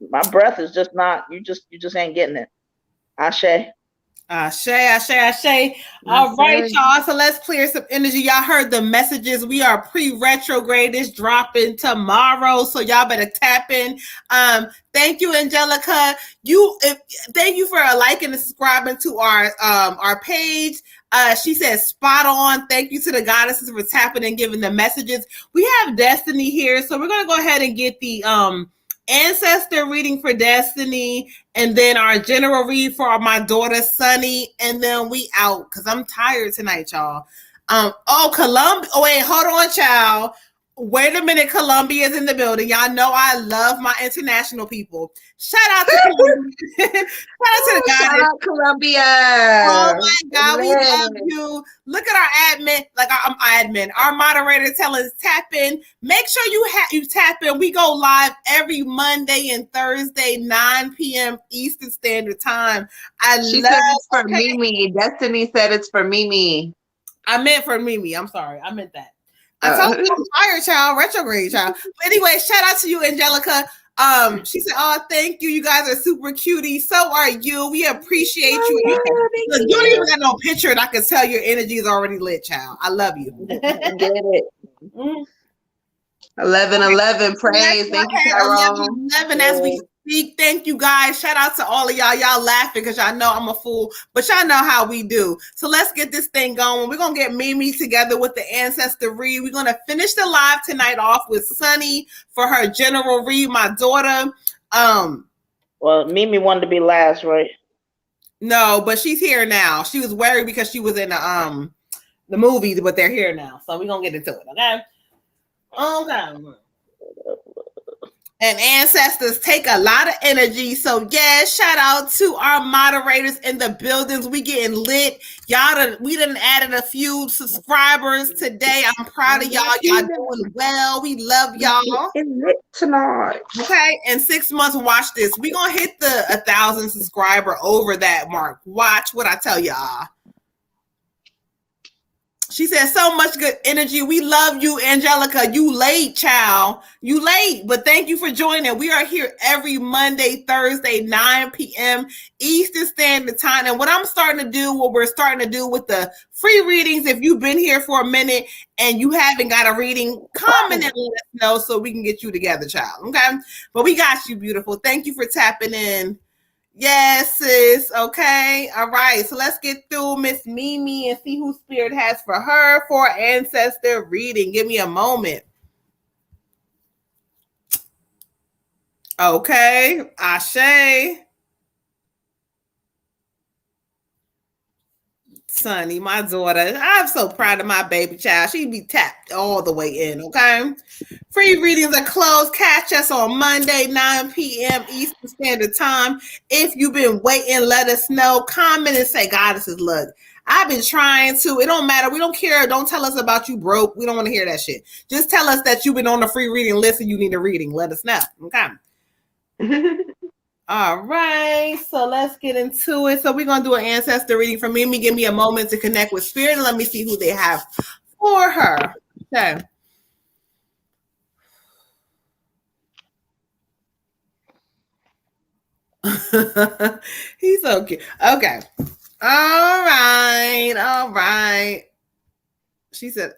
my breath is just not, you just ain't getting it. Ashe. Ashe. All right, y'all. So let's clear some energy. Y'all heard the messages. We are pre-retrograde. It's dropping tomorrow. So y'all better tap in. Thank you, Angelica. Thank you for liking and subscribing to our page. She says spot on. Thank you to the goddesses for tapping and giving the messages. We have Destiny here, so we're gonna go ahead and get the ancestor reading for Destiny, and then our general read for my daughter Sunny, and then we out because I'm tired tonight, y'all. Columbia. Oh wait, hold on, child. Wait a minute, Colombia's in the building. Y'all know I love my international people. Shout out to Colombia. Shout out Colombia. Oh my God, we love you. Look at our admin, our moderator telling us tap in. Make sure you tap in. We go live every Monday and Thursday, 9 p.m. Eastern Standard Time. She said it's for Mimi. Destiny said it's for Mimi. I meant for Mimi. I'm sorry. I meant that. I told you I'm tired, child, retrograde, child. But anyway, shout out to you, Angelica. She said, "Oh, thank you. You guys are super cutie. So are you. We appreciate you. You don't even got no picture, and I can tell your energy is already lit, child. I love you. Get it. 11:11. Praise. Thank you, Tyrone. 11 as we speak. Thank you, guys. Shout out to all of y'all. Y'all laughing because y'all know I'm a fool, but y'all know how we do. So let's get this thing going. We're gonna get Mimi together with the ancestor read. We're gonna finish the live tonight off with Sunny for her general read. My daughter. Well, Mimi wanted to be last, right? No, but she's here now. She was worried because she was in the movie, but they're here now. So we're gonna get into it. Okay. And ancestors take a lot of energy. So yeah, shout out to our moderators in the buildings. We getting lit. We done added a few subscribers today. I'm proud of y'all. Y'all doing well. We love y'all. It's lit tonight. Okay. In 6 months, watch this. We gonna hit the 1,000 subscriber over that mark. Watch what I tell y'all. She said, so much good energy. We love you, Angelica. You late, child. You late, but thank you for joining. We are here every Monday, Thursday, 9 p.m. Eastern Standard Time. And what we're starting to do with the free readings, if you've been here for a minute and you haven't got a reading, comment and let us know so we can get you together, child. Okay? But we got you, beautiful. Thank you for tapping in. Yes, sis. Okay. All right. So let's get through Miss Mimi and see who Spirit has for her for ancestor reading. Give me a moment. Okay. Ashe. Sunny, my daughter. I'm so proud of my baby child. She be tapped all the way in. Okay. Free readings are closed. Catch us on Monday, 9 p.m. Eastern Standard Time. If you've been waiting, let us know. Comment and say, Goddesses, look, I've been trying to. It don't matter. We don't care. Don't tell us about you broke. We don't want to hear that shit. Just tell us that you've been on the free reading list and you need a reading. Let us know. Okay. All right. So let's get into it. So we're going to do an ancestor reading for Mimi. Give me a moment to connect with Spirit and let me see who they have for her. Okay. He's so cute. Okay. All right. She said,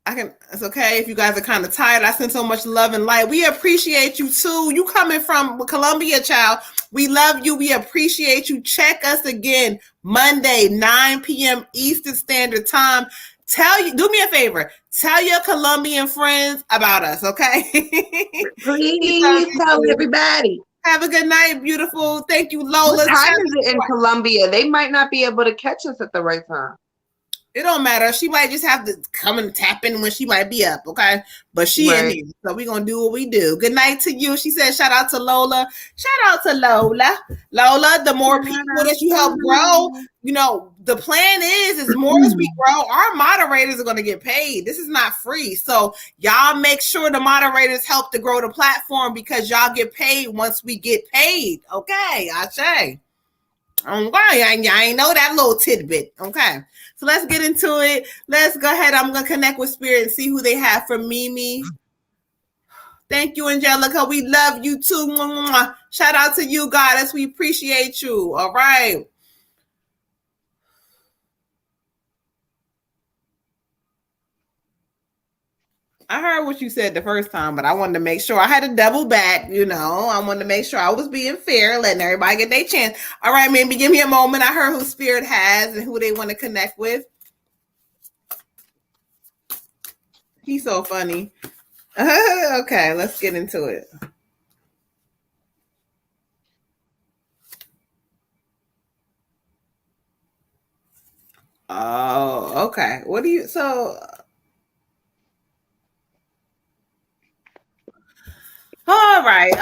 it's okay if you guys are kind of tired. I send so much love and light. We appreciate you too. You coming from Columbia, child. We love you. We appreciate you. Check us again Monday, 9 p.m. Eastern Standard Time. Do me a favor. Tell your Colombian friends about us, okay? Please tell everybody. Have a good night, beautiful. Thank you, Lola. What time is it in Colombia? They might not be able to catch us at the right time. It don't matter. She might just have to come and tap in when she might be up, okay? But she in here, so we're going to do what we do. Good night to you. She said, shout out to Lola. Shout out to Lola. Lola, the more people that you help grow, you know, the plan is more as we grow, our moderators are going to get paid. This is not free. So y'all make sure the moderators help to grow the platform because y'all get paid once we get paid. Okay, Ashe. I ain't know that little tidbit. Okay. So let's get into it. Let's go ahead. I'm going to connect with Spirit and see who they have for Mimi. Thank you, Angelica. We love you too. Shout out to you, Goddess. We appreciate you. All right. I heard what you said the first time, but I wanted to make sure I had to double back, you know. I wanted to make sure I was being fair, letting everybody get their chance. All right, maybe give me a moment. I heard who Spirit has and who they want to connect with. He's so funny. Okay, let's get into it. Oh, okay. What do you, so... All right.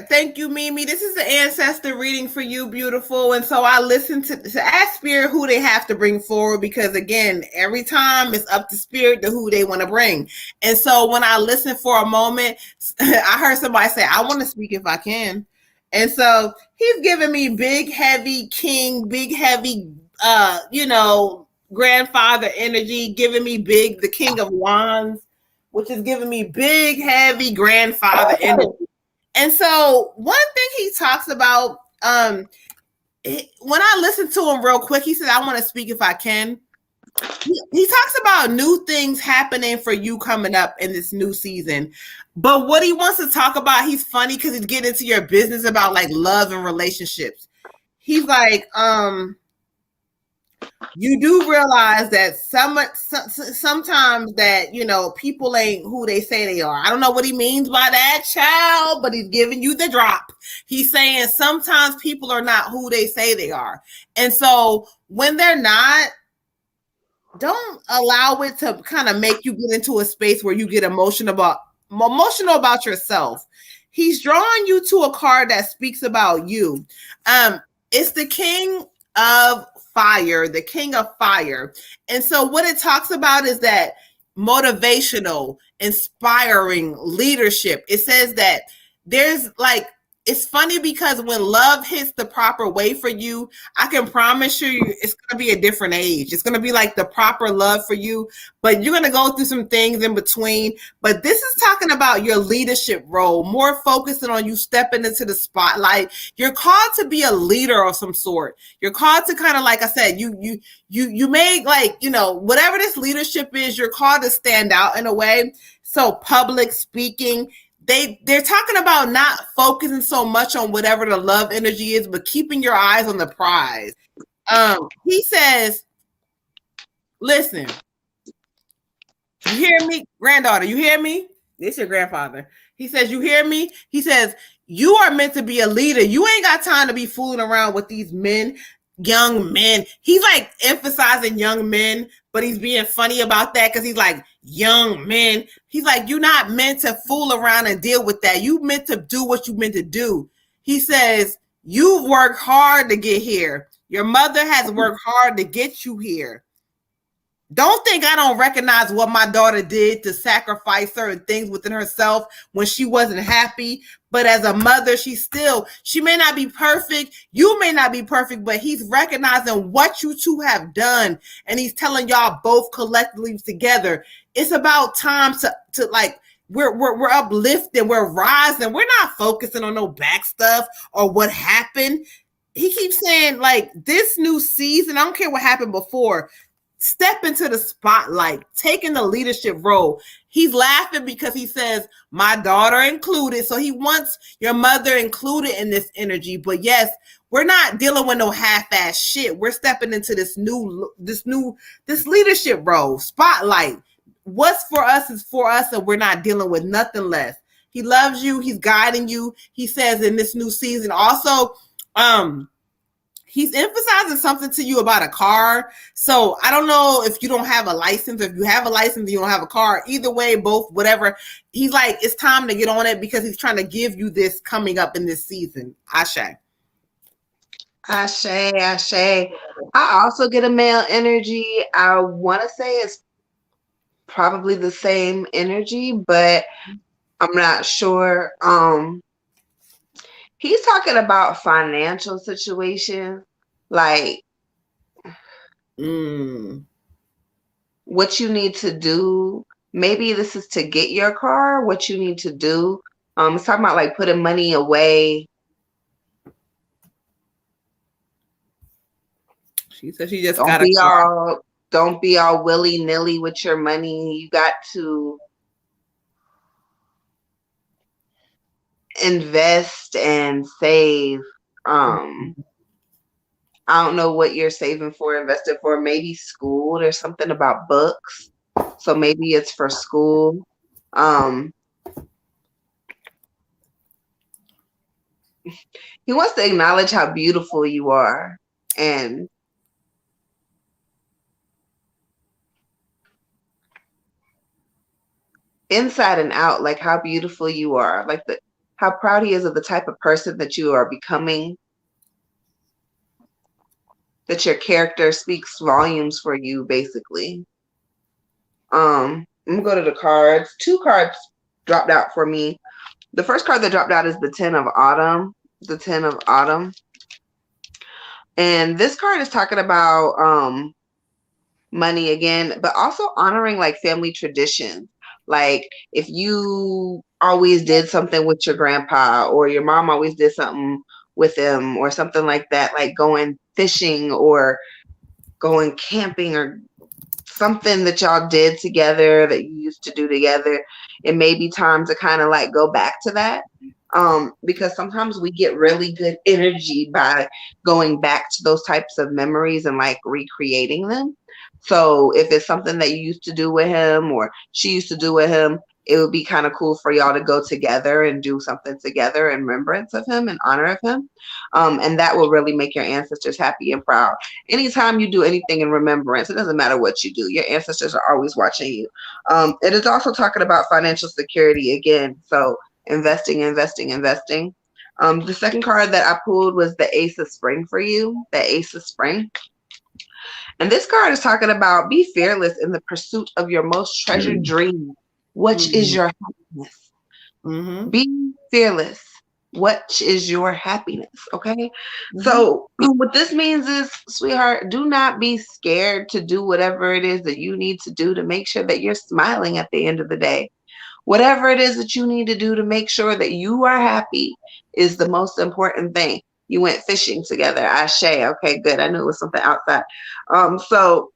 Thank you, Mimi. This is the ancestor reading for you, beautiful. And so I listen to ask Spirit who they have to bring forward because, again, every time it's up to Spirit to who they want to bring. And so when I listen for a moment, I heard somebody say, I want to speak if I can. And so he's giving me big, heavy king, big, heavy, grandfather energy, giving me big, the king of wands, which is giving me big, heavy grandfather energy. And so one thing he talks about, when I listen to him real quick, he said, I want to speak if I can. He talks about new things happening for you coming up in this new season. But what he wants to talk about, he's funny because he's getting into your business about like love and relationships. He's like, you do realize that sometimes that, you know, people ain't who they say they are. I don't know what he means by that, child, but he's giving you the drop. He's saying sometimes people are not who they say they are. And so when they're not, don't allow it to kind of make you get into a space where you get emotional about yourself. He's drawing you to a card that speaks about you. It's the king of fire, the king of fire. And so what it talks about is that motivational, inspiring leadership. It says that there's like, it's funny because when love hits the proper way for you, I can promise you it's going to be a different age. It's going to be like the proper love for you, but you're going to go through some things in between. But this is talking about your leadership role, more focusing on you stepping into the spotlight. You're called to be a leader of some sort. You're called to kind of, like I said, you may, like, you know, whatever this leadership is, you're called to stand out in a way. So public speaking, they're talking about not focusing so much on whatever the love energy is, but keeping your eyes on the prize. He says, listen, you hear me, granddaughter, you hear me? This your grandfather. He says, you hear me? He says, you are meant to be a leader. You ain't got time to be fooling around with these men, young men. He's like emphasizing young men, but he's being funny about that because he's like, young men. He's like, you're not meant to fool around and deal with that. You meant to do what you meant to do. He says, you've worked hard to get here. Your mother has worked hard to get you here. Don't think I don't recognize what my daughter did to sacrifice certain things within herself when she wasn't happy. But as a mother, she may not be perfect. You may not be perfect, but he's recognizing what you two have done. And he's telling y'all both collectively together, it's about time to like, we're uplifting, we're rising. We're not focusing on no back stuff or what happened. He keeps saying, like, this new season, I don't care what happened before, step into the spotlight, taking the leadership role. He's laughing because he says, my daughter included. So he wants your mother included in this energy. But yes, we're not dealing with no half-ass shit. We're stepping into this leadership role, spotlight. What's for us is for us, and we're not dealing with nothing less. He loves you. He's guiding you. He says in this new season also, he's emphasizing something to you about a car. So I don't know if you don't have a license, if you have a license, you don't have a car. Either way, both, whatever. He's like, it's time to get on it because he's trying to give you this coming up in this season. Ashe. Ashe, Ashe. I also get a male energy. I want to say it's probably the same energy, but I'm not sure. He's talking about financial situations, like what you need to do. Maybe this is to get your car, what you need to do. It's talking about like putting money away. She said she just got a car. Don't be all willy-nilly with your money. You got to invest and save. I don't know what you're saving for, invested for. Maybe school. There's something about books. So maybe it's for school. He wants to acknowledge how beautiful you are. And inside and out, like how beautiful you are. Like how proud he is of the type of person that you are becoming. That your character speaks volumes for you, basically. I'm gonna go to the cards. 2 cards dropped out for me. The first card that dropped out is the 10 of Autumn. The 10 of Autumn. And this card is talking about money again, but also honoring like family traditions. Like if you always did something with your grandpa, or your mom always did something with him, or something like that, like going fishing or going camping, or something that y'all did together that you used to do together, it may be time to kind of like go back to that. Because sometimes we get really good energy by going back to those types of memories and like recreating them. So if it's something that you used to do with him or she used to do with him, it would be kind of cool for y'all to go together and do something together in remembrance of him and honor of him. And that will really make your ancestors happy and proud. Anytime you do anything in remembrance, it doesn't matter what you do, your ancestors are always watching you. It is also talking about financial security again. So investing. The second card that I pulled was the Ace of Spring for you, the Ace of Spring. And this card is talking about be fearless in the pursuit of your most treasured dream, which is your happiness. Be fearless. What is your happiness? Okay. So what this means is, sweetheart, do not be scared to do whatever it is that you need to do to make sure that you're smiling at the end of the day. Whatever it is that you need to do to make sure that you are happy is the most important thing. You went fishing together. Ashe. Okay, good. I knew it was something outside. So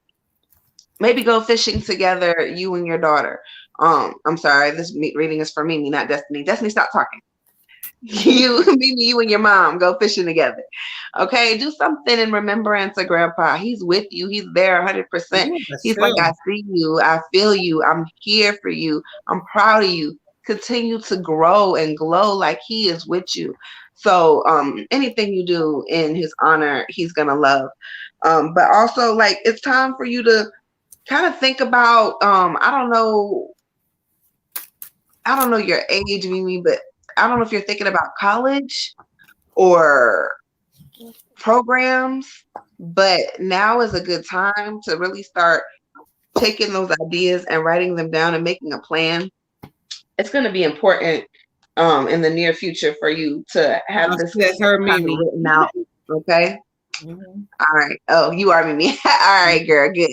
maybe go fishing together, you and your daughter. I'm sorry, this reading is for Mimi, not Destiny. Destiny, stop talking. Mimi, you and your mom go fishing together. Okay, do something in remembrance of Grandpa. He's with you. He's there 100%. He's like, I see you. I feel you. I'm here for you. I'm proud of you. Continue to grow and glow like he is with you. So anything you do in his honor, he's going to love. But also, like, it's time for you to kind of think about, I don't know your age, Mimi, but I don't know if you're thinking about college or programs, but now is a good time to really start taking those ideas and writing them down and making a plan. It's going to be important in the near future for you to have this written out. Okay. All right. Oh, you are Mimi. All right, girl. Good.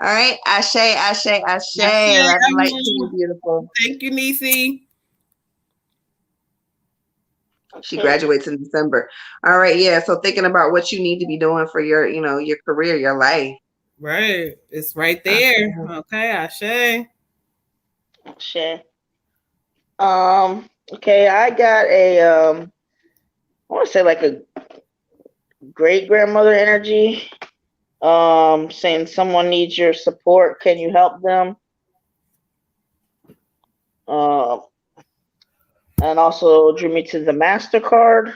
All right. Ashe. Light to you, beautiful. Thank you, Nisi. She graduates in December. All right. Yeah. So thinking about what you need to be doing for your, your career, your life. Right. It's right there. Okay. Ashe. Okay. I got I want to say like a great grandmother energy. Saying someone needs your support. Can you help them? And also drew me to the Master card.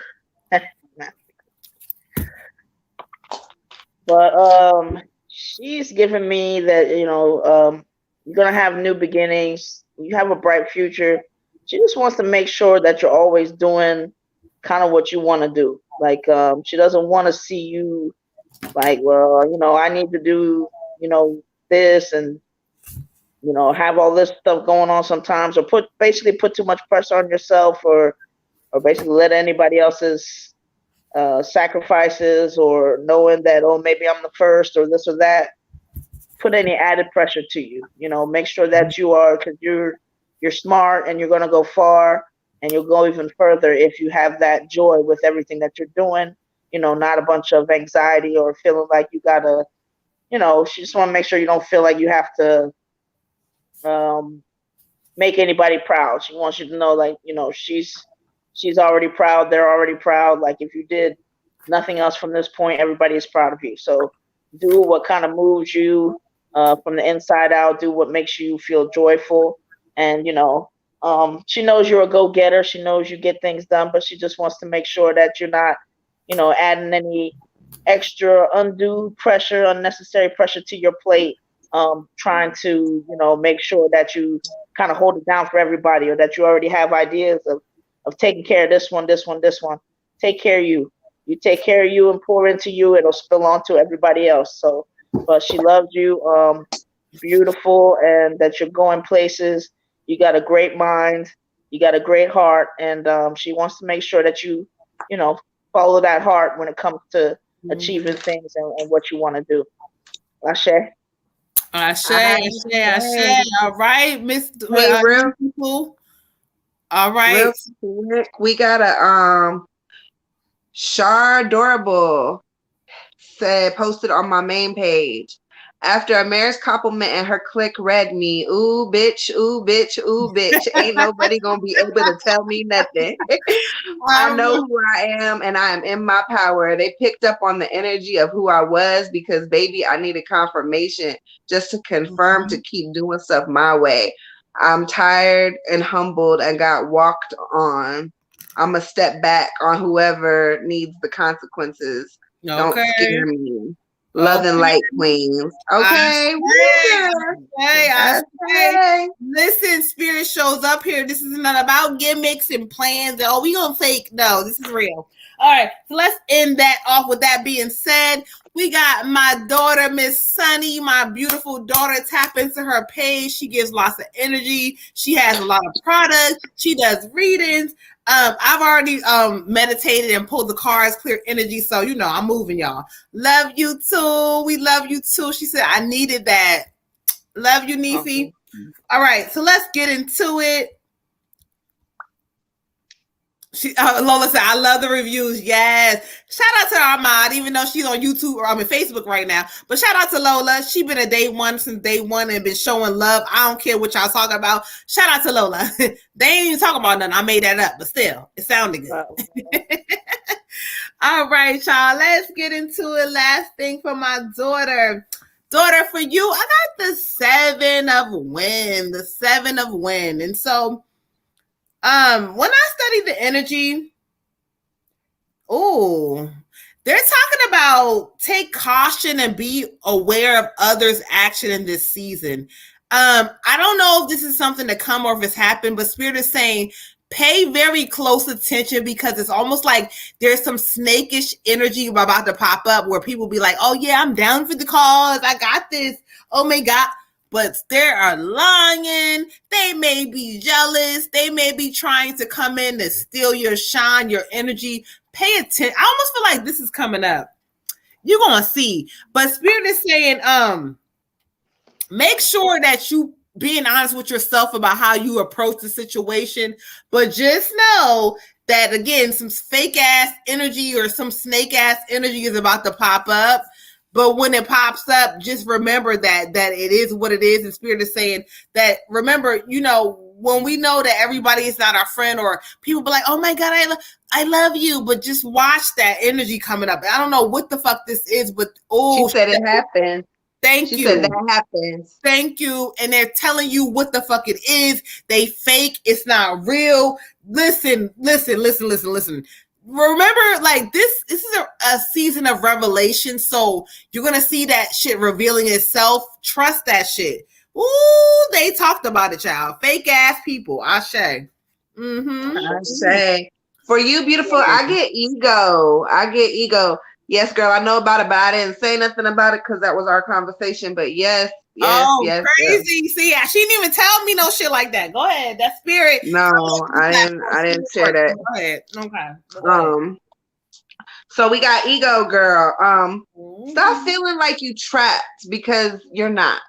But she's giving me that, you're gonna have new beginnings. You have a bright future. She just wants to make sure that you're always doing kind of what you want to do. Like, she doesn't want to see you like, well, I need to do, this and have all this stuff going on sometimes, or basically put too much pressure on yourself, or basically let anybody else's sacrifices, or knowing that, oh, maybe I'm the first or this or that, put any added pressure to you. Make sure that you are, because you're smart and you're going to go far, and you'll go even further if you have that joy with everything that you're doing. Not a bunch of anxiety or feeling like you gotta. She just want to make sure you don't feel like you have to make anybody proud. She wants you to know, like, she's already proud. They're already proud. Like, if you did nothing else from this point, everybody is proud of you. So do what kind of moves you from the inside out. Do what makes you feel joyful. And, she knows you're a go-getter. She knows you get things done, but she just wants to make sure that you're not, adding any extra undue pressure, unnecessary pressure to your plate, trying to, make sure that you kind of hold it down for everybody, or that you already have ideas of taking care of this one. Take care of you. You take care of you and pour into you, it'll spill on to everybody else. So, but she loves you, beautiful, and that you're going places. You got a great mind. You got a great heart. And she wants to make sure that you, follow that heart when it comes to achieving things and what you want to do. Ashe. All right, Miss. All right. We got a Shar Adorable said, posted on my main page. After a marriage compliment and her clique read me, ooh, bitch, ooh, bitch, ooh, bitch. Ain't nobody gonna be able to tell me nothing. I know who I am and I am in my power. They picked up on the energy of who I was because, baby, I needed confirmation just to confirm to keep doing stuff my way. I'm tired and humbled and got walked on. I'm going to step back on whoever needs the consequences. Okay. Don't scare me. Love and light, queens. Okay. Okay. Listen, spirit shows up here. This is not about gimmicks and plans. Oh, we gonna fake. No, this is real. All right. So let's end that off. With that being said, we got my daughter, Miss Sunny, my beautiful daughter. Tap into her page. She gives lots of energy. She has a lot of products. She does readings. I've already meditated and pulled the cards, clear energy. So, I'm moving, y'all. Love you too. We love you too. She said, I needed that. Love you, Nefi. Okay. All right. So let's get into it. Lola said, I love the reviews. Yes. Shout out to Armand, even though she's on YouTube or Facebook right now. But shout out to Lola. She been a day one since day one and been showing love. I don't care what y'all talking about. Shout out to Lola. They ain't even talking about nothing. I made that up, but still, it sounded good. All right, y'all. Let's get into it. Last thing for my daughter. Daughter, for you, I got the 7 of Wind. The 7 of Wind. And so, when I study the energy, they're talking about take caution and be aware of others' action in this season. I don't know if this is something to come or if it's happened, but Spirit is saying pay very close attention because it's almost like there's some snakish energy about to pop up where people be like, oh yeah, I'm down for the cause. I got this. Oh my God. But they are lying. They may be jealous. They may be trying to come in to steal your shine, your energy. Pay attention. I almost feel like this is coming up. You're going to see. But Spirit is saying, make sure that you being honest with yourself about how you approach the situation. But just know that, again, some fake ass energy or some snake ass energy is about to pop up. But when it pops up, just remember that it is what it is. And Spirit is saying that, remember, when we know that everybody is not our friend or people be like, oh my God, I love you. But just watch that energy coming up. I don't know what the fuck this is, but she said it happened. Thank you. She said that happens. Thank you. And they're telling you what the fuck it is. They fake. It's not real. Listen. remember, like this is a season of revelation, so you're gonna see that shit revealing itself. Trust that shit. Ooh, they talked about it, child. Fake ass people. Ashe. Mm-hmm. Ashe. For you, beautiful, I get ego. Yes, girl, I know about it, but I didn't say nothing about it because that was our conversation. But yes, crazy. Yes. See, she didn't even tell me no shit like that. Go ahead. That spirit. No, I didn't share that. Go ahead. Okay. So we got ego, girl. Stop feeling like you trapped because you're not.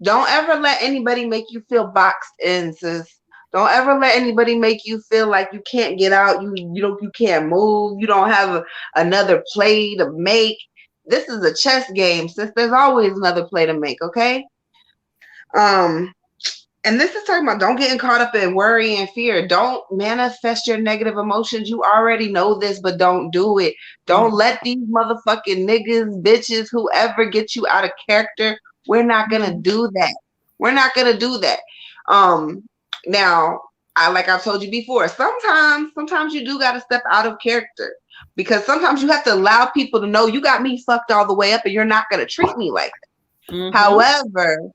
Don't ever let anybody make you feel boxed in, sis. Don't ever let anybody make you feel like you can't get out. You can't move. You don't have another play to make. This is a chess game, sis. There's always another play to make. Okay. And this is talking about don't getting caught up in worry and fear. Don't manifest your negative emotions. You already know this, but don't do it. Don't let these motherfucking niggas, bitches, whoever get you out of character. We're not gonna do that. We're not gonna do that. Now, like I've told you before, sometimes you do gotta step out of character because sometimes you have to allow people to know you got me fucked all the way up and you're not gonna treat me like that. Mm-hmm. However,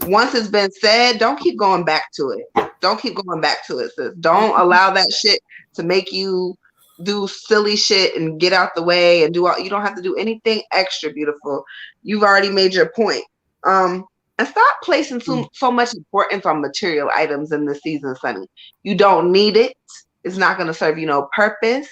once it's been said, don't keep going back to it. Don't keep going back to it, sis. Don't allow that shit to make you do silly shit and get out the way and you don't have to do anything extra, beautiful. You've already made your point. And stop placing so much importance on material items in this season, Sunny. You don't need it. It's not going to serve you no purpose.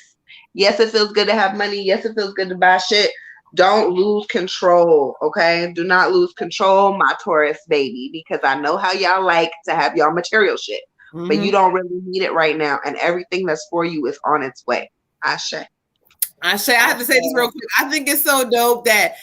Yes, it feels good to have money. Yes, it feels good to buy shit. Don't lose control, okay? Do not lose control, my Taurus baby, because I know how y'all like to have y'all material shit. Mm-hmm. But you don't really need it right now. And everything that's for you is on its way. Ashe. I have to say this real quick. I think it's so dope that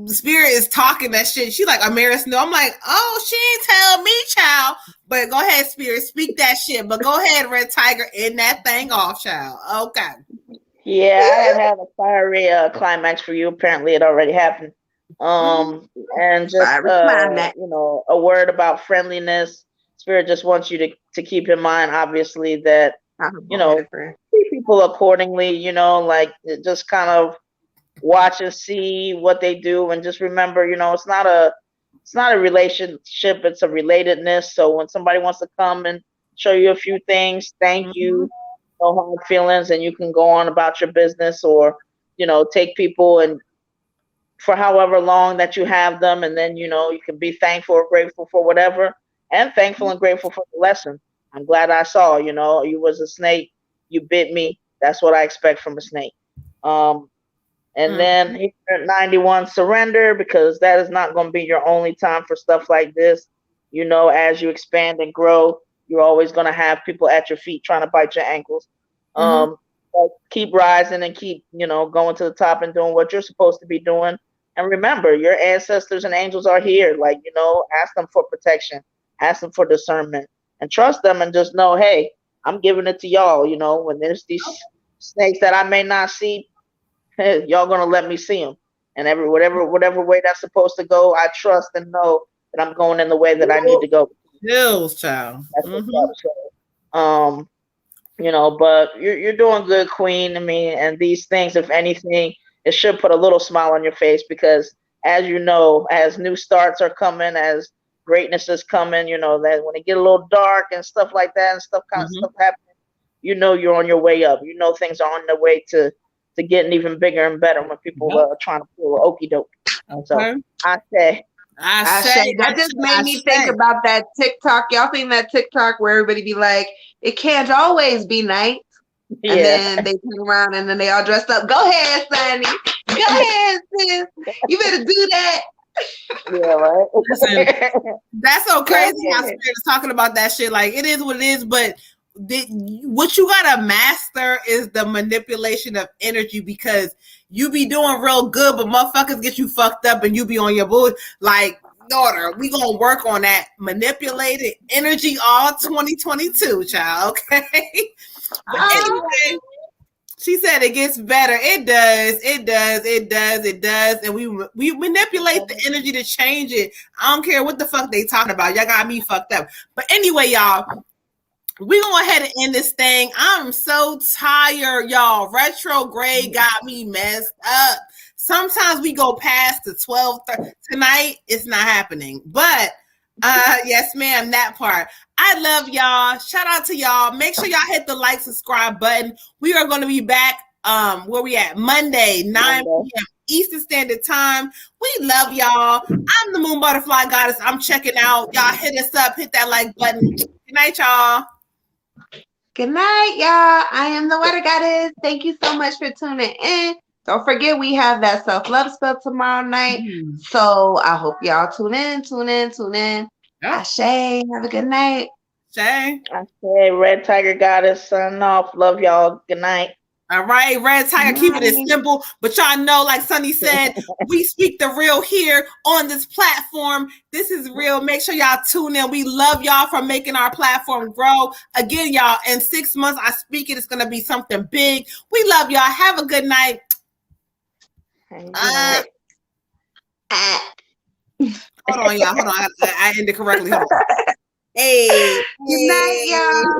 Spirit is talking that shit. She like, Amaris, no. I'm like, oh, she ain't tell me, child. But go ahead, Spirit, speak that shit. But go ahead, Red Tiger, end that thing off, child. Okay. Yeah, I had a fiery climax for you. Apparently, it already happened. And just a word about friendliness. Spirit just wants you to keep in mind, obviously, that treat people accordingly. Like just kind of watch and see what they do, and just remember, it's not a relationship, it's a relatedness. So when somebody wants to come and show you a few things, thank you, no hard feelings, and you can go on about your business, or take people and for however long that you have them, and then you can be thankful or grateful for whatever, and thankful and grateful for the lesson. I'm glad I saw, you was a snake, you bit me. That's what I expect from a snake. And then 91, surrender, because that is not going to be your only time for stuff like this. As you expand and grow, you're always going to have people at your feet trying to bite your ankles. But keep rising and keep, going to the top and doing what you're supposed to be doing. And remember, your ancestors and angels are here. Like, ask them for protection, ask them for discernment, and trust them, and just know, hey, I'm giving it to y'all. When there's these snakes that I may not see, y'all gonna let me see them, and whatever way that's supposed to go, I trust and know that I'm going in the way that I need to go. Hills, child. That's what's up. So, but you're doing good, Queen. I mean, and these things, if anything, it should put a little smile on your face, because as as new starts are coming, as greatness is coming, that when it get a little dark and stuff like that, and stuff happening, you're on your way up. Things are on their way to getting even bigger and better when people are trying to pull okie doke. Okay. So I say that just made me think about that TikTok. Y'all seen that TikTok where everybody be like, it can't always be night. Yeah. And then they turn around and then they all dressed up. Go ahead, Sonny. Go ahead, sis. You better do that. Yeah, right. Listen, that's so crazy how Spirit is talking about that shit. Like, it is what it is, but what you gotta master is the manipulation of energy, because you be doing real good, but motherfuckers get you fucked up and you be on your bull. Like, daughter, we gonna work on that manipulated energy all 2022, child. Okay. But anyway, she said it gets better. It does. And we manipulate the energy to change it. I don't care what the fuck they talking about. Y'all got me fucked up. But anyway, y'all, we gonna go ahead and end this thing. I'm so tired, y'all. Retrograde got me messed up. Sometimes we go past the 12 tonight. It's not happening. But yes, ma'am, that part. I love y'all. Shout out to y'all. Make sure y'all hit the like, subscribe button. We are going to be back. Where we at? Monday, 9 p.m. Eastern Standard Time. We love y'all. I'm the Moon Butterfly Goddess. I'm checking out. Y'all hit us up. Hit that like button. Good night, y'all. Good night, y'all. I am the Water Goddess. Thank you so much for tuning in. Don't forget, we have that self-love spell tomorrow night. So I hope y'all tune in. Yep. Ashe, have a good night. Ashe. Ashe, Red Tiger Goddess, signing off. Love y'all. Good night. All right, Red Tiger, keep it simple. But y'all know, like Sunny said, we speak the real here on this platform. This is real. Make sure y'all tune in. We love y'all for making our platform grow. Again, y'all, in 6 months, I speak it. It's going to be something big. We love y'all. Have a good night. Hold on, y'all. Hold on. I ended correctly. Hold on. Hey. Good night, y'all.